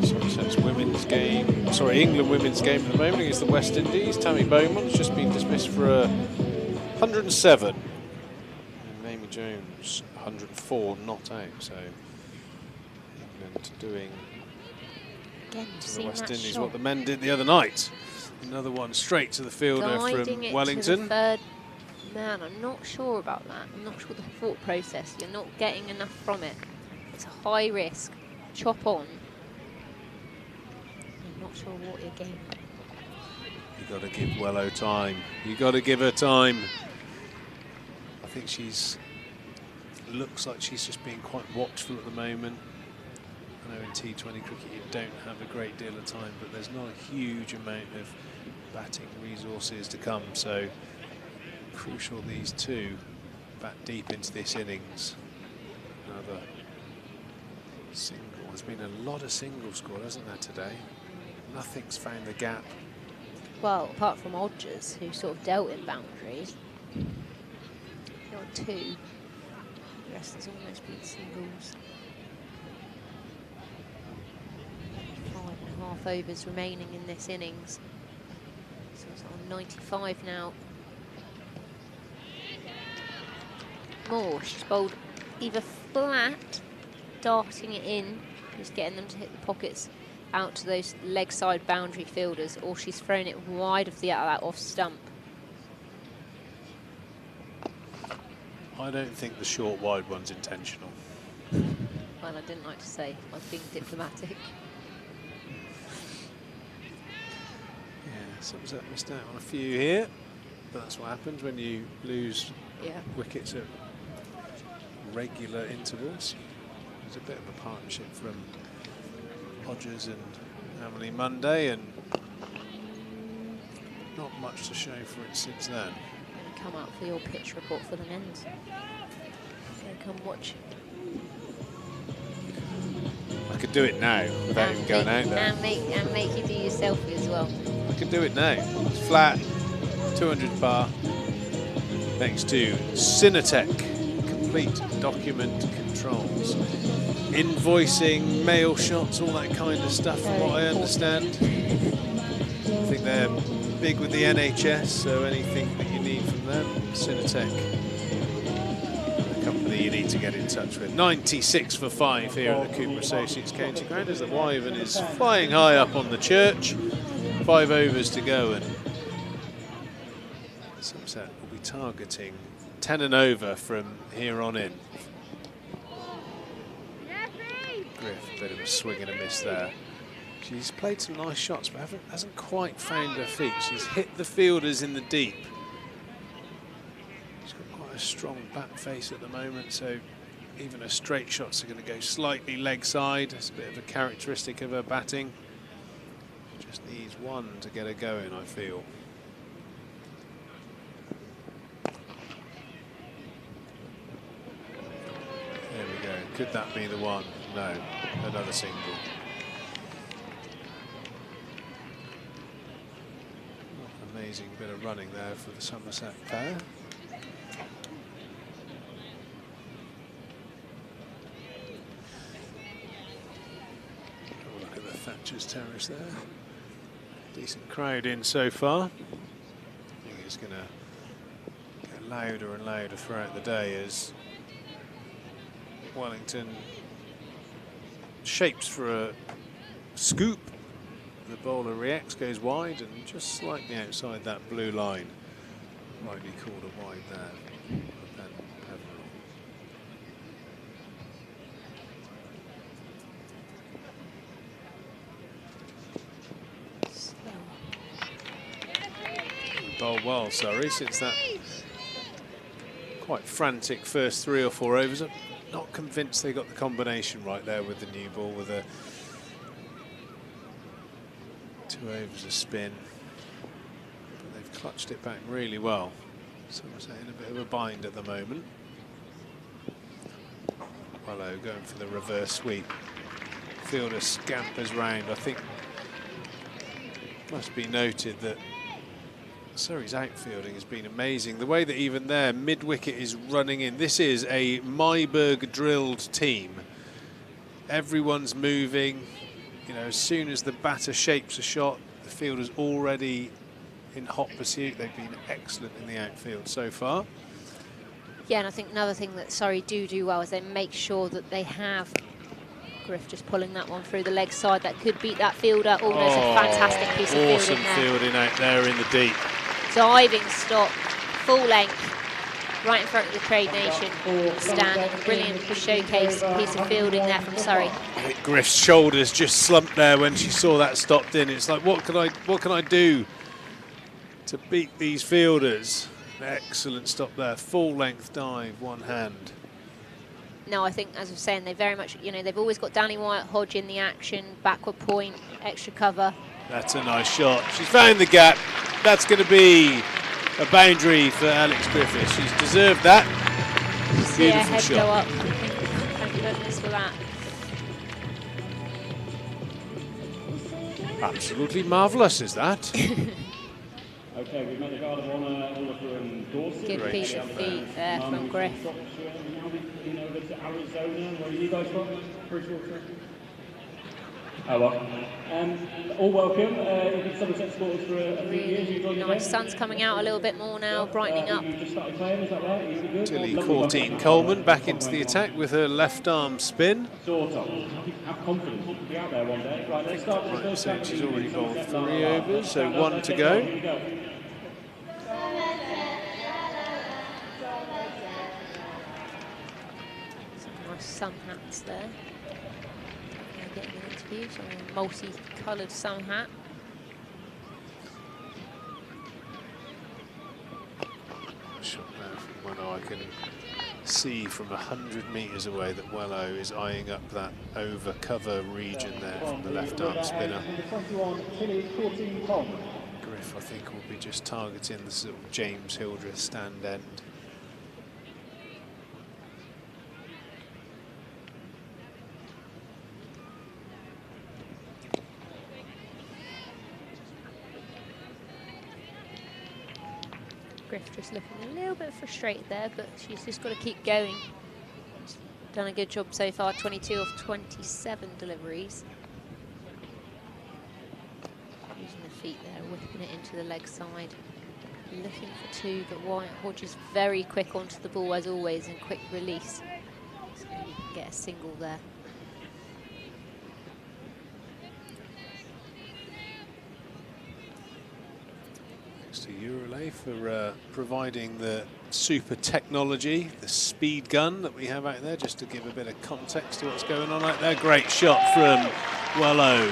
Somerset's women's game, sorry, England women's game at the moment against the West Indies. Tammy Beaumont's just been dismissed for 107. And Amy Jones, 104, not out. So England doing Again, to the West Indies what the men did the other night. Another one straight to the fielder from Wellington. To the third man, I'm not sure about that. I'm not sure the thought process. You're not getting enough from it. It's a high risk. Chop on. I'm not sure what you're gaining. You got to give Wello time. You got to give her time. I think looks like she's just being quite watchful at the moment. I know in T20 cricket you don't have a great deal of time, but there's not a huge amount of batting resources to come, so crucial these two bat deep into this innings. Another single. There's been a lot of singles scored, hasn't there, today? Nothing's found the gap. Well, apart from Odgers, who sort of dealt in boundaries. There were 2. The rest has almost been singles. 5.5 overs remaining in this innings. So it's on 95 now. more. She's bowled either flat, darting it in, just getting them to hit the pockets out to those leg side boundary fielders, or she's thrown it wide of that off stump. I don't think the short wide one's intentional. Well, I didn't like to say. I was being diplomatic. Yeah, Somerset missed out on a few here, but that's what happens when you lose wickets at regular intervals. There's a bit of a partnership from Hodges and Emily Monday, and not much to show for it since then. I'm going to come up for your pitch report for the men's. So come watch. I could do it now without even going out there. And make you do your selfie as well. I could do it now. It's flat, 200 bar, next to Frenetic, complete document controls. Invoicing, mail shots, all that kind of stuff, from what I understand. I think they're big with the NHS, so anything that you need from them, Frenetic, the company you need to get in touch with. 96 for 5 here at the Cooper Associates County Ground as the Wyvern is flying high up on the church. 5 overs to go, and Somerset will be targeting 10 and over from here on in. Griff, a bit of a swing and a miss there. She's played some nice shots, but hasn't quite found her feet. She's hit the fielders in the deep. She's got quite a strong bat face at the moment, so even her straight shots are going to go slightly leg side. It's a bit of a characteristic of her batting. Just needs one to get her going, I feel. There we go. Could that be the one? No, another single. Amazing bit of running there for the Somerset pair. Have a look at the Thatcher's Terrace there. Decent crowd in so far. I think it's going to get louder and louder throughout the day as Wellington shapes for a scoop. The bowler reacts, goes wide, and just slightly outside that blue line. Rightly called a wide there. Bowled well, Surrey, since that quite frantic first 3 or 4 overs. I'm not convinced they got the combination right there with the new ball, with a 2 overs of spin. But they've clutched it back really well. Somerset in a bit of a bind at the moment. Hello, going for the reverse sweep. Fielder scampers round. I think it must be noted that Surrey's outfielding has been amazing. The way that even there, mid-wicket is running in. This is a Myburg drilled team. Everyone's moving. You know, as soon as the batter shapes a shot, the fielder's already in hot pursuit. They've been excellent in the outfield so far. Yeah, and I think another thing that Surrey do well is they make sure that they have Griff just pulling that one through the leg side. That could beat that fielder. Oh, there's a fantastic piece of awesome fielding there. Fielding out there in the deep. Diving stop, full length, right in front of the Trade Nation stand. Brilliant showcase piece of fielding there from Surrey. I think Griff's shoulders just slumped there when she saw that stopped in. It's like, what can I do to beat these fielders? Excellent stop there, full length dive, one hand. No, I think, as I was saying, they very much, you know, they've always got Danny Wyatt Hodge in the action, backward point, extra cover. That's a nice shot. She's found the gap. That's going to be a boundary for Alex Griffiths. She's deserved that. Beautiful head shot. Go up. Thank goodness for that. Absolutely marvellous, is that? Okay, we've met the guard of honour, all from Dorset. Good piece of feet there from Griff. Now we're over to Arizona. Where are you guys from? Bridgewater? Oh well. All welcome. You've been Somerset supporters for a few years. You enjoyed the Nice. event? Sun's coming out a little bit more now, brightening up. You just started playing, is that right? You really good? Tilly Lovely Courtine welcome. Coleman back into the attack with her left arm spin. Sort of. Have confidence. You could be out there one day. Right, let's start with the first So game. she's already bowled 3 overs, so 1 to go. Here we go. Some nice sun hats there. Getting an interview, so a multi-coloured sun hat. Shot there from Wello. I can see from 100 metres away that Wello is eyeing up that over cover region there from the left arm spinner. Griff, I think, will be just targeting the sort of James Hildreth stand end. Griff just looking a little bit frustrated there, but she's just got to keep going. She's done a good job so far, 22 off 27 deliveries. Using the feet there, whipping it into the leg side. Looking for 2, but Wyatt Hodge is very quick onto the ball as always and quick release. So you can get a single there. Thanks to Eurolay for providing the super technology, the speed gun that we have out there, just to give a bit of context to what's going on out there. Great shot from Wello.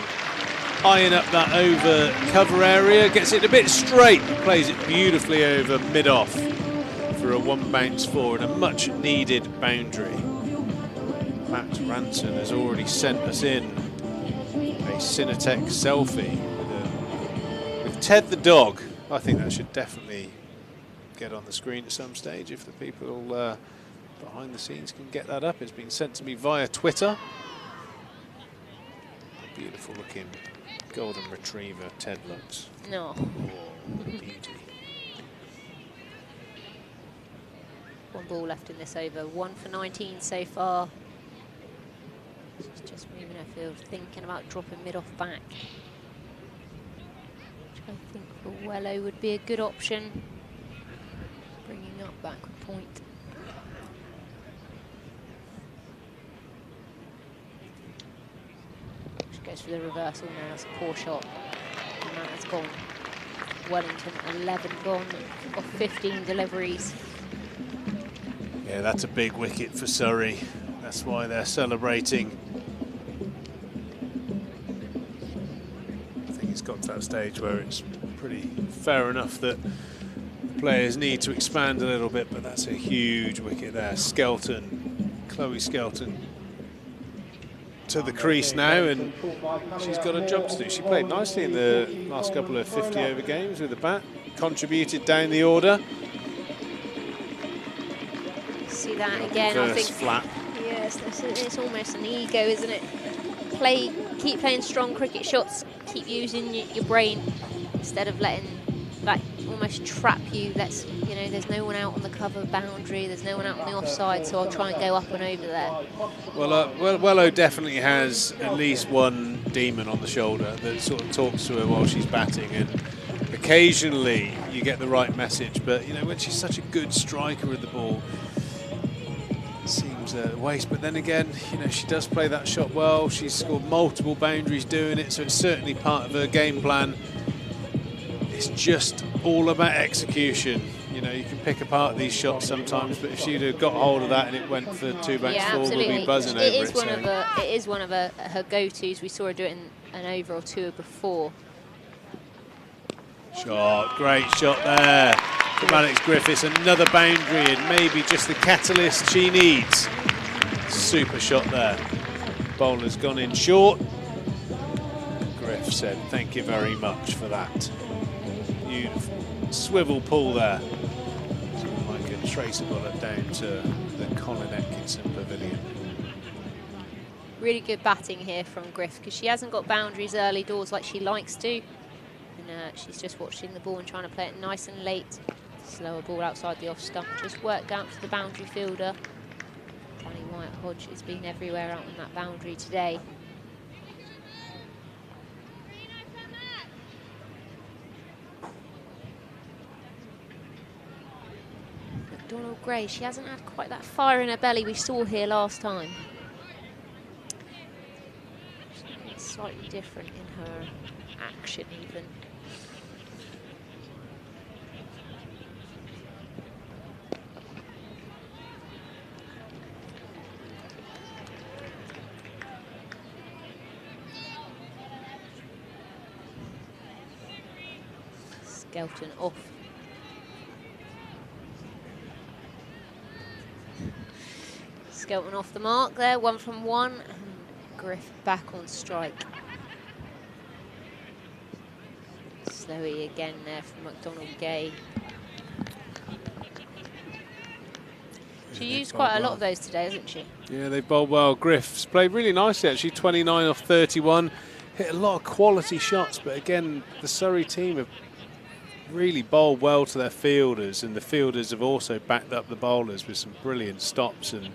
Eyeing up that over cover area, gets it a bit straight, plays it beautifully over mid-off for a 1 bounce forward, a much needed boundary. Matt Ranson has already sent us in a Cinetech selfie with Ted the dog. I think that should definitely get on the screen at some stage if the people behind the scenes can get that up. It's been sent to me via Twitter. Beautiful looking golden retriever Ted looks. No. Oh, beauty. 1 ball left in this over, 1 for 19 so far. She's just moving her field, thinking about dropping mid-off back. Which I think for Wello would be a good option. Bringing up backward point. She goes for the reversal now, it's a poor shot. And that has gone. Wellington 11 gone off 15 deliveries. Yeah, that's a big wicket for Surrey. That's why they're celebrating. I think it's got to that stage where it's pretty fair enough that players need to expand a little bit, but that's a huge wicket there. Skelton, Chloe Skelton to the crease now, and she's got a job to do. She played nicely in the last couple of 50-over games with the bat, contributed down the order. See that again, I think. Flat. Yes, it's almost an ego, isn't it? Keep playing strong cricket shots, keep using your brain instead of letting that almost trap you. There's no one out on the cover boundary, there's no one out on the offside, so I'll try and go up and over there. Well, Wello definitely has at least one demon on the shoulder that sort of talks to her while she's batting, and occasionally you get the right message, but when she's such a good striker with the ball, it seems a waste. But then again, she does play that shot well. She's scored multiple boundaries doing it, so it's certainly part of her game plan. It's just all about execution. You can pick apart these shots sometimes, but if she'd have got hold of that and it went for 2 bounce forward, we'll be buzzing over it. It is one of her go-tos. We saw her do it in an over or 2 before. Great shot there from Alex Griffiths. Another boundary and maybe just the catalyst she needs. Super shot there. Bowler's gone in short. Griff said, "Thank you very much for that." Beautiful swivel pull there. I can trace a bullet down to the Colin Atkinson Pavilion. Really good batting here from Griff, because she hasn't got boundaries early doors like she likes to. And she's just watching the ball and trying to play it nice and late. Slower ball outside the off stump, just worked out to the boundary fielder. Danny Wyatt Hodge has been everywhere out on that boundary today. McDonald Gray. She hasn't had quite that fire in her belly we saw here last time. She's slightly different in her action even. Skelton off. Skelton off the mark there, 1 from 1, and Griff back on strike. Slowy again there from McDonald Gay. She used quite a lot of those today, hasn't she? Yeah, they bowled well. Griff's played really nicely actually, 29 off 31. Hit a lot of quality shots, but again, the Surrey team have really bowled well to their fielders, and the fielders have also backed up the bowlers with some brilliant stops and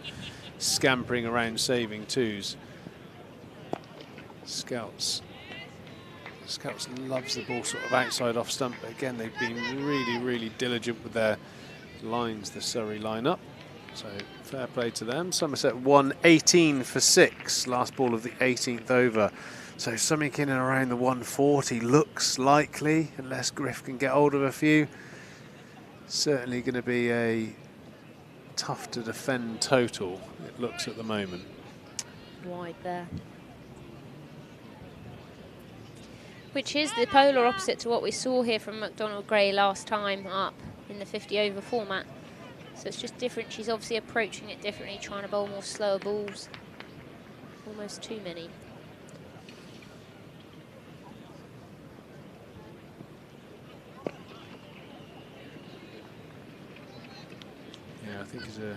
scampering around saving twos. Scouts loves the ball sort of outside off stump, but again they've been really diligent with their lines, the Surrey line-up. So fair play to them. Somerset won 18 for 6, last ball of the 18th over. So something in and around the 140 looks likely, unless Griff can get hold of a few. Certainly going to be a tough to defend total, it looks at the moment. Wide there. Which is the polar opposite to what we saw here from McDonald Gray last time up in the 50 over format. So it's just different. She's obviously approaching it differently, trying to bowl more slower balls. Almost too many. Yeah, I think it's a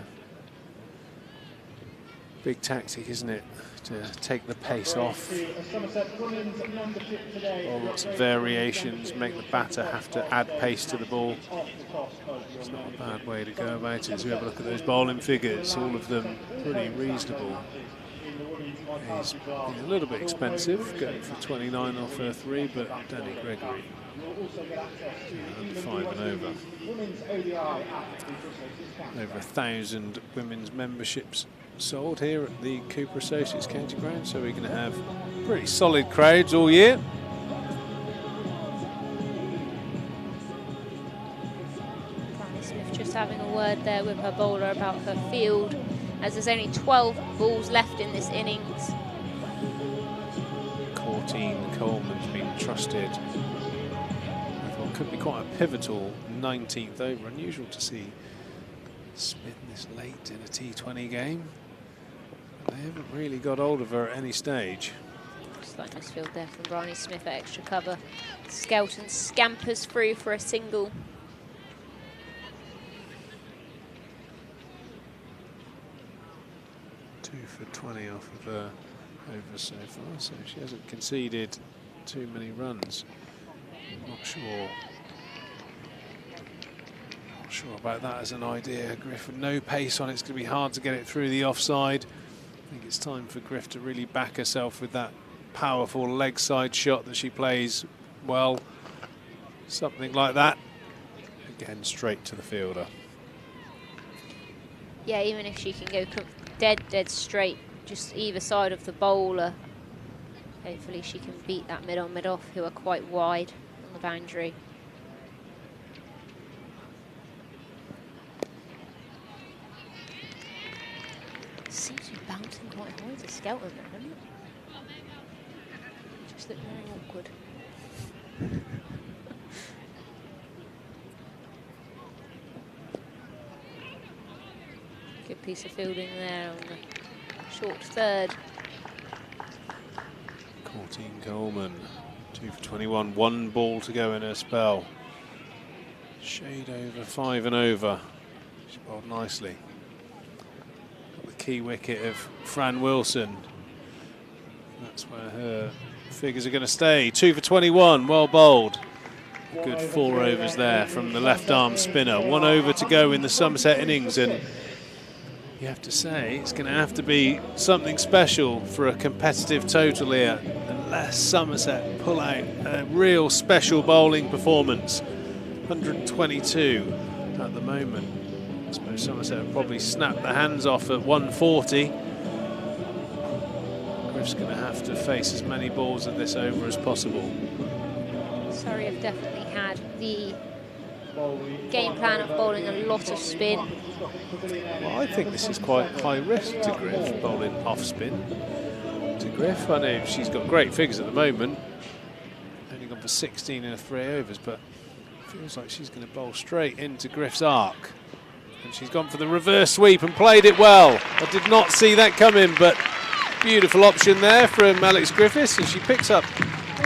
big tactic, isn't it, to take the pace off. Lots of variations, make the batter have to add pace to the ball. It's not a bad way to go about it. As we have a look at those bowling figures, all of them pretty reasonable. He's a little bit expensive, going for 29 off her 3, but Danny Gregory under 5 and over. Over 1,000 women's memberships sold here at the Cooper Associates County Ground, so we're going to have pretty solid crowds all year. Granny Smith just having a word there with her bowler about her field, as there's only 12 balls left in this innings. Courtine Coleman's been trusted. It could be quite a pivotal 19th over. Unusual to see Smith this late in a T20 game. They haven't really got hold of her at any stage. Slight misfield there from Granny Smith at extra cover. Skelton scampers through for a single. Two for 20 off of her over so far, so she hasn't conceded too many runs. Not sure about that as an idea. Griff with no pace on, it's going to be hard to get it through the offside. I think it's time for Griff to really back herself with that powerful leg side shot that she plays well. Something like that. Again, straight to the fielder. Yeah, even if she can go dead straight, just either side of the bowler, hopefully she can beat that mid-on, mid-off, who are quite wide on the boundary. Seems to be bouncing quite high to Skelton there, doesn't it? Just look very awkward. Good piece of fielding there on the short third. Courtine Coleman, 2 for 21, 1 ball to go in her spell. Shade over 5 and over. She bowled nicely. Got the key wicket of Fran Wilson. That's where her figures are going to stay. 2 for 21, well bowled. Good 4 overs there from the left arm spinner. 1 over to go in the Somerset innings, and you have to say it's going to have to be something special for a competitive total here, unless Somerset pull out a real special bowling performance. 122 at the moment. I suppose Somerset have probably snapped the hands off at 140. Griff's going to have to face as many balls of this over as possible. Surrey have definitely had the game plan of bowling a lot of spin. Well, I think this is quite high risk to Griff, bowling off spin to Griff. I know she's got great figures at the moment, only gone for 16 in her 3 overs, but it feels like she's going to bowl straight into Griff's arc. And she's gone for the reverse sweep and played it well. I did not see that coming, but beautiful option there from Alex Griffiths, and she picks up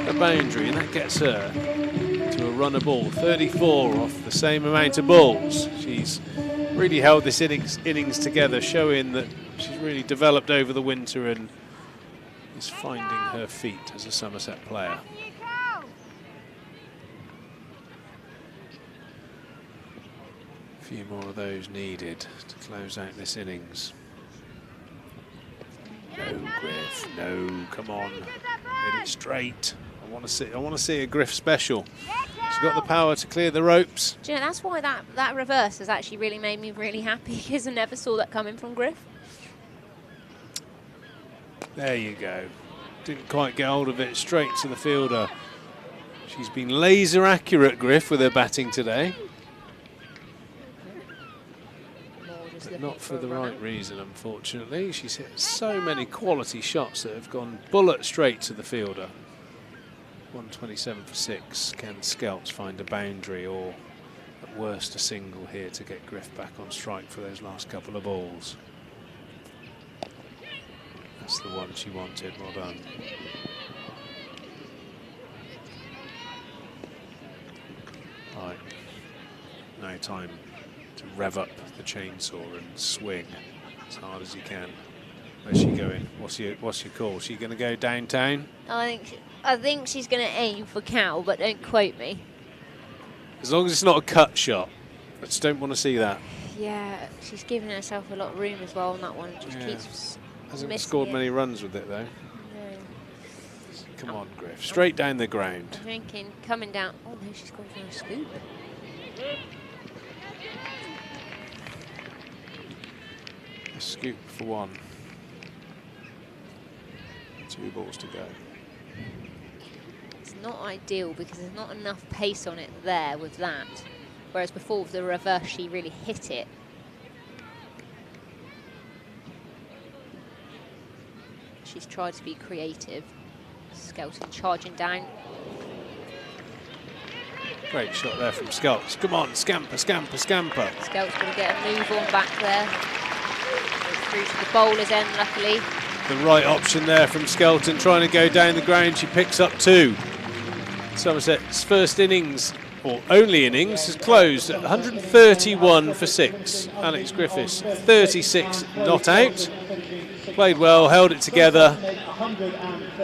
a boundary, and that gets her to a runner ball. 34 off the same amount of balls. She's really held this innings together, showing that she's really developed over the winter and is finding her feet as a Somerset player. A few more of those needed to close out this innings. No, Griff, no, come on, hit it straight. I want to see a Griff special. She's got the power to clear the ropes. Do you know, that's why that reverse has actually really made me really happy, because I never saw that coming from Griff. There you go. Didn't quite get hold of it, straight to the fielder. She's been laser accurate, Griff, with her batting today. But not for the right reason, unfortunately. She's hit so many quality shots that have gone bullet straight to the fielder. 127 for 6. Can Skelts find a boundary, or at worst a single here to get Griff back on strike for those last couple of balls? That's the one she wanted. Well done. Right. Now time to rev up the chainsaw and swing as hard as you can. Where's she going? What's your call? Is she going to go downtown? I think she's going to aim for cow, but don't quote me. As long as it's not a cut shot. I just don't want to see that. Yeah, she's giving herself a lot of room as well on that one. Just keeps hasn't scored many runs with it though. No. Come on, Griff. Straight down the ground. I'm thinking coming down. Oh no, she's gone for a scoop. A scoop for 1. 2 balls to go. It's not ideal because there's not enough pace on it there with that. Whereas before with the reverse, she really hit it. She's tried to be creative. Skelton charging down. Great shot there from Skelts. Come on, scamper, scamper, scamper. Skelt's going to get a move on back there. Goes through to the bowler's end, luckily. The right option there from Skelton, trying to go down the ground. She picks up 2. Somerset's first innings, or only innings, has closed at 131 for 6. Alex Griffiths, 36 not out. Played well, held it together.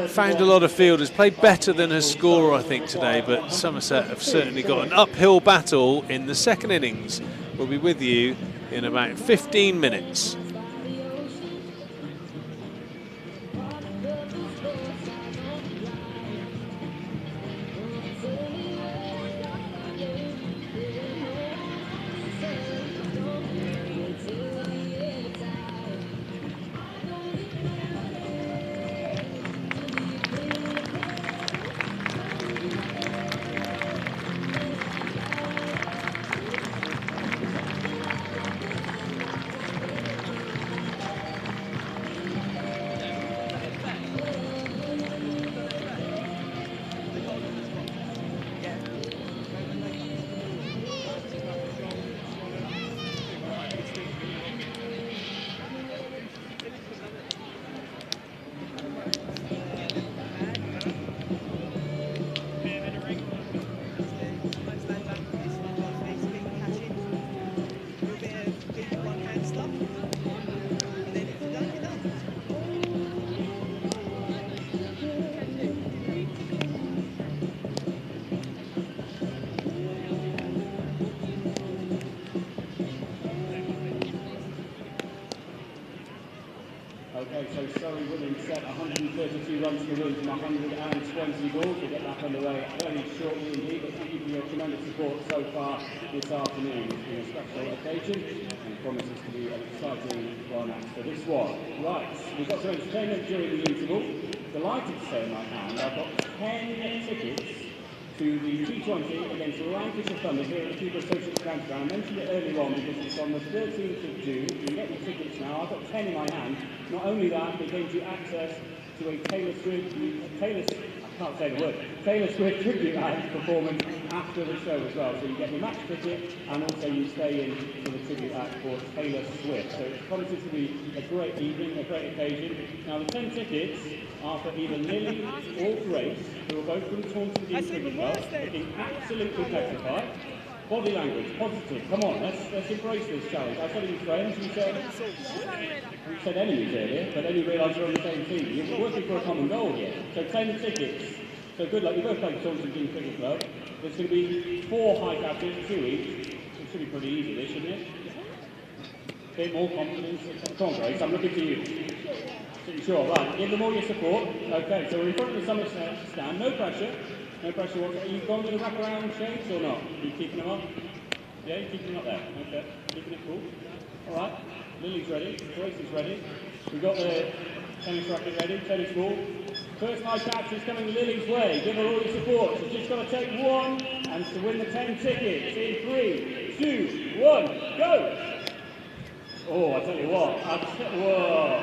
Found a lot of fielders. Played better than her scorer, I think, today. But Somerset have certainly got an uphill battle in the second innings. We'll be with you in about 15 minutes. Okay, so Surrey winning set 132 runs to the win from 120 balls. We'll get back underway early very shortly indeed, but thank you for your tremendous support so far this afternoon. It's been a special occasion and promises to be an exciting climax for this one. Right, we've got some entertainment during the interval. Delighted to say in my hand, I've got 10 tickets to the T20 against Lancashire Thunder here at the Cooper Associates Grandstand. I mentioned it earlier on because it's on the 13th of June. You can get your tickets now. I've got 10 in my hand. Not only that, it gives you access to a Taylor Swift tribute act performance after the show as well. So you get your match ticket and also you stay in for the tribute act for Taylor Swift. So it promises to be a great evening, a great occasion. Now the 10 tickets are for either Lily or Grace, who are both from Taunton Dean Cricket Club, looking absolutely petrified. Body language, positive. Come on, let's embrace this challenge. I said it was friends, you said enemies earlier, but then you realise you're on the same team. You're working for a common goal here. So 10 tickets. So good luck. You both played Taunton Dean Cricket Club. There's going to be 4 high catches, 2 each. It should be pretty easy, this, shouldn't it? A bit more confidence. Come on, Grace, I'm looking to you. Sure, right. Give them all your support. Okay, so we're in front of the Somerset stand. No pressure. No pressure whatsoever. You've gone with a wraparound shapes or not? Are you keeping them up? Yeah, you're keeping them up there. Okay, keeping it cool. All right, Lily's ready. Grace is ready. We've got the tennis racket ready, tennis ball. First high catch is coming Lily's way. Give her all your support. She's just got to take one and to win the 10 tickets in 3, 2, 1, go! Oh, I tell you what. Whoa.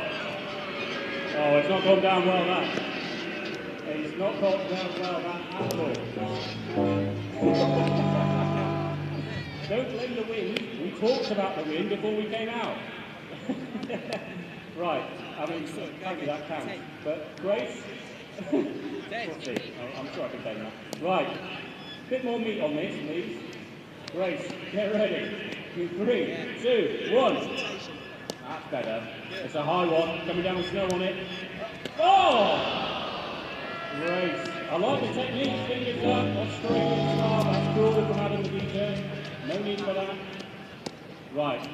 Oh, it's not gone down well, that. It's not gone down well, that at all. Don't blame the wind. We talked about the wind before we came out. Right, I mean, maybe that counts. But Grace, we'll see. I'm sure I can take that. Right, bit more meat on this, please. Grace, get ready. In 3, 2, 1. That's better. It's a high one, coming down with snow on it. Oh! Grace. I like the technique, fingers up, Australian style. That's cool from Adam the DJ. No need for that. Right,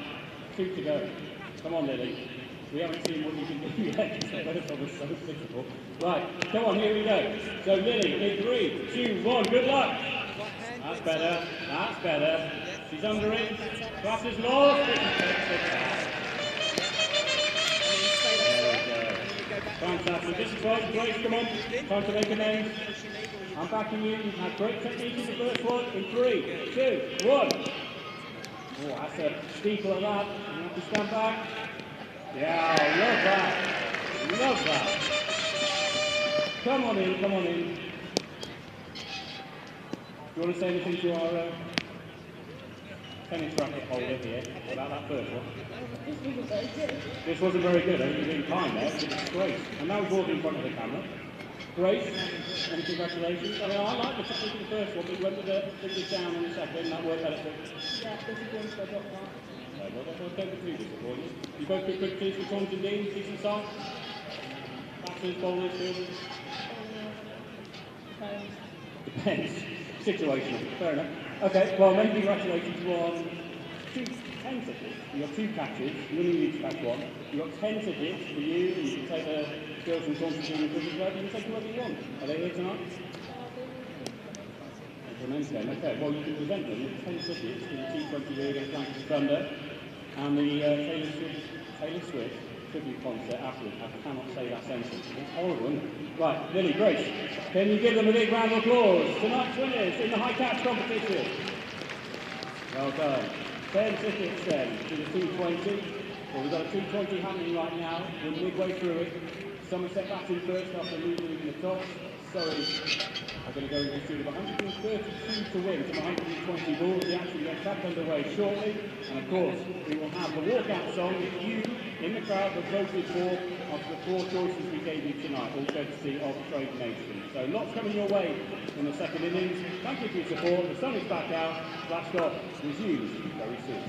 2 to go. Come on, Lily. We haven't seen what you can do yet. Both of us so physical. Right, come on, here we go. So Lily, in 3, 2, 1, good luck. That's better, that's better. She's under it. Class is lost. There we go. Fantastic. This is right, Grace, come on. Time to make amends. I'm backing you. You've had great technique in the first one. In 3, 2, 1. Oh, that's a steeple of that. You have to stand back. Yeah, love that. Love that. Come on in, come on in. Do you want to say anything to our tennis racket holder here about that first one? This wasn't very good. I think you're being kind there. It's great. And now we've walked in front of the camera. Grace, and congratulations. I mean, I like the technique of the first one, but you went with the fingers down on the second. That worked better. Yeah, this is one, so I dropped that. Well, don't be too disappointed. You both good cricketers for Taunton Dean, decent side? Batters, bowlers, fielders? Depends. Situational. Fair enough. Okay, well, many congratulations. You won 10 tickets. You got 2 catches. You only need to catch 1. You got 10 tickets for you. You can take the girls from Taunton Dean and Cricket Club. You can take whoever you want. Are they here tonight? For men's game. Okay, well, you can present them with 10 tickets for the T20 here against Lancashire Thunder and the Taylor Swift tribute concert afterwards. I cannot say that sentence. It's horrible, isn't it? Right, Lily, Grace, can you give them a big round of applause? Tonight's winners in the high catch competition. Well done. 10 tickets then to the T20. Well, we've got a T20 happening right now. We're midway through it. Somerset batting first after losing in the toss. Surrey are going to go into the tune of 132 to win from 120 balls. The action gets back underway shortly. And of course, we will have the walkout song that you in the crowd have voted for of the 4 choices we gave you tonight, all courtesy of Trade Nation. So lots coming your way in the second innings. Thank you for your support. The sun is back out. Blackstock resumes very soon.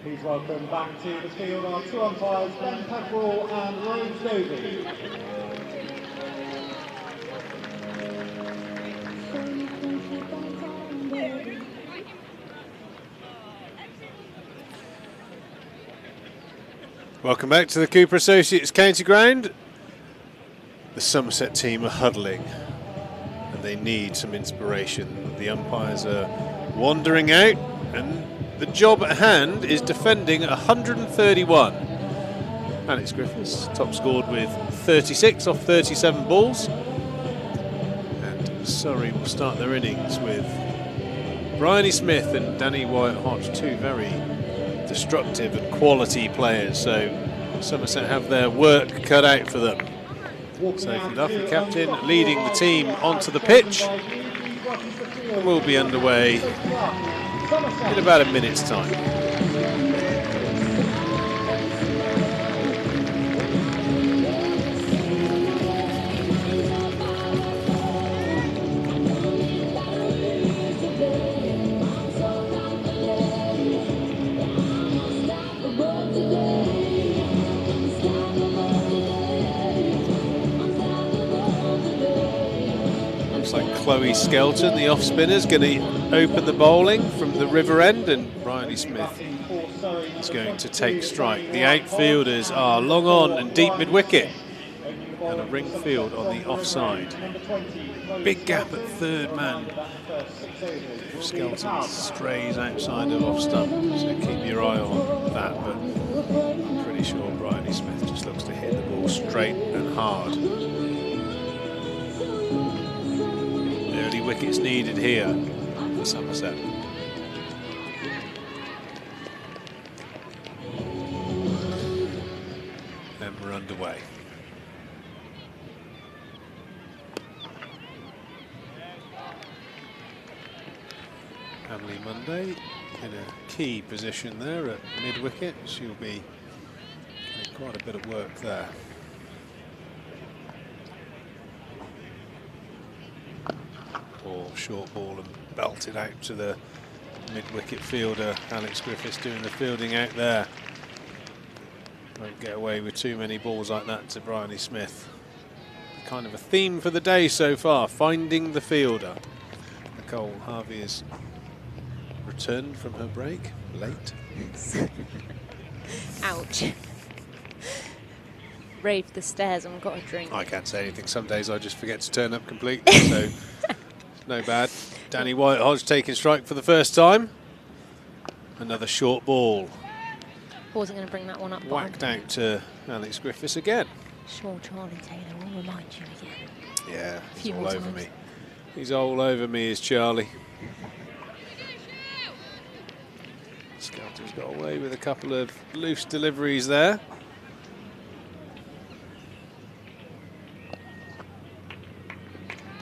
Please welcome back to the field our two umpires, Ben Pepperell and Ryan Stovey. Welcome back to the Cooper Associates County Ground. The Somerset team are huddling and they need some inspiration. The umpires are wandering out and the job at hand is defending 131. Alex Griffiths top scored with 36 off 37 balls. And Surrey will start their innings with Bryony Smith and Danny Wyatt-Hodge, two very destructive and quality players. So Somerset have their work cut out for them. Sophie Duff, the captain, leading the team onto the pitch. And we'll be underway in about a minute's time. Looks like Chloe Skelton, the off spinner, is going to open the bowling from the river end, and Riley Smith is going to take strike. The outfielders are long on and deep mid-wicket. and a ring field on the offside. Big gap at third man. Skelton strays outside of off stump, so keep your eye on that, but I'm pretty sure Bryony Smith just looks to hit the ball straight and hard. Early wickets needed here for Somerset. And we're underway. Emily Monday in a key position there at mid-wicket. She'll be getting quite a bit of work there. Ball, short ball, and belted out to the mid-wicket fielder. Alex Griffiths doing the fielding out there. Won't get away with too many balls like that to Bryony Smith. Kind of a theme for the day so far, finding the fielder. Nicole Harvey is returned from her break, late. Ouch. Raved the stairs and got a drink. I can't say anything. Some days I just forget to turn up completely, so no bad. Danny White-Hodge taking strike for the first time. Another short ball. Wasn't going to bring that one up. Whacked out to Alex Griffiths again. Sure, Charlie Taylor will remind you again. Yeah, he's all over me. He's all over me, is Charlie. Skelton's got away with a couple of loose deliveries there.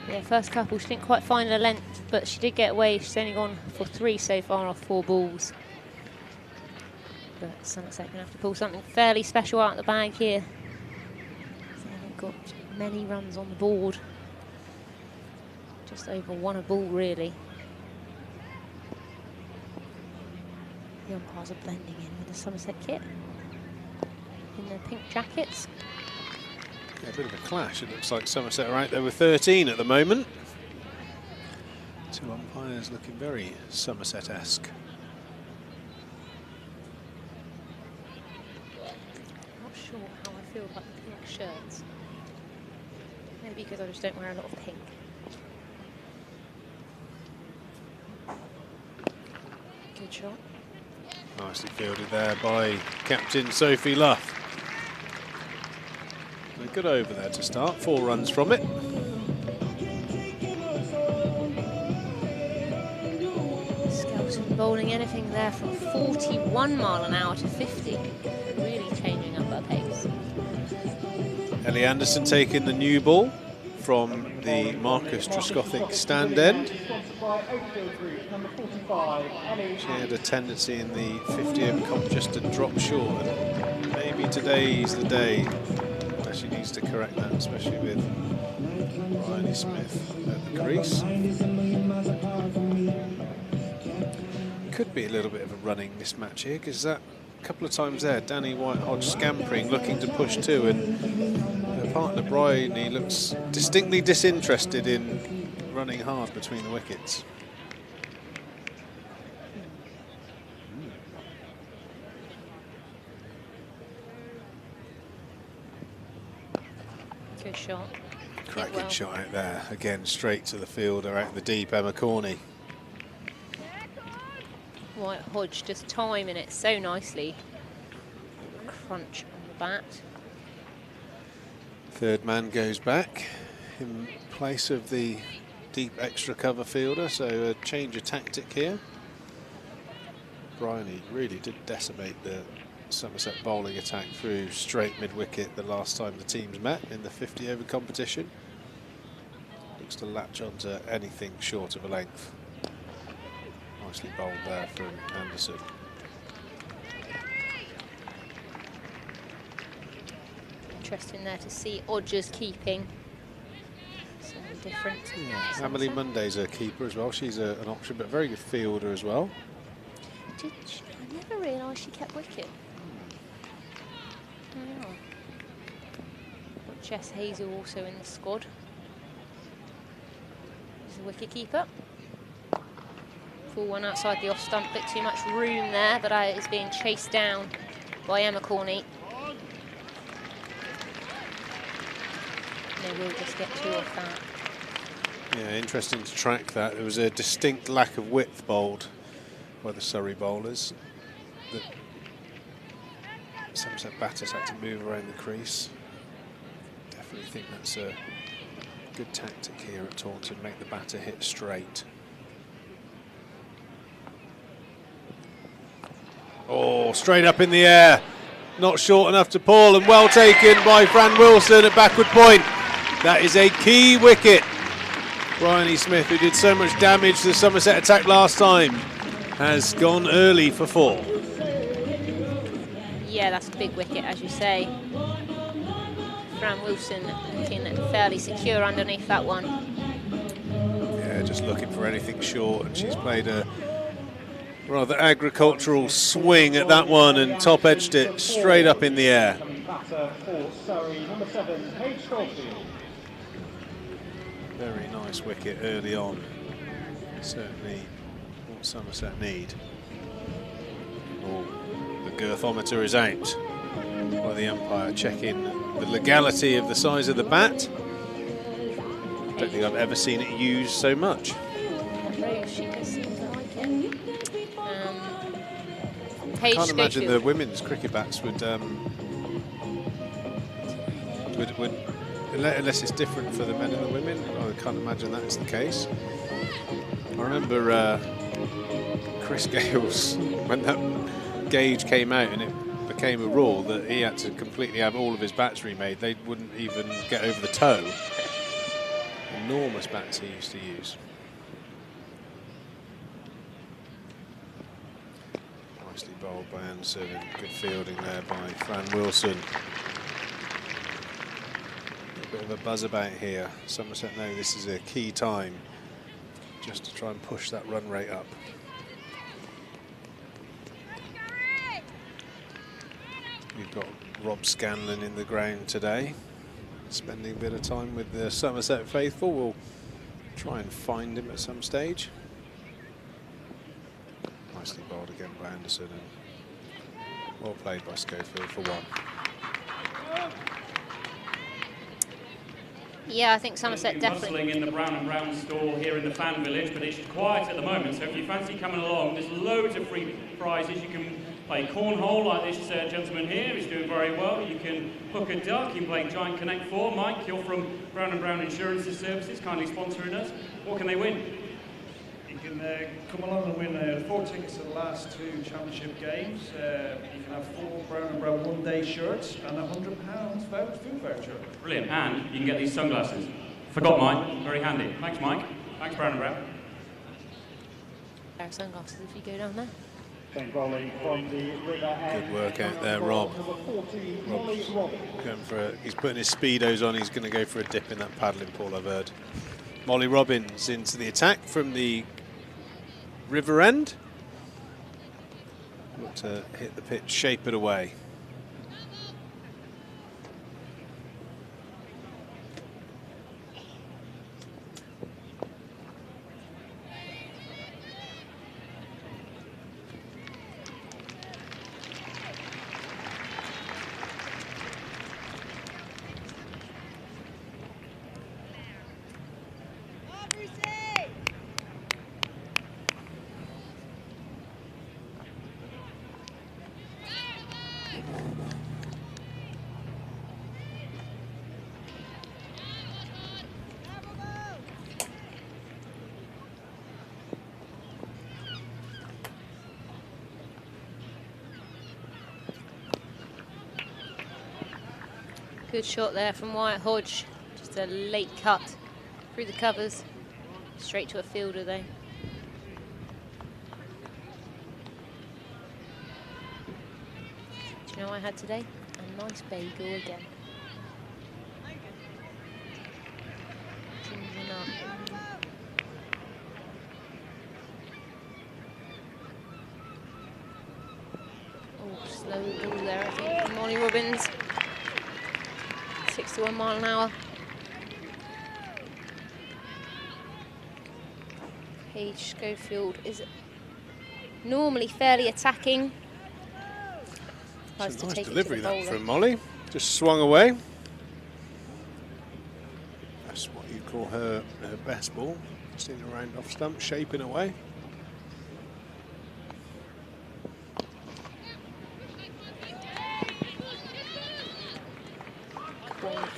Yeah, first couple, she didn't quite find her length, but she did get away. She's only gone for 3 so far off 4 balls. But Somerset going to have to pull something fairly special out of the bag here. They haven't got many runs on the board. Just over 1 a ball, really. The umpires are blending in with the Somerset kit in their pink jackets. Yeah, a bit of a clash. It looks like Somerset are out there with 13 at the moment. 2 umpires looking very Somerset-esque. Not sure how I feel about the pink shirts. Maybe because I just don't wear a lot of pink. Good shot. Nicely fielded there by captain Sophie Luff. A good over there to start. 4 runs from it. Skelton bowling anything there from 41 mile an hour to 50. Really changing up her pace. Ellie Anderson taking the new ball from the Marcus Trescothick stand end. She had a tendency in the 50 over comp just to drop short, and maybe today's the day that she needs to correct that, especially with Bryony Smith at the crease. Could be a little bit of a running mismatch here, because that a couple of times there, Danny White-Hodge scampering, looking to push 2, and her partner Bryony looks distinctly disinterested in running hard between the wickets. Good shot. Cracking shot out there. Again, straight to the fielder out the deep, Emma Corney. White-Hodge just timing it so nicely. Crunch on the bat. Third man goes back in place of the deep extra cover fielder, so a change of tactic here. Bryony really did decimate the Somerset bowling attack through straight mid-wicket the last time the teams met in the 50 over competition. Looks to latch onto anything short of a length. Nicely bowled there from Anderson. Interesting there to see Odgers keeping. Something different. Yeah. Emily Monday's a keeper as well. She's an option, but very good fielder as well. I never realised she kept wicket. Oh. Got Jess Hazel also in the squad. She's a wicket keeper. Full one outside the off stump, bit too much room there, but it is being chased down by Emma Corney. they will just get 2 off that. Yeah, interesting to track that. There was a distinct lack of width bowled by the Surrey bowlers. The Somerset batters had to move around the crease. Definitely think that's a good tactic here at Taunton, make the batter hit straight. Oh, straight up in the air. Not short enough to Paul, and well taken by Fran Wilson at backward point. That is a key wicket. Bryony Smith, who did so much damage to the Somerset attack last time, has gone early for 4. Yeah, that's a big wicket, as you say. Fran Wilson looking fairly secure underneath that one. Yeah, just looking for anything short, and she's played a rather agricultural swing at that one and top edged it straight up in the air. Very nice wicket early on. Certainly what Somerset need. Oh, the girthometer is out by the umpire, checking the legality of the size of the bat. Don't think I've ever seen it used so much. I can't imagine the women's cricket bats would unless it's different for the men and the women. I can't imagine that's the case. I remember Chris Gale's, when that gauge came out and it became a rule that he had to completely have all of his bats remade, they wouldn't even get over the toe. Enormous bats he used to use. Nicely bowled by Anderson, and good fielding there by Fran Wilson. A bit of a buzz about here. Somerset know this is a key time just to try and push that run rate up. We've got Rob Scanlon in the ground today, spending a bit of time with the Somerset faithful. We'll try and find him at some stage. Nicely bowled again by Anderson, and well played by Schofield for 1. Yeah, I think Somerset definitely. Bustling in the Brown and Brown stall here in the fan village, but it's quiet at the moment. So if you fancy coming along, there's loads of free prizes. You can play cornhole like this gentleman here. He's doing very well. You can hook a duck. You can play Giant Connect 4. Mike, you're from Brown and Brown Insurance and Services, kindly sponsoring us. What can they win? You can come along and win 4 tickets to the last 2 championship games. You can have 4 Brown and Brown one-day shirts and a £100 food voucher. Brilliant, and you can get these sunglasses. Forgot mine, very handy. Thanks, Mike. Thanks, Brown and Brown. Pair of sunglasses if you go down there. Good work out there, Rob. Rob's going for he's putting his speedos on. He's going to go for a dip in that paddling pool, I've heard. Molly Robbins into the attack from the river end. Look to hit the pitch, shape it away. Good shot there from Wyatt Hodge. Just a late cut through the covers. Straight to a fielder though. Do you know what I had today? A nice bagel again. Ginger nut. Oh, slow ball there I think from Molly Robbins. 61 mile an hour. Paige Schofield is normally fairly attacking. It's a nice delivery that from Molly. Just swung away. call her best ball. Just in the round off stump, shaping away.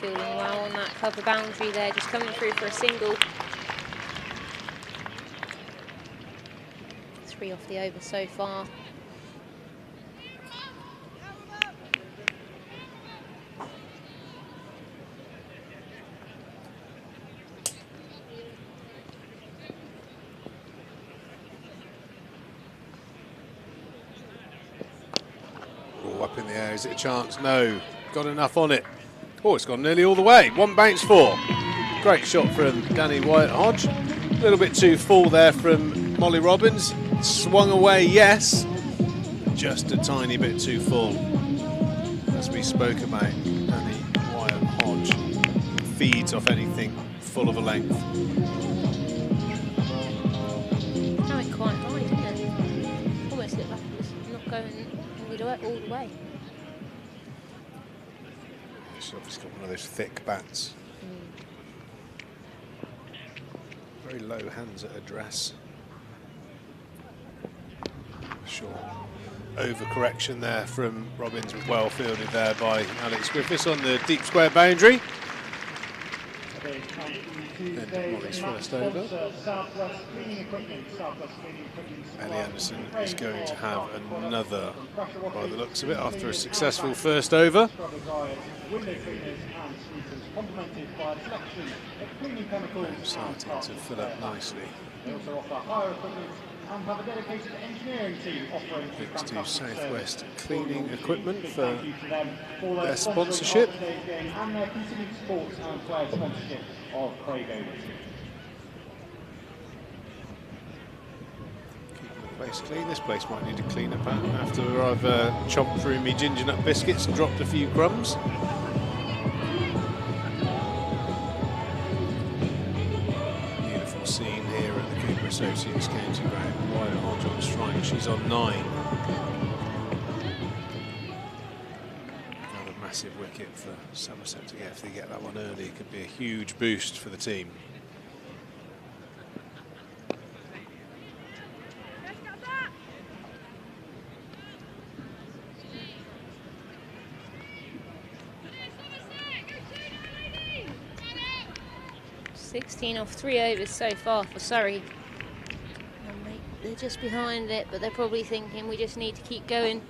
Fielding well on that cover boundary there, just coming through for a single. 3 off the over so far. Oh, up in the air, is it a chance? No, got enough on it. Oh, it's gone nearly all the way. 1 bounce 4. Great shot from Danny Wyatt-Hodge. A little bit too full there from Molly Robbins. Swung away, yes. Just a tiny bit too full. As we spoke about, Danny Wyatt-Hodge feeds off anything full of a length. Now it quite high, didn't it? Almost looked like it was not going all the way. She's obviously got one of those thick bats. Very low hands at her dress. Sure. Overcorrection there from Robbins, was well fielded there by Alex Griffiths on the deep square boundary. And Molly's first over. Ellie Anderson is going to have another, by the looks of it, after a successful first over. Starting to fill up nicely. Thanks to Southwest Cleaning Equipment for their sponsorship. Keeping the place clean. This place might need a clean up after I've chomped through me ginger nut biscuits and dropped a few crumbs. Beautiful scene here at the Cooper Associates County Ground. Wyatt-Hodge on strike, she's on 9. Another massive wicket for Somerset to get. If they get that one early, it could be a huge boost for the team. $16 off 3 overs so far for Surrey. They're just behind it, but they're probably thinking we just need to keep going.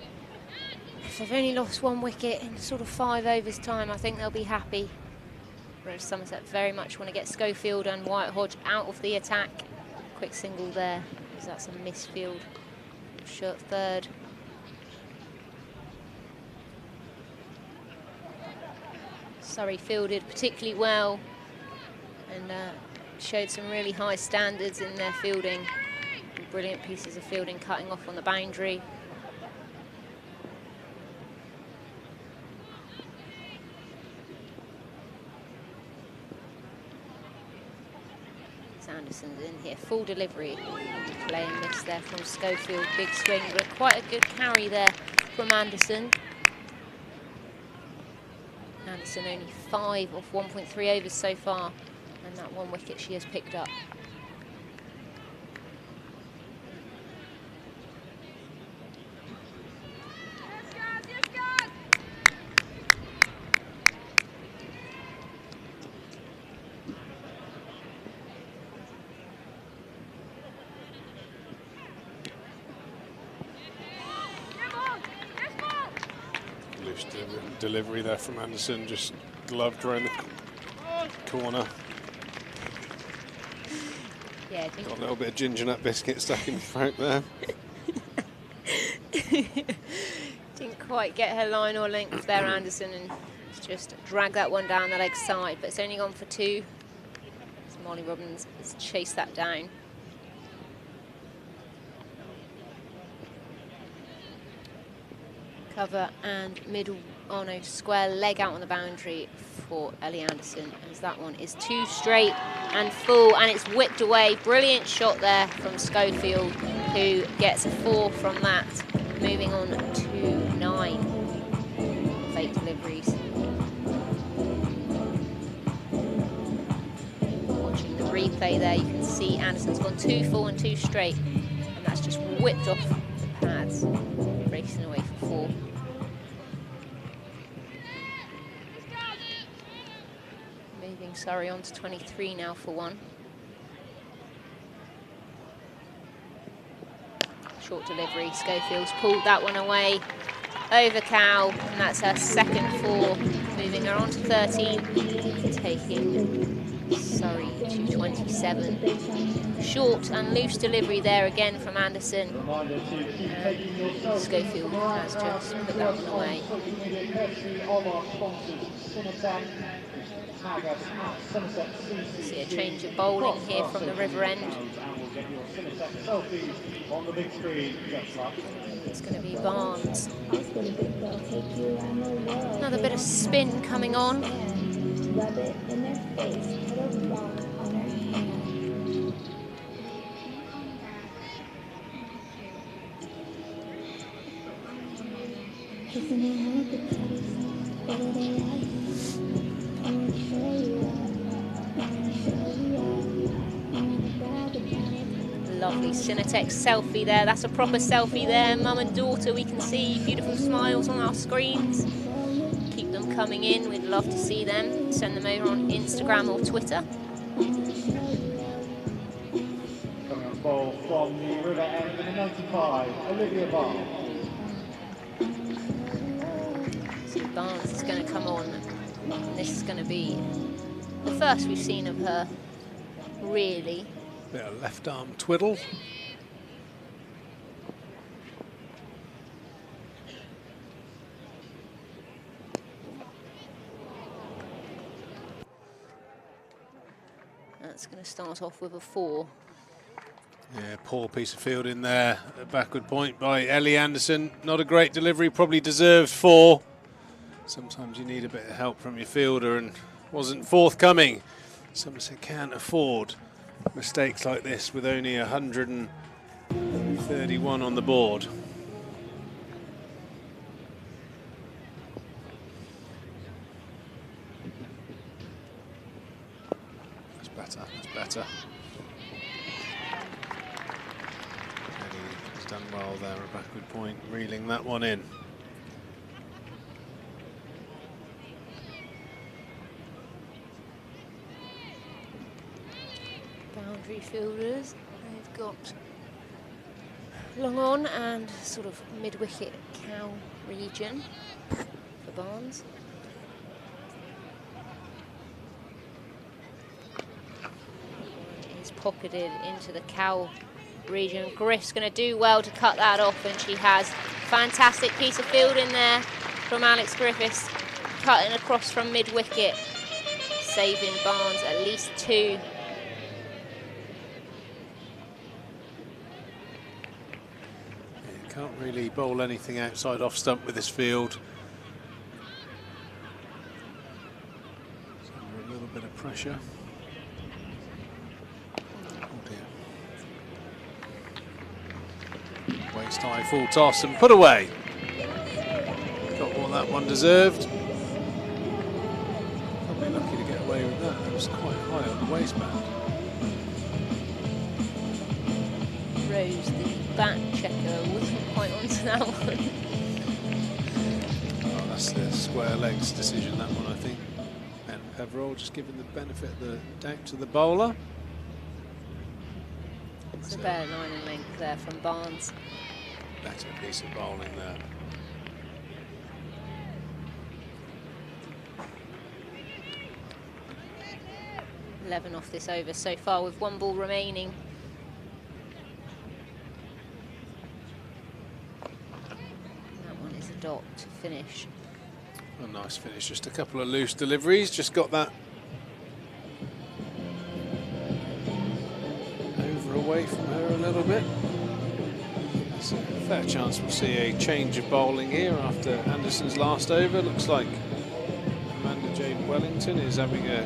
If they've only lost 1 wicket in sort of 5 overs time, I think they'll be happy. Whereas Somerset very much want to get Schofield and Wyatt-Hodge out of the attack. Quick single there, because that's a misfield. Short third. Surrey fielded particularly well and showed some really high standards in their fielding. Brilliant pieces of fielding cutting off on the boundary. Anderson's in here, full delivery. Play and miss there from Schofield, big swing, but quite a good carry there from Anderson. Anderson only 5 off 1.3 overs so far, and that 1 wicket she has picked up. Delivery there from Anderson, just gloved around the corner. Yeah, I think got a little bit of ginger nut biscuit stuck in the throat there. Didn't quite get her line or length there, Anderson, and just dragged that one down the leg side, but it's only gone for 2. So Molly Robbins has chased that down. Cover and middle, oh no, square leg out on the boundary for Ellie Anderson, as that one is 2 straight and full, and it's whipped away. Brilliant shot there from Schofield, who gets a 4 from that, moving on to 9 fake deliveries. play there. You can see Anderson's gone 2 full and 2 straight, and that's just whipped off the pads, racing away for 4. Moving Surrey on to 23 now for 1. Short delivery, Schofield's pulled that one away over Cow, and that's her second 4, moving her on to 13, taking Surrey to 27. Short and loose delivery there again from Anderson. Schofield has just put that one away. See a change of bowling here from the River End. It's going to be Barnes. Another bit of spin coming on. Lovely Cinetech selfie there. That's a proper selfie there. Mum and daughter, we can see beautiful smiles on our screens. Keep them coming in. We'd love to see them. Send them over on Instagram or Twitter. Coming on ball from the River End, number 95, Olivia Barnes. So Barnes is going to come on. And this is going to be the first we've seen of her, really. Bit of left arm twiddle. That's going to start off with a 4. Yeah, poor piece of fielding there. A backward point by Ellie Anderson. Not a great delivery, probably deserved 4. Sometimes you need a bit of help from your fielder, and wasn't forthcoming. Somerset can't afford mistakes like this with only 131 on the board. That's better, that's better. He's done well there, a backward point, reeling that one in. Boundary fielders, they've got long on and sort of mid-wicket Cow region for Barnes. He's pocketed into the Cow region. Griff's going to do well to cut that off, and she has. Fantastic piece of fielding there from Alex Griffiths, cutting across from mid-wicket, saving Barnes at least 2. Can't really bowl anything outside off stump with this field. So a little bit of pressure. Oh dear. Waist high, full toss and put away. Got what that one deserved. Probably lucky to get away with that. It was quite high on the waistband. Rose, the bat checker, wasn't quite onto that one. Oh, that's the square legs decision, that one, I think. Ben Peverell just giving the benefit of the doubt to the bowler. It's a better line and length there from Barnes. Better piece of bowling there. .11 off this over so far with 1 ball remaining. Dot to finish. A nice finish, just a couple of loose deliveries, just got that over away from her a little bit. There's a fair chance we'll see a change of bowling here after Anderson's last over. Looks like Amanda Jane Wellington is having a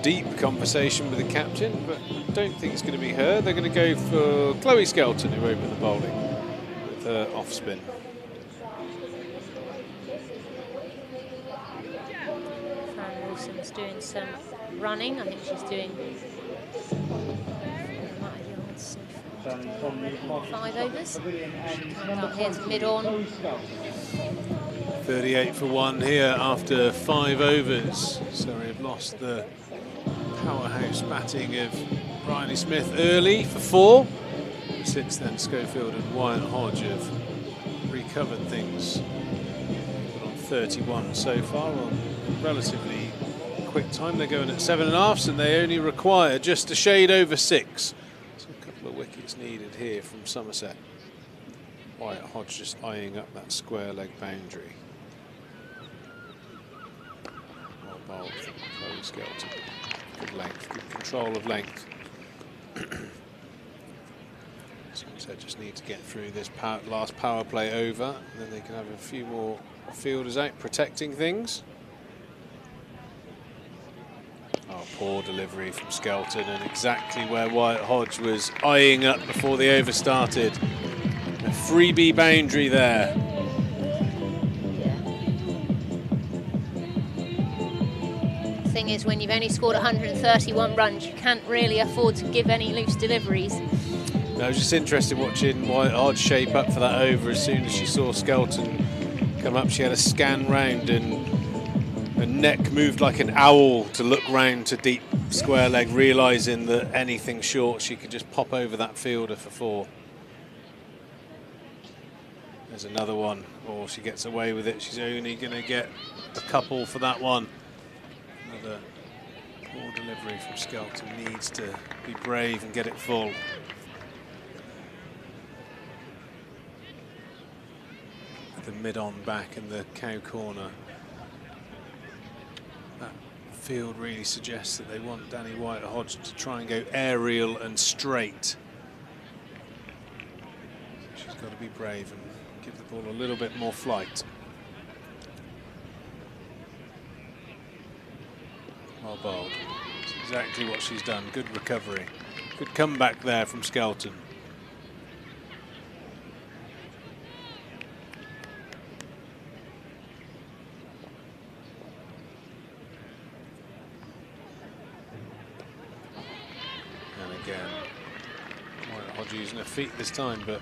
deep conversation with the captain, but I don't think it's going to be her. They're going to go for Chloe Skelton, who opened the bowling with her off spin. Wilson's doing some running. I think she's doing 5 overs. She comes out here to mid-on. 38 for 1 here after 5 overs. Surrey have lost the powerhouse batting of Bryony Smith early for 4. Since then, Schofield and Wyatt Hodge have recovered things. Put on 31 so far on relatively quick time. They're going at 7.5, and they only require just a shade over 6. So a couple of wickets needed here from Somerset. Wyatt Hodge just eyeing up that square leg boundary. Well bowled from Chloe Skelton. Good length, good control of length. Somerset just need to get through this last power play over, and then they can have a few more fielders out protecting things. Oh, poor delivery from Skelton, and exactly where Wyatt Hodge was eyeing up before the over started. A freebie boundary there. The thing is, when you've only scored 131 runs, you can't really afford to give any loose deliveries. I was just interested watching Wyatt Hodge shape up for that over. As soon as she saw Skelton come up, she had a scan round and her neck moved like an owl to look round to deep square leg, realising that anything short she could just pop over that fielder for 4. There's another one. Oh, she gets away with it. She's only going to get a couple for that one. Another poor delivery from Skelton. Needs to be brave and get it full. The mid-on back in the cow corner. That field really suggests that they want Danny Wyatt Hodge to try and go aerial and straight. She's got to be brave and give the ball a little bit more flight. Well bowled. That's exactly what she's done. Good recovery. Good comeback there from Skelton. Using her feet this time, but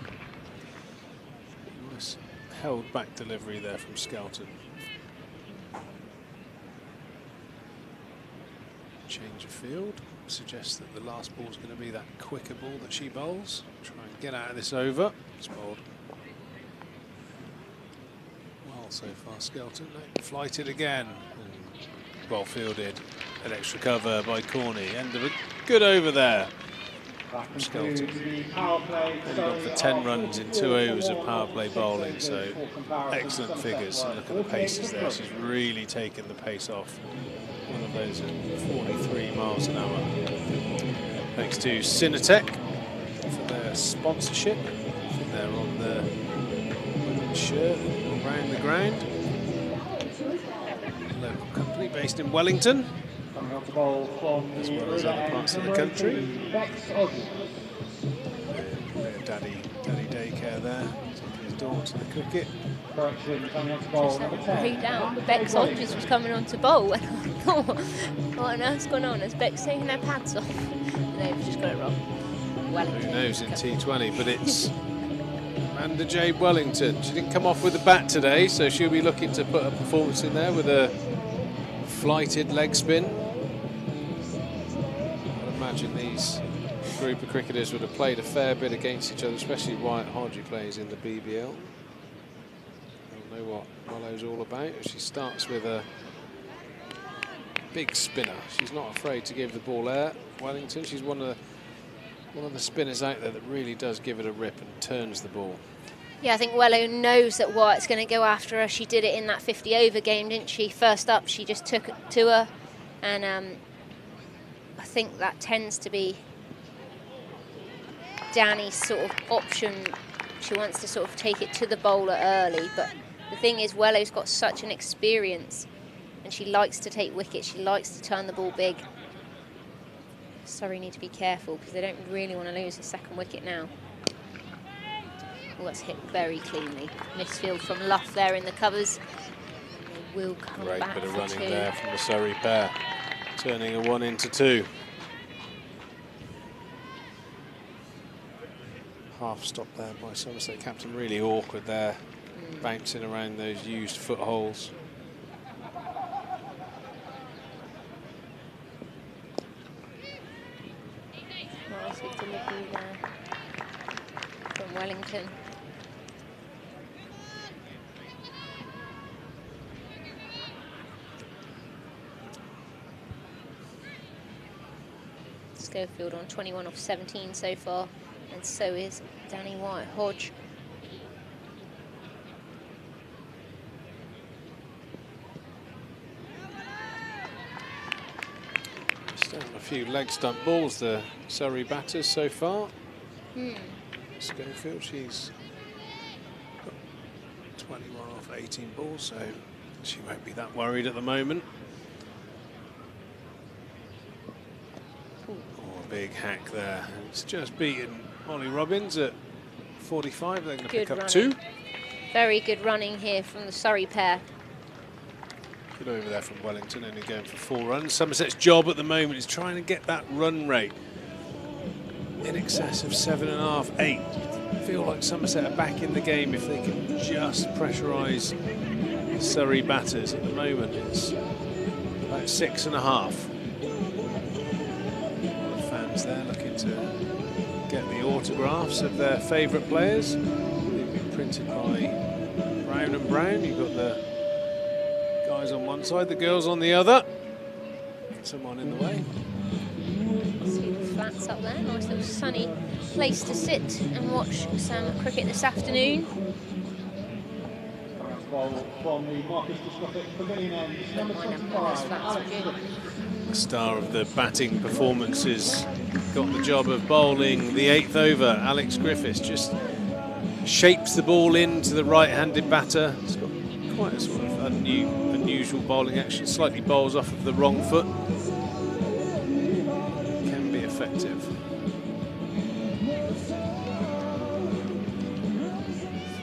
nice held back delivery there from Skelton. Change of field suggests that the last ball is going to be that quicker ball that she bowls. Try and get out of this over. It's bowled well so far. Skelton flighted again. And well fielded. An extra cover by Corney. End of a good over there. Skelton. Only gone for 10 runs in 2 overs of power play bowling, so excellent figures. And look at the paces there. She's really taken the pace off. One of those at 43 miles an hour. Thanks to Frenetic for their sponsorship. I think they're on the women's shirt around the ground. A local company based in Wellington, as well as other parts of the country. Daddy daycare there, taking his daughter to the cricket. Just had a break down. Bex Hodges was coming on to bowl, and I thought, what on earth's going on? Has Bex taken her pads off? They've just got it wrong. Wellington. Who knows in T20, but it's Amanda Jade Wellington. She didn't come off with the bat today, so she'll be looking to put a performance in there with a flighted leg spin. I imagine these group of cricketers would have played a fair bit against each other, especially Wyatt Hodge, who plays in the BBL. They'll know what Wellow's all about. She starts with a big spinner. She's not afraid to give the ball air. Wellington, she's one of the spinners out there that really does give it a rip and turns the ball. Yeah, I think Wellow knows that Wyatt's going to go after her. She did it in that 50 over game, didn't she? First up, she just took it to her, and I think that tends to be Danny's sort of option. She wants to sort of take it to the bowler early, but the thing is, Wellow's got such an experience, and she likes to take wickets. She likes to turn the ball big. Surrey need to be careful because they don't really want to lose a second wicket now. Well, that's hit very cleanly. Misfield from Luff there in the covers. They will come Great back bit of for running 2. there from the Surrey pair. Turning a 1 into 2. Half stop there by Somerset captain, really awkward there, bouncing around those used footholds. Nice with delivery there from Wellington. Schofield on 21 off 17 so far, and so is Danny White-Hodge. Still a few leg stump balls, the Surrey batters so far. Schofield, she's got 21 off 18 balls, so she won't be that worried at the moment. Big hack there. It's just beaten Molly Robbins at 45. They're going to pick up running. 2. Very good running here from the Surrey pair. Good over there from Wellington, only going for 4 runs. Somerset's job at the moment is trying to get that run rate in excess of 7.5, 8. I feel like Somerset are back in the game if they can just pressurise the Surrey batters. At the moment, it's about 6.5. There looking to get the autographs of their favourite players. They've been printed by Brown and Brown. You've got the guys on one side, the girls on the other. Someone in the way. See the flats up there, nice little sunny place to sit and watch some cricket this afternoon. From the Marcus Discofic Pavilion end, number 25. The star of the batting performances got the job of bowling the 8th over. Alex Griffiths just shapes the ball into the right-handed batter. It's got quite a sort of unusual bowling action. Slightly bowls off of the wrong foot. Can be effective.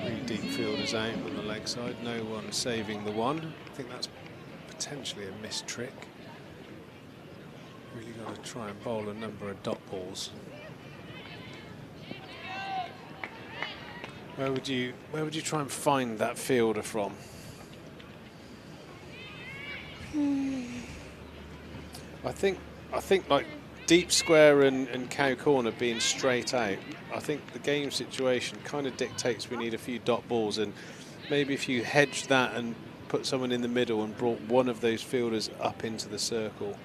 3 deep fielders out on the leg side. No one saving the one. I think that's potentially a missed trick. Really got to try and bowl a number of dot balls. Where would you try and find that fielder from? I think like deep square and cow corner being straight out. I think the game situation kind of dictates we need a few dot balls, and maybe if you hedge that and put someone in the middle and brought one of those fielders up into the circle,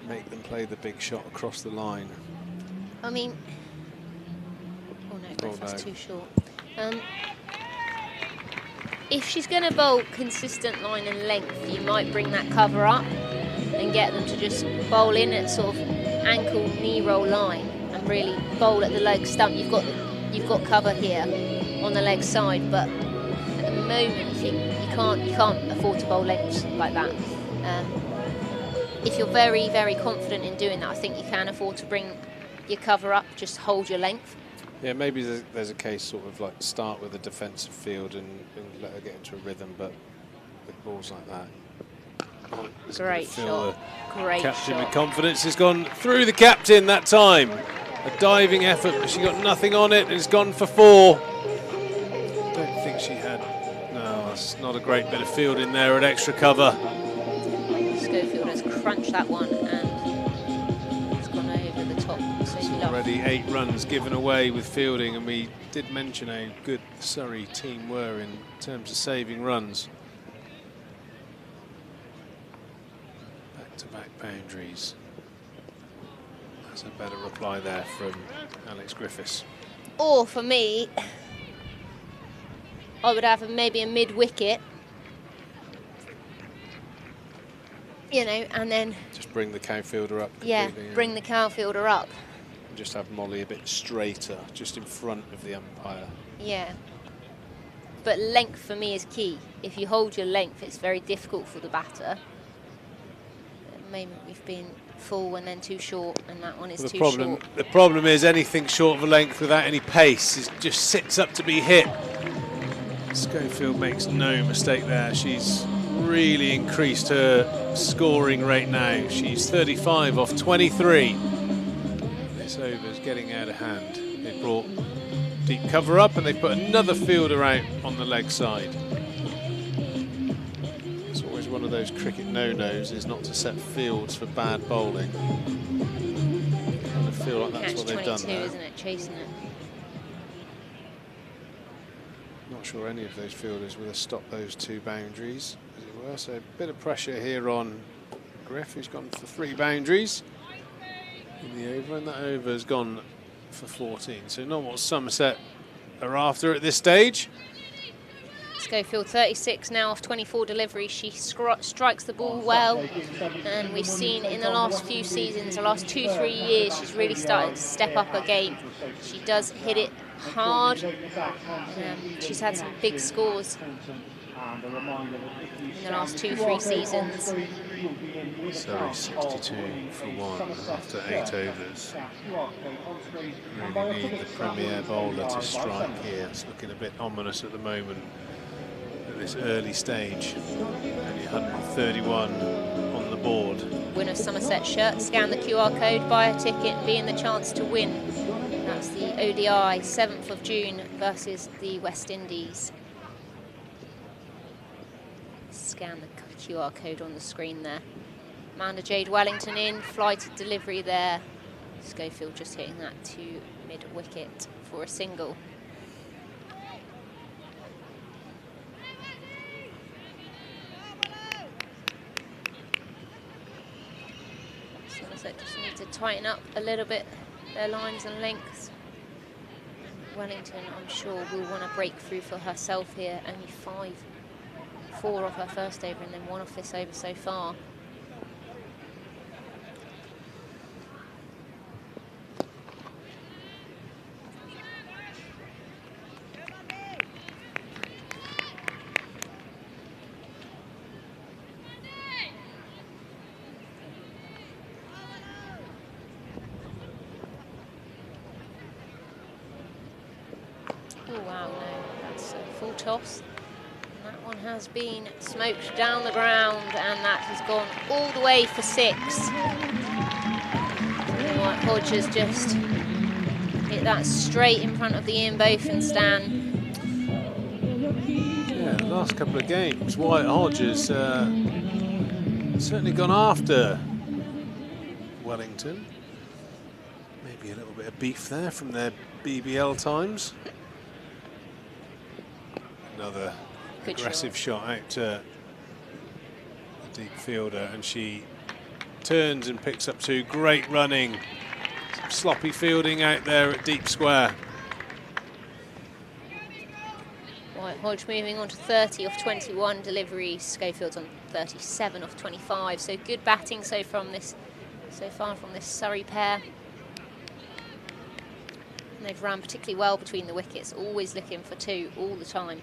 make them play the big shot across the line. I mean, oh no, that's too short. If she's going to bowl consistent line and length, you might bring that cover up and get them to just bowl in at sort of ankle knee roll line and really bowl at the leg stump. You've got cover here on the leg side, but at the moment you can't afford to bowl lengths like that. If you're very, very confident in doing that, I think you can afford to bring your cover up, just hold your length. Yeah, maybe there's a case sort of like start with a defensive field and let her get into a rhythm, but with balls like that. Great shot. Great captain shot. with confidence has gone through the captain that time. A diving effort, but she got nothing on it and it's gone for 4. Don't think she had. No, it's not a great bit of fielding there at extra cover. Schofield has crunched that one and it's gone over the top. So Already 8 runs given away with fielding, and we did mention how good the Surrey team were in terms of saving runs. Back-to-back boundaries. That's a better reply there from Alex Griffiths. Or for me, I would have maybe a mid-wicket. You know, and then just bring the cow fielder up. Yeah, bring the cow fielder up. And just have Molly a bit straighter, just in front of the umpire. Yeah. But length for me is key. If you hold your length, it's very difficult for the batter. At the moment, we've been full and then too short, and that one is too short. The problem is anything short of a length without any pace is just sits up to be hit. Schofield makes no mistake there. She's really increased her scoring rate now. She's 35 off 23. This over's getting out of hand. They brought deep cover up and they put another fielder out on the leg side. It's always one of those cricket no-nos, is not to set fields for bad bowling. I kind of feel like that's what they've done there. Isn't it? Chasing it. Not sure any of those fielders would have stopped those 2 boundaries, as it were. So a bit of pressure here on Griff, who's gone for 3 boundaries in the over, and that over has gone for 14. So not what Somerset are after at this stage. Schofield 36 now off 24 deliveries. She strikes the ball well, and we've seen in the last few seasons, the last 2-3 years, she's really started to step up her game. She does hit it hard. She's had some big scores in the last 2-3 seasons. Surrey 62 for 1 after 8 overs. Really need the premier bowler to strike here. It's looking a bit ominous at the moment at this early stage. Only 131 on the board. Win of Somerset shirt, scan the QR code, buy a ticket and be in the chance to win. That's the ODI, 7th of June versus the West Indies. Scan the QR code on the screen there. Amanda Jade Wellington in, flighted delivery there. Schofield just hitting that to mid-wicket for a single. Somerset just need to tighten up a little bit their lines and lengths. Wellington, I'm sure, will want a breakthrough for herself here. Only 4 off her first over and then 1 off this over so far. Oh wow, no, that's a full toss. That one has been smoked down the ground, and that has gone all the way for 6. White Hodge has just hit that straight in front of the Ian Botham stand. Yeah, the last couple of games, White Hodge has certainly gone after Wellington. Maybe a little bit of beef there from their BBL times. Another good aggressive shot out to the deep fielder, and she turns and picks up 2. Great running. Some sloppy fielding out there at deep square. White Hodge moving on to 30 off 21 deliveries. Schofield's on 37 off 25. So good batting so far from this Surrey pair. And they've run particularly well between the wickets, always looking for 2 all the time.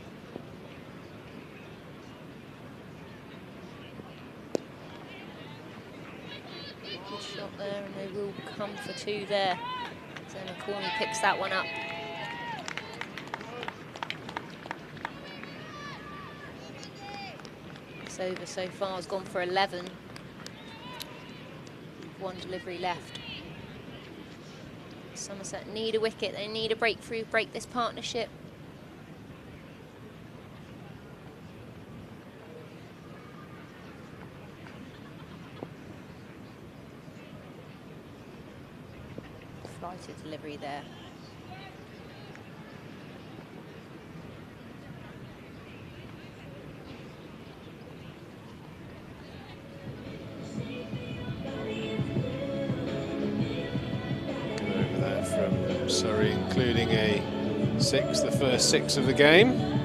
Shot there, and they will come for 2 there. So McCorney picks that one up. This over so far has gone for 11. 1 delivery left. Somerset need a wicket, they need a breakthrough, break this partnership. Flighted delivery there. Over there from Surrey, including a 6, the first 6 of the game.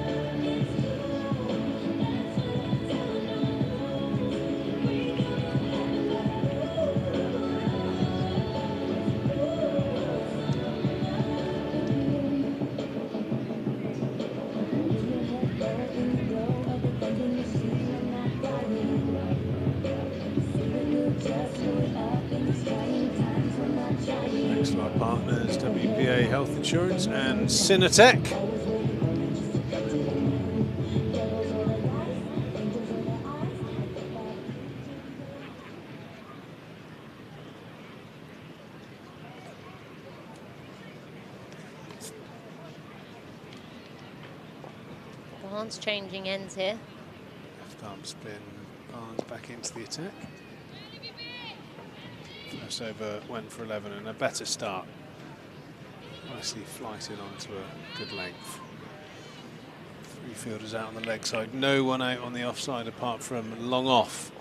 Thanks to our partners, WPA Health Insurance and Frenetic. Barnes changing ends here. Left arm spin, Barnes back into the attack. First over went for 11 and a better start. Nicely flighted onto a good length. Three fielders out on the leg side, no one out on the offside apart from long off.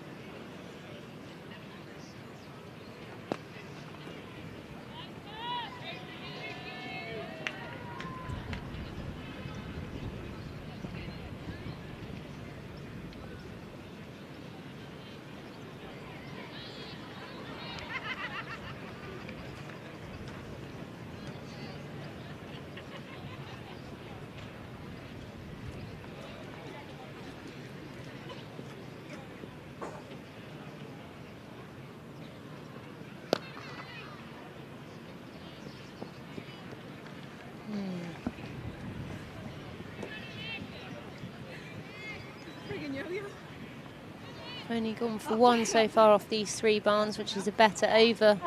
Only gone for one so far off these three, Barnes, which is a better over.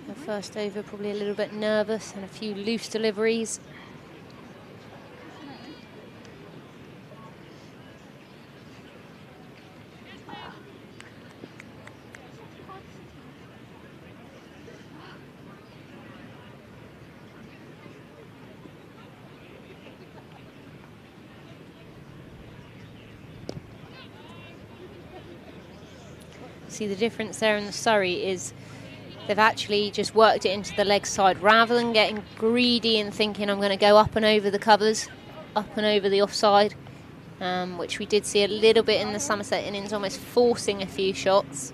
The first over probably a little bit nervous and a few loose deliveries. See the difference there in the Surrey is they've actually just worked it into the leg side rather than getting greedy and thinking I'm going to go up and over the covers, up and over the offside, which we did see a little bit in the Somerset innings, almost forcing a few shots.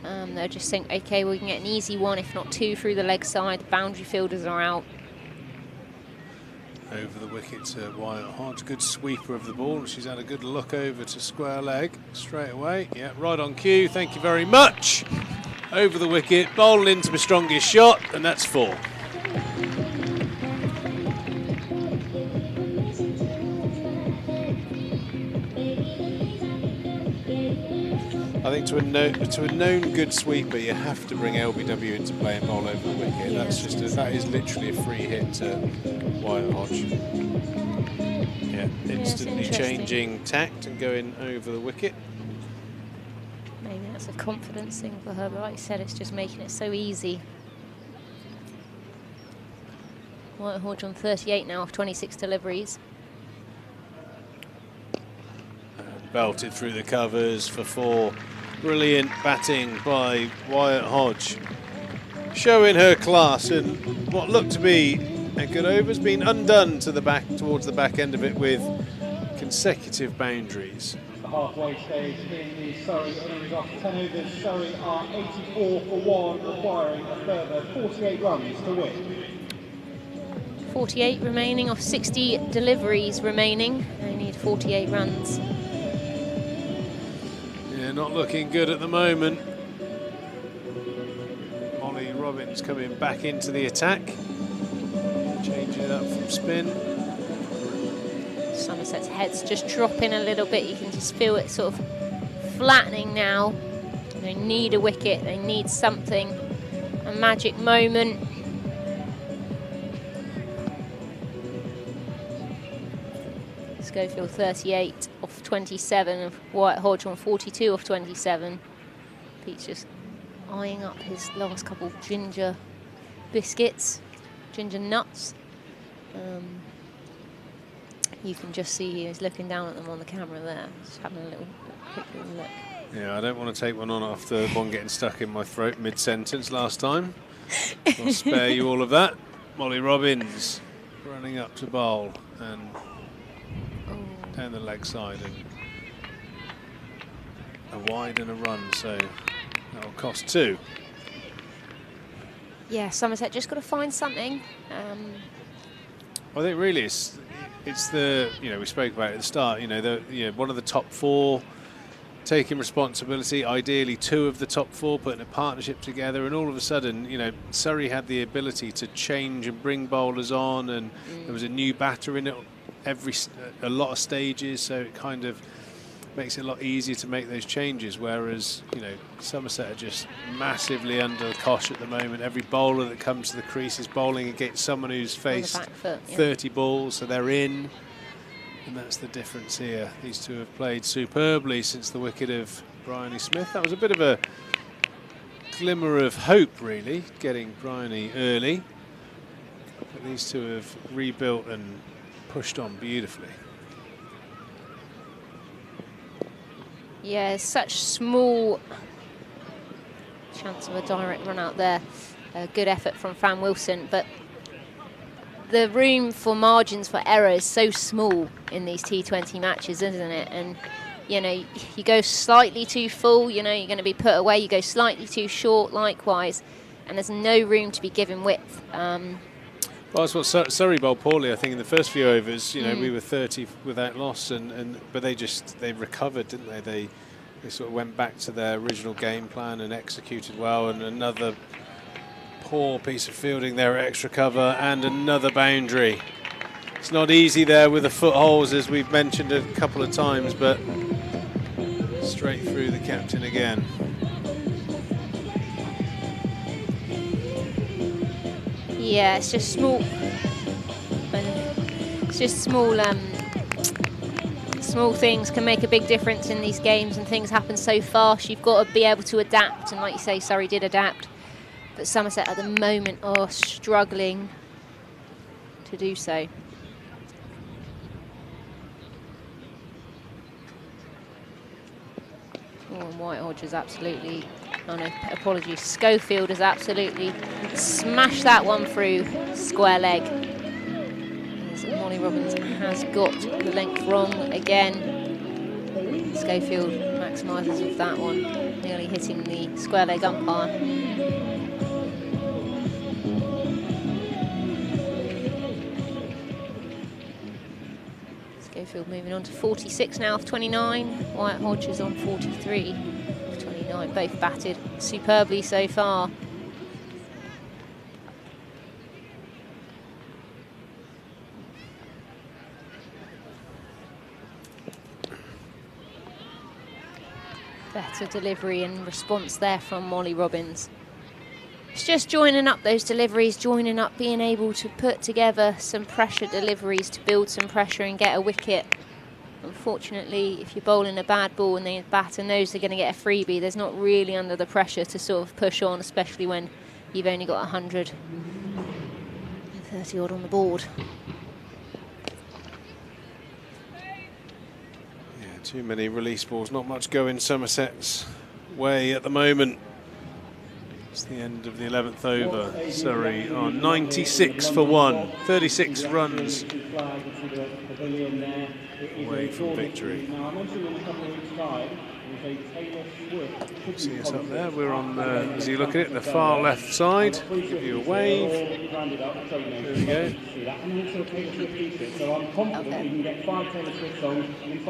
They're just saying, okay, we can get an easy one, if not two, through the leg side. The boundary fielders are out. Over the wicket to Wyatt Hodge, good sweeper of the ball. She's had a good look over to square leg straight away. Yeah, right on cue, thank you very much. Over the wicket, bowled into my strongest shot, and that's 4. I think to a known good sweeper, you have to bring LBW into play and bowl over the wicket. Yeah, that is literally a free hit to Wyatt Hodge. Yeah, instantly changing tact and going over the wicket. Maybe that's a confidence thing for her, but like you said, it's just making it so easy. Wyatt Hodge on 38 now off 26 deliveries. Belted through the covers for 4. Brilliant batting by Wyatt Hodge. Showing her class, and what looked to be a good over has been undone to the back, towards the back end of it with consecutive boundaries. The halfway stage in the Surrey innings after 10 overs. Surrey are 84 for 1, requiring a further 48 runs to win. 48 remaining off 60 deliveries remaining. They need 48 runs. Yeah, not looking good at the moment. Molly Robbins coming back into the attack. Changing it up from spin. Somerset's head's just dropping a little bit. You can just feel it sort of flattening now. They need a wicket. They need something. A magic moment. Schofield 38 off 27 of Wyatt Hodge on 42 off 27. Pete's just eyeing up his last couple of ginger biscuits, ginger nuts. You can just see he's looking down at them on the camera there, just having a quick little look. Yeah, I don't want to take one on after one getting stuck in my throat mid-sentence last time. I'll spare you all of that. Molly Robbins running up to bowl and down the leg side, and a wide and a run, so that'll cost 2. Yeah, Somerset just got to find something. I think really it's the, we spoke about it at the start, one of the top 4 taking responsibility, ideally 2 of the top 4 putting a partnership together, and all of a sudden, Surrey had the ability to change and bring bowlers on, and there was a new batter in it a lot of stages, so it kind of makes it a lot easier to make those changes, whereas Somerset are just massively under the cosh at the moment. Every bowler that comes to the crease is bowling against someone who's faced 30 balls, so they're in. And that's the difference here. These two have played superbly since the wicket of Bryony Smith. That was a bit of a glimmer of hope, really, getting Bryony early. But these two have rebuilt and pushed on beautifully. Yeah, such small chance of a direct run out there. Good effort from Fran Wilson, but the room for margins for error is so small in these T20 matches, isn't it? And, you know, you go slightly too full, you know, you're going to be put away. You go slightly too short, likewise, and there's no room to be given width. Well, that's what Surrey bowled poorly, I think, in the first few overs. You know, we were 30 without loss, but they recovered, didn't they? They sort of went back to their original game plan and executed well, and another poor piece of fielding there at extra cover and another boundary. It's not easy there with the footholes, as we've mentioned a couple of times, but straight through the captain again. Yeah, it's just small. It's just small. Small things can make a big difference in these games, and things happen so fast. You've got to be able to adapt, and like you say, Surrey did adapt, but Somerset at the moment are struggling to do so. Oh, and Whitehodge has absolutely, oh no, apologies, Schofield has absolutely smashed that one through square leg. As Molly Robbins has got the length wrong again. Schofield maximises with that one, nearly hitting the square leg umpire. Schofield moving on to 46 now off 29. Whitehodge is on 43 off 29. Both batted superbly so far. Better delivery and response there from Molly Robbins. It's just joining up those deliveries, joining up, being able to put together some pressure deliveries to build some pressure and get a wicket. Unfortunately, if you're bowling a bad ball and the batter knows they're going to get a freebie, there's not really under the pressure to sort of push on, especially when you've only got 130 odd on the board. Too many release balls, not much going Somerset's way at the moment. It's the end of the 11th over. Surrey on 96 for 1, 36 runs away from victory. See us up there, we're on the, as you look at it, the far left side. Give you a wave. There we go.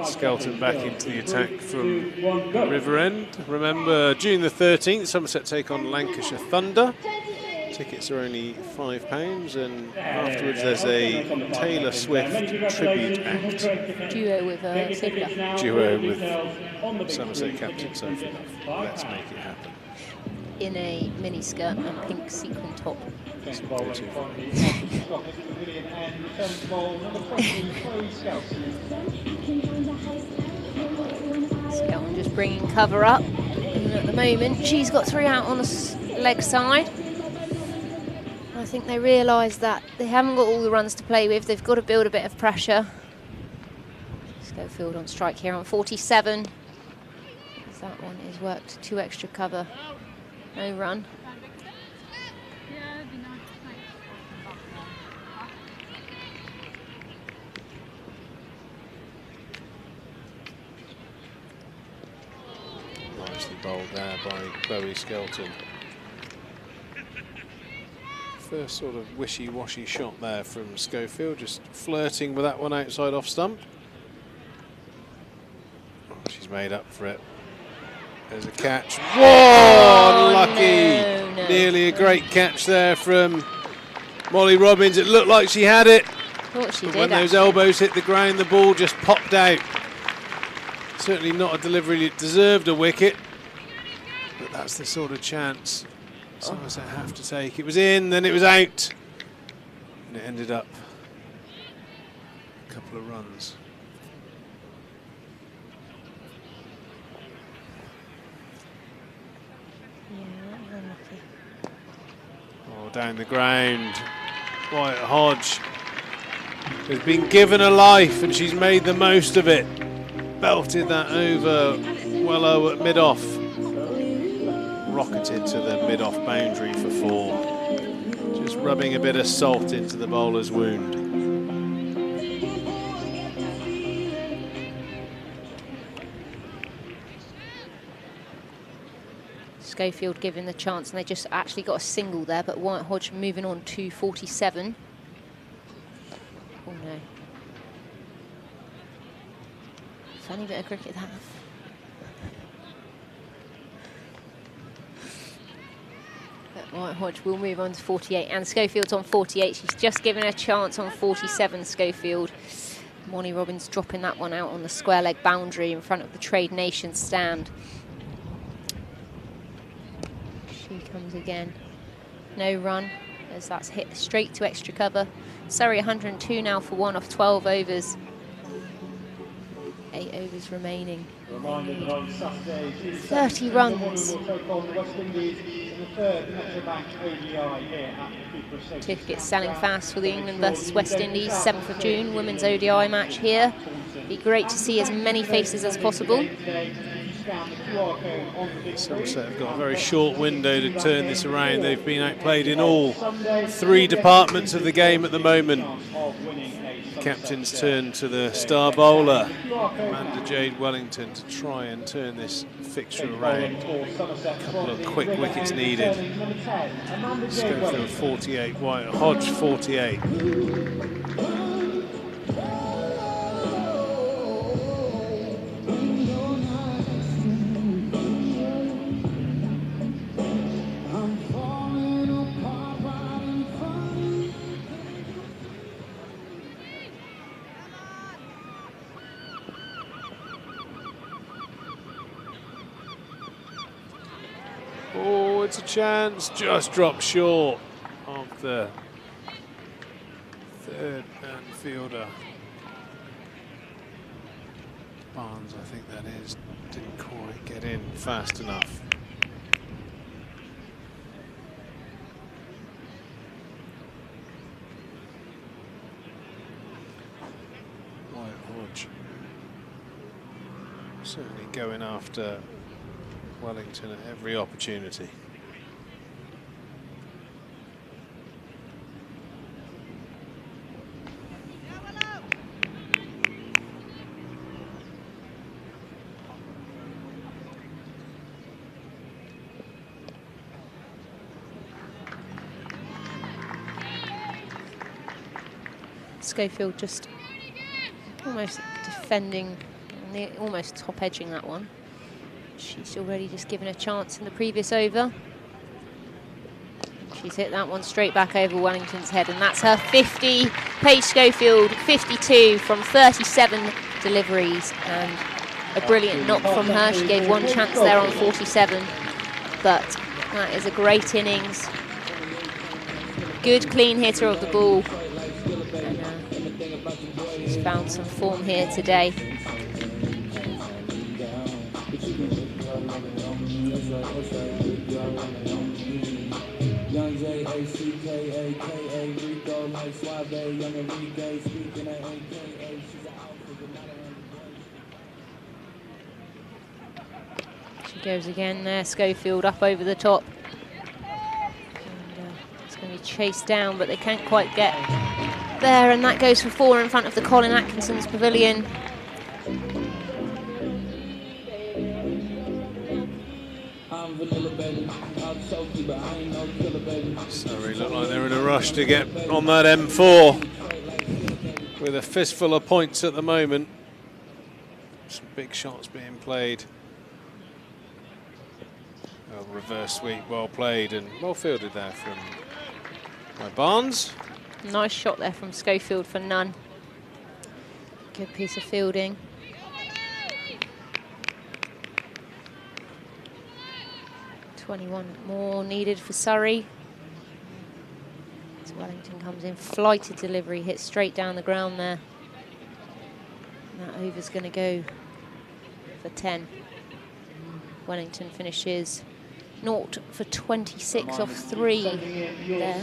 Skelton back into the attack from the River End. Remember, June the 13th, Somerset take on Lancashire Thunder. Tickets are only £5, and afterwards there's a Taylor Swift tribute act. Duo with Sigler. Duo with Somerset captain Sophie. Let's make it happen. In a mini skirt and pink sequin top. Skelton just bringing cover up. And at the moment, she's got 3 out on the leg side. I think they realise that they haven't got all the runs to play with. They've got to build a bit of pressure. Schofield on strike here on 47. As that one is worked 2 extra cover. No run. Nicely bowled there by Chloe Skelton. First sort of wishy-washy shot there from Schofield, just flirting with that one outside off stump. Oh, she's made up for it. There's a catch. Whoa, unlucky. No. Nearly a great catch there from Molly Robbins. It looked like she had it. Thought she But did, when those elbows hit the ground, the ball just popped out. Certainly not a delivery that deserved a wicket, but that's the sort of chance Somerset have to take. It was in, then it was out, and it ended up a couple of runs. Oh, down the ground. Wyatt Hodge has been given a life and she's made the most of it. Belted that over well at mid-off. Rocketed to the mid-off boundary for 4. Just rubbing a bit of salt into the bowler's wound. Schofield given the chance, and they just actually got a single there, but Wyatt Hodge moving on to 47. Oh no. Funny bit of cricket that. But Wyatt Hodge will move on to 48, and Schofield's on 48. She's just given a chance on 47, Schofield. Monnie Robbins dropping that one out on the square leg boundary in front of the Trade Nation stand. She comes again. No run, as that's hit straight to extra cover. Surrey 102 now for 1 off 12 overs. 8 overs remaining. 30 runs. Tickets selling fast for the England versus West Indies, 7th of June, women's ODI match here. Be great to see as many faces as possible. Somerset have got a very short window to turn this around. They've been outplayed in all 3 departments of the game at the moment. Captain's turn to the star bowler, Amanda Jade Wellington, to try and turn this fixture around. A couple of quick wickets needed. Schofield 48, Wyatt Hodge 48. Oh, it's a chance, just dropped short of the third man fielder. Barnes, I think that is, didn't quite get in fast enough. Wyatt Hodge certainly going after Wellington at every opportunity. Schofield just almost defending, almost top edging that one. She's already just given a chance in the previous over. She's hit that one straight back over Wellington's head, and that's her 50. Paige Schofield, 52 from 37 deliveries, and a brilliant knock from her. She gave 1 chance there on 47, but that is a great innings. Good clean hitter of the ball. And she's found some form here today. She goes again there, Schofield up over the top. And it's going to be chased down, but they can't quite get there, and that goes for 4 in front of the Colin Atkinson's pavilion. Surrey look like they're in a rush to get on that M4 with a fistful of points at the moment. Some big shots being played. Oh, reverse sweep, well played and well fielded there from Barnes. Nice shot there from Schofield for none. Good piece of fielding. .21 more needed for Surrey. As Wellington comes in, flighted delivery, hit straight down the ground there. And that over's going to go for 10. Wellington finishes 0 for 26 off 3 there.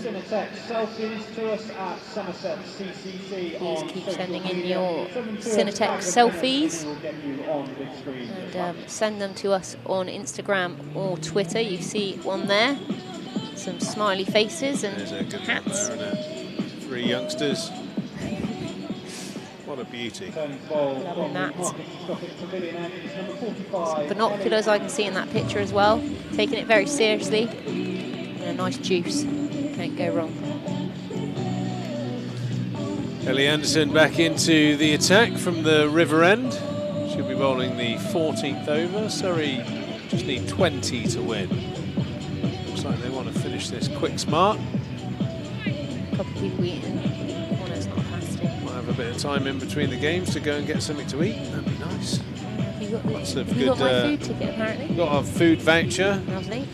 Please keep sending in your Frenetic selfies and send them to us on Instagram or Twitter. You see one there, some smiley faces and hats. 3 youngsters. What a beauty. Loving that. Some binoculars I can see in that picture as well. Taking it very seriously. And a nice juice. Can't go wrong. Ellie Anderson back into the attack from the River End. She'll be bowling the 14th over. Surrey just need 20 to win. Looks like they want to finish this quick smart. A couple of people eating. Might have a bit of time in between the games to go and get something to eat. That'd be nice. Lots of good. Got my food ticket apparently. Got our food voucher. Lovely.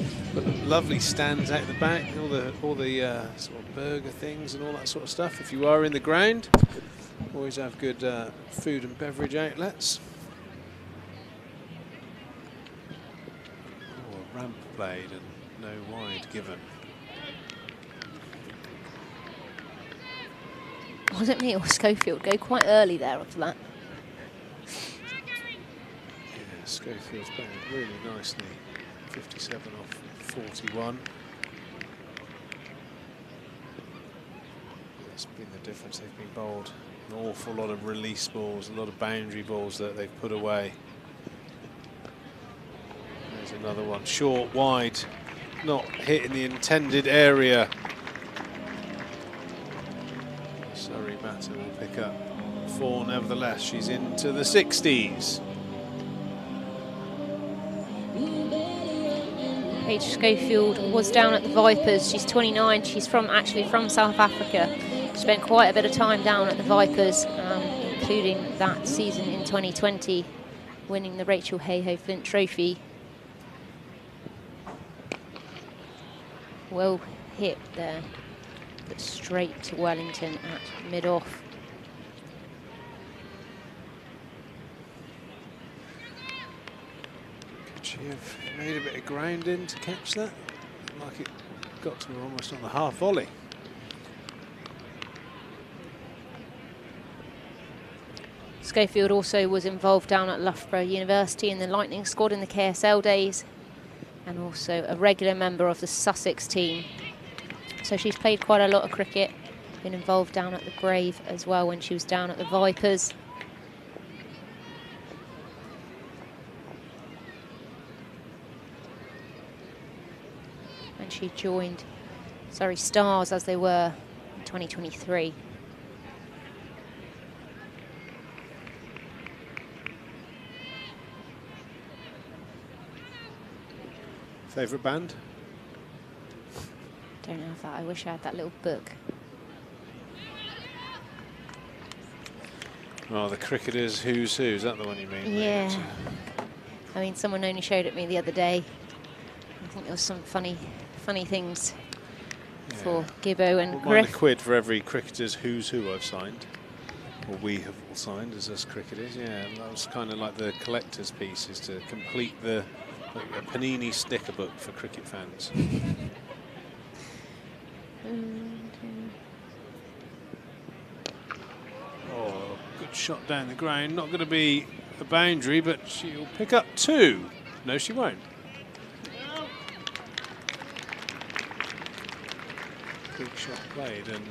Lovely stands out the back. All the sort of burger things and all that sort of stuff. If you are in the ground, always have good food and beverage outlets. Oh, a ramp played and no wide given. Was it me or Schofield? Go quite early there after that. Yeah, Schofield's playing really nicely. 57 off 41. That's been the difference. They've been bowled an awful lot of release balls, a lot of boundary balls that they've put away. There's another one. Short, wide, not hitting the intended area. Surrey batter will pick up 4 nevertheless. She's into the 60s. Paige Schofield was down at the Vipers. She's 29. She's actually from South Africa. Spent quite a bit of time down at the Vipers, including that season in 2020, winning the Rachel Hayhoe Flint Trophy. Well hit there, but straight to Wellington at mid-off. Could she have made a bit of ground in to catch that? Like it got to her almost on the half volley. Schofield also was involved down at Loughborough University in the Lightning squad in the KSL days, and also a regular member of the Sussex team. So she's played quite a lot of cricket, been involved down at the Brave as well when she was down at the Vipers. And she joined Surrey Stars as they were in 2023. Favourite band? Don't have that. I wish I had that little book. Oh, the Cricketers Who's Who. Is that the one you mean? Yeah. I mean, someone only showed it me the other day. I think there was some funny things for Gibbo and Griff. Griff. £1 for every Cricketers Who's Who I've signed. Or we have all signed as us cricketers. Yeah, and that was kind of like the collector's pieces to complete the a Panini sticker book for cricket fans. Oh, good shot down the ground. Not going to be a boundary, but she'll pick up 2. No, she won't. Big shot played, and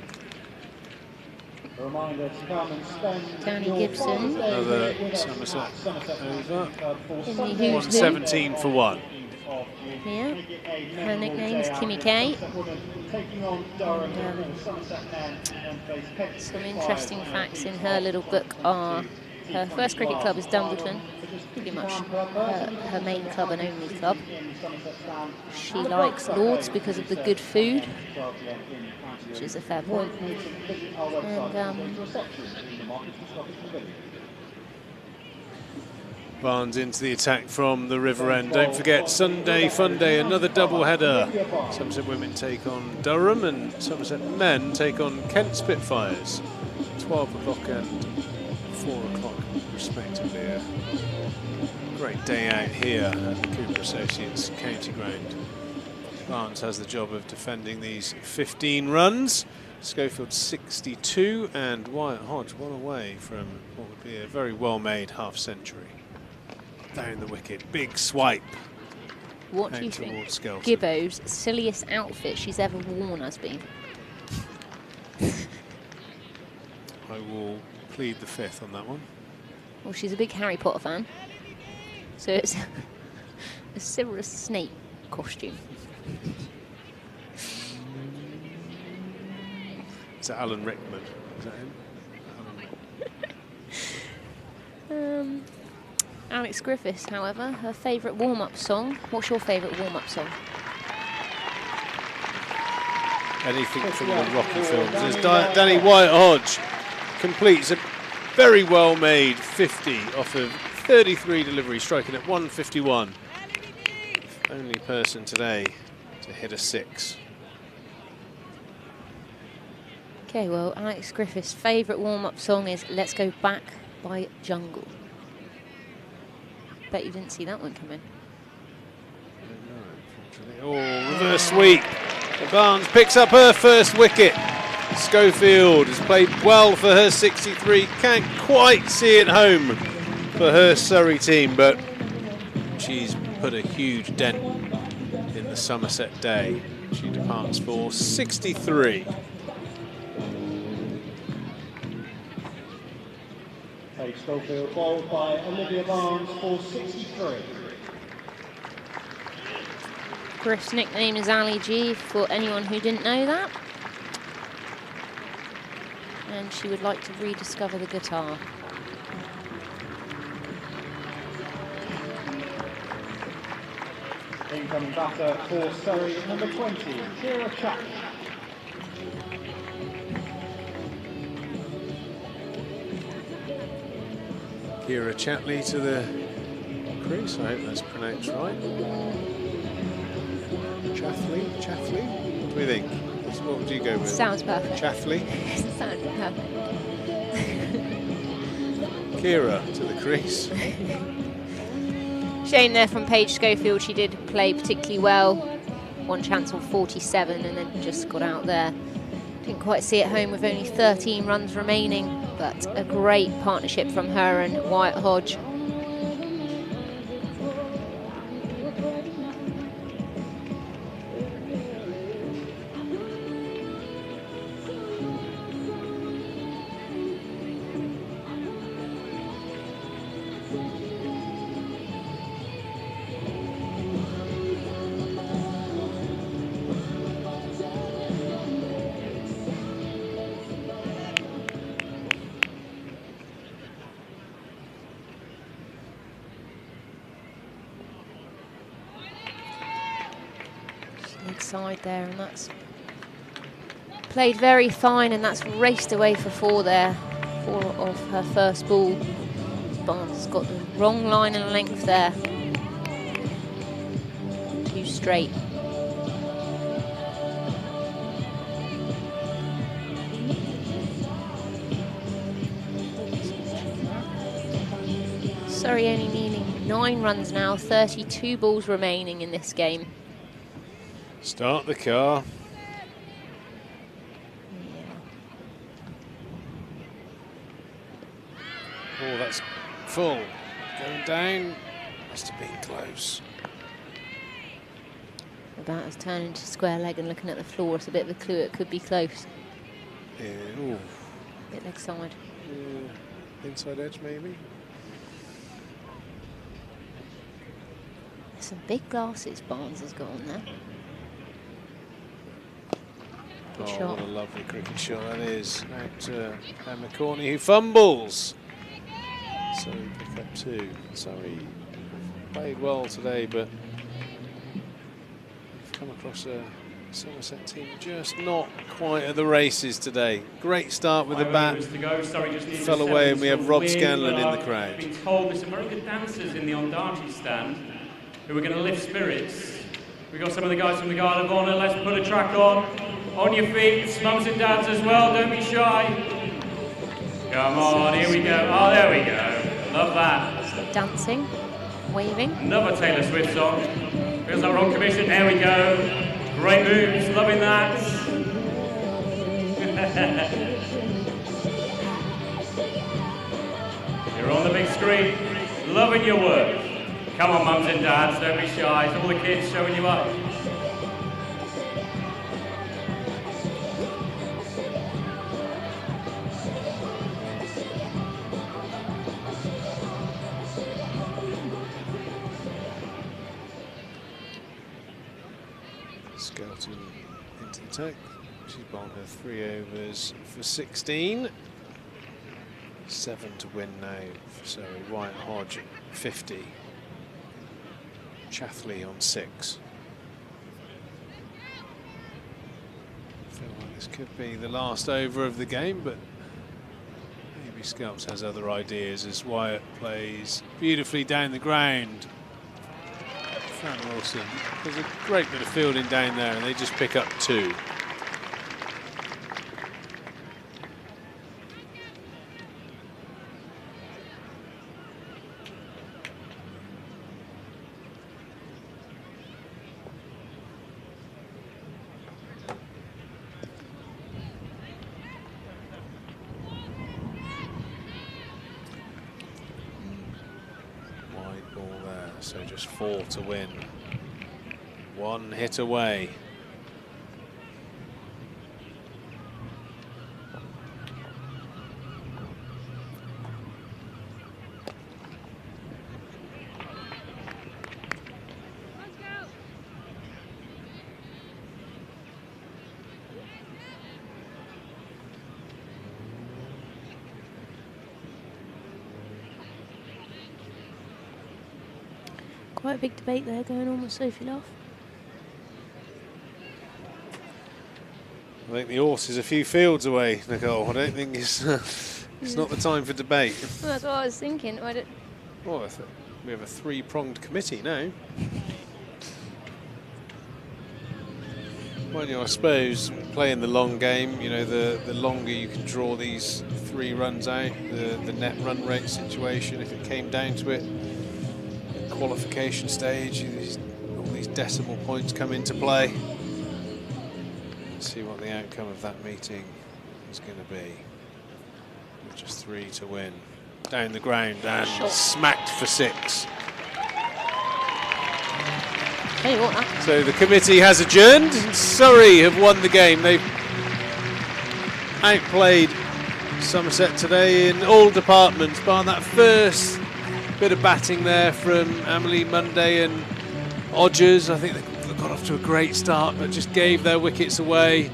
a reminder to come and spend Tony Gibson. Another Somerset over. In the Who's 117 for 1. Yeah, her nickname's Kimmy K. Some interesting facts in her little book are her first cricket club is Dumbleton, pretty much her main club and only club. She likes Lords because of the good food, which is a fair point. And Barnes into the attack from the River End. Don't forget, Sunday Fun Day, another double-header. Somerset women take on Durham and Somerset men take on Kent Spitfires. 12 o'clock and 4 o'clock respectively. A great day out here at the Cooper Associates County Ground. Barnes has the job of defending these 15 runs. Schofield 62 and Wyatt Hodge one away from what would be a very well-made half-century. Down the wicket, big swipe. What do you think Skelton. Gibbo's silliest outfit she's ever worn has been? I will plead the fifth on that one. Well, she's a big Harry Potter fan, so it's a Severus Snape costume. Is that Alan Rickman? Is that him? Alex Griffiths, however, her favourite warm-up song. What's your favourite warm-up song? Anything from the Rocky films. As Danny Wyatt Hodge completes a very well-made 50 off of 33 deliveries, striking at 151. Only person today to hit a 6. Okay, well, Alex Griffiths' favourite warm-up song is Let's Go Back by Jungle. Bet you didn't see that one come in. Oh, reverse sweep. Barnes picks up her first wicket. Schofield has played well for her 63. Can't quite see it home for her Surrey team, but she's put a huge dent in the Somerset day. She departs for 63. Paige Schofield bowled by Olivia Barnes for 63. Griff's nickname is Ali G, for anyone who didn't know that. And she would like to rediscover the guitar. Incoming batter for Surrey, number 20, Kira Chatley. Kira Chatley to the crease. I hope that's pronounced right. Chatley? What do we think? What would you go with? Sounds perfect. Chatley? Sounds perfect. Kira to the crease. Shame there from Paige Schofield. She did play particularly well. One chance on 47 and then just got out there. Didn't quite see it home with only 13 runs remaining, but a great partnership from her and Wyatt Hodge. Side there, and that's played very fine, and that's raced away for 4 there. 4 of her first ball. Barnes has got the wrong line and length there. 2 straight. Surrey only needing 9 runs now, 32 balls remaining in this game. Start the car. Oh, that's full. Going down. Must have been close. The batter's turning to square leg and looking at the floor. It's a bit of a clue it could be close. Yeah, ooh. Bit leg side. Yeah, inside edge maybe. Some big glasses Barnes has got on there. Good shot. What a lovely cricket shot that is. Out to Emma Corney, who fumbles. So we pick up 2. Sorry, played well today, but we've come across a Somerset team just not quite at the races today. Great start with the bat. Fell away, and we have Rob Scanlon in the crowd. Been told there's some very good dancers in the Ondarchi stand who are going to lift spirits. We've got some of the guys from the Guard of Honour. Let's put a track on. On your feet, mums and dads as well, don't be shy. Come on, here we go. Oh, there we go. Love that. Dancing, waving. Another Taylor Swift song. Feels like we're on commission. There we go. Great moves, loving that. You're on the big screen, loving your work. Come on, mums and dads, don't be shy. It's all the kids showing you up. Skelton into the tech. She's bowled her 3 overs for 16. 7 to win now for Surrey. White Hodge 50. Chathley on 6. I feel like this could be the last over of the game, but maybe Skelps has other ideas as Wyatt plays beautifully down the ground. Fran Wilson, there's a great bit of fielding down there, and they just pick up 2. Wide ball there, so just 4 to win. 1 hit away. Quite a big debate there going on with Sophie Love. I think the horse is a few fields away, Nicole. I don't think it's not the time for debate. Well, that's what I was thinking. Well, we have a 3-pronged committee now. Well, I suppose playing the long game, the longer you can draw these 3 runs out, the net run rate situation, if it came down to it, qualification stage, all these decimal points come into play. Let's see what the outcome of that meeting is going to be. Just 3 to win. Down the ground and smacked for 6. So the committee has adjourned. Surrey have won the game. They've outplayed Somerset today in all departments, bar that first bit of batting there from Amelie Munday and Odgers. I think they got off to a great start, but just gave their wickets away.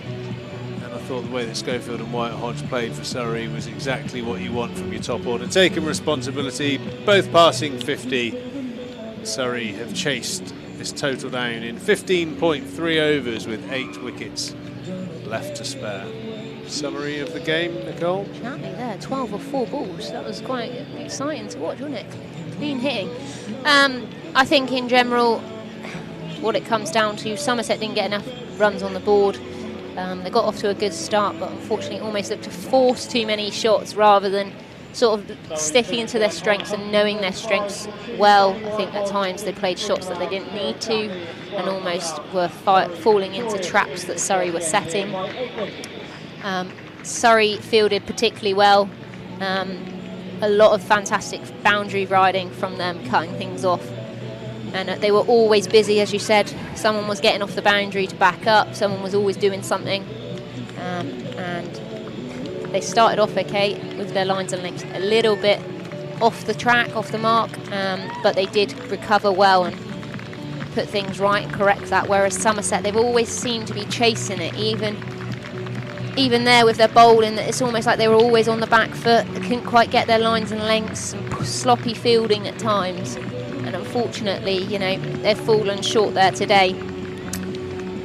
And I thought the way that Schofield and White Hodge played for Surrey was exactly what you want from your top order. Taking responsibility, both passing 50. Surrey have chased this total down in 15.3 overs with 8 wickets left to spare. Summary of the game, Nicole? Counting there, 12 or 4 balls. That was quite exciting to watch, wasn't it? Clean hitting. I think in general, what it comes down to, Somerset didn't get enough runs on the board. They got off to a good start, but unfortunately almost looked to force too many shots rather than sort of sticking into their strengths and knowing their strengths well. I think at times they played shots that they didn't need to and almost were falling into traps that Surrey were setting. Surrey fielded particularly well. A lot of fantastic boundary riding from them, cutting things off. And they were always busy, as you said. Someone was getting off the boundary to back up. Someone was always doing something. And they started off okay with their lines and lengths a little bit off the track, off the mark. But they did recover well and put things right and correct that. Whereas Somerset, they've always seemed to be chasing it, even there with their bowling, that it's almost like they were always on the back foot. They couldn't quite get their lines and lengths, and sloppy fielding at times. And unfortunately, they've fallen short there today.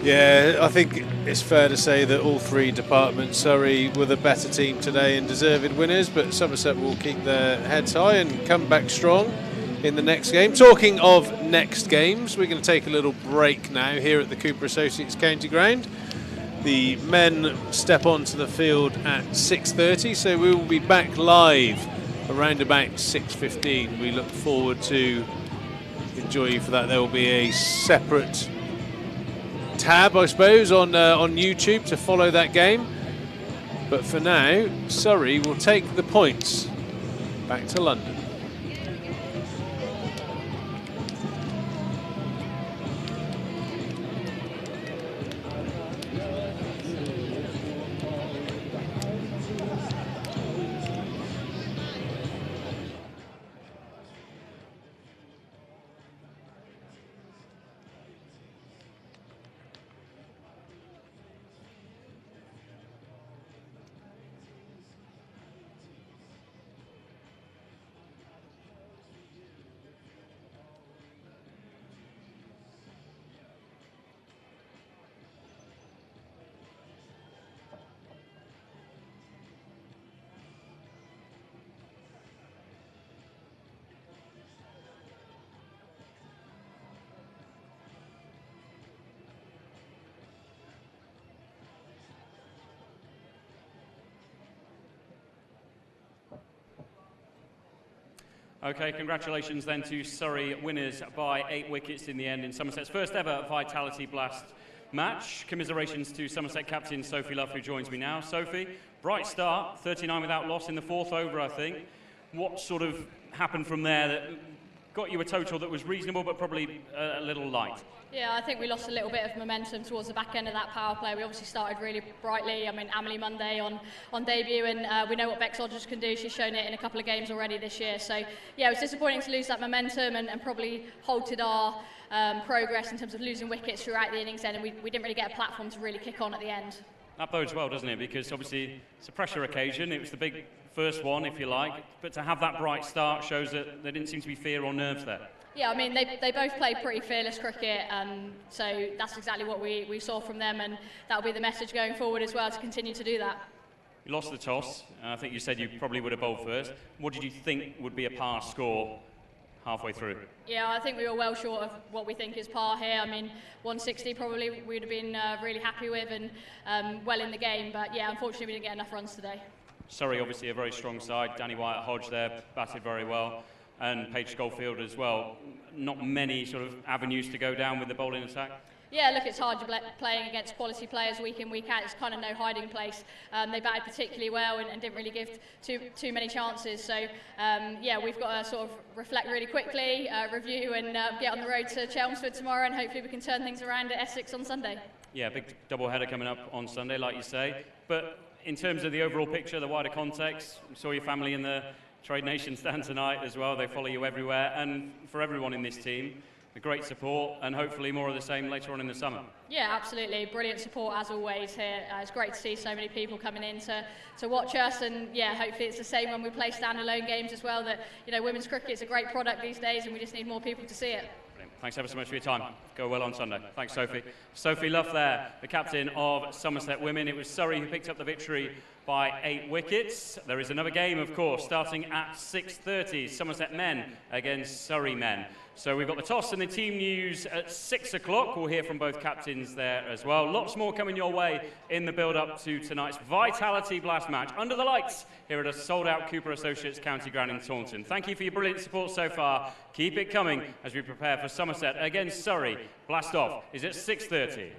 Yeah, I think it's fair to say that all 3 departments, Surrey were the better team today and deserved winners, but Somerset will keep their heads high and come back strong in the next game. Talking of next games, we're going to take a little break now here at the Cooper Associates County Ground. The men step onto the field at 6:30, so we will be back live around about 6:15. We look forward to enjoy you for that. There will be a separate tab, I suppose, on YouTube to follow that game. But for now, Surrey will take the points back to London. Okay, congratulations then to Surrey, winners by 8 wickets in the end in Somerset's first ever Vitality Blast match. Commiserations to Somerset captain Sophie Love, who joins me now. Sophie, bright start, 39 without loss in the 4th over, I think. What sort of happened from there that got you a total that was reasonable but probably a little light? Yeah, I think we lost a little bit of momentum towards the back end of that power play. We obviously started really brightly. I mean, Amelie Monday on debut, and we know what Bex Odgers can do. She's shown it in a couple of games already this year. So, yeah, it was disappointing to lose that momentum and probably halted our progress in terms of losing wickets throughout the innings then, and we didn't really get a platform to really kick on at the end. That bodes well, doesn't it? Because obviously it's a pressure occasion. It was the big first one, if you like. But to have that bright start shows that there didn't seem to be fear or nerves there. Yeah, I mean, they both played pretty fearless cricket, so that's exactly what we saw from them, and that'll be the message going forward as well, to continue to do that. You lost the toss. I think you said you probably would have bowled first. What did you think would be a par score halfway through? Yeah, I think we were well short of what we think is par here. I mean, 160 probably we would have been really happy with and well in the game, but yeah, unfortunately we didn't get enough runs today. Surrey obviously a very strong side. Danny Wyatt-Hodge there batted very well, and Paige Schofield as well. Not many sort of avenues to go down with the bowling attack. Yeah, look, it's hard playing against quality players week in, week out. It's kind of no hiding place. They batted particularly well and didn't really give too many chances. So, yeah, we've got to sort of reflect really quickly, review and get on the road to Chelmsford tomorrow, and hopefully we can turn things around at Essex on Sunday. Yeah, big double header coming up on Sunday, like you say. But in terms of the overall picture, the wider context, we saw your family in the Trade Nation stand tonight as well. They follow you everywhere, and for everyone in this team, the great support, and hopefully more of the same later on in the summer. Yeah, absolutely. Brilliant support as always here. It's great to see so many people coming in to watch us, and yeah, hopefully it's the same when we play standalone games as well, that, you know, women's cricket is a great product these days and we just need more people to see it. Brilliant. Thanks ever so much for your time. Go well on Sunday. Thanks, Sophie. Sophie Love there, the captain of Somerset Women. It was Surrey who picked up the victory by 8 wickets. There is another game, of course, starting at 6:30. Somerset men against Surrey men. So we've got the toss and the team news at 6 o'clock. We'll hear from both captains there as well. Lots more coming your way in the build-up to tonight's Vitality Blast match under the lights here at a sold-out Cooper Associates County Ground in Taunton. Thank you for your brilliant support so far. Keep it coming as we prepare for Somerset against Surrey. Blast off is at 6:30.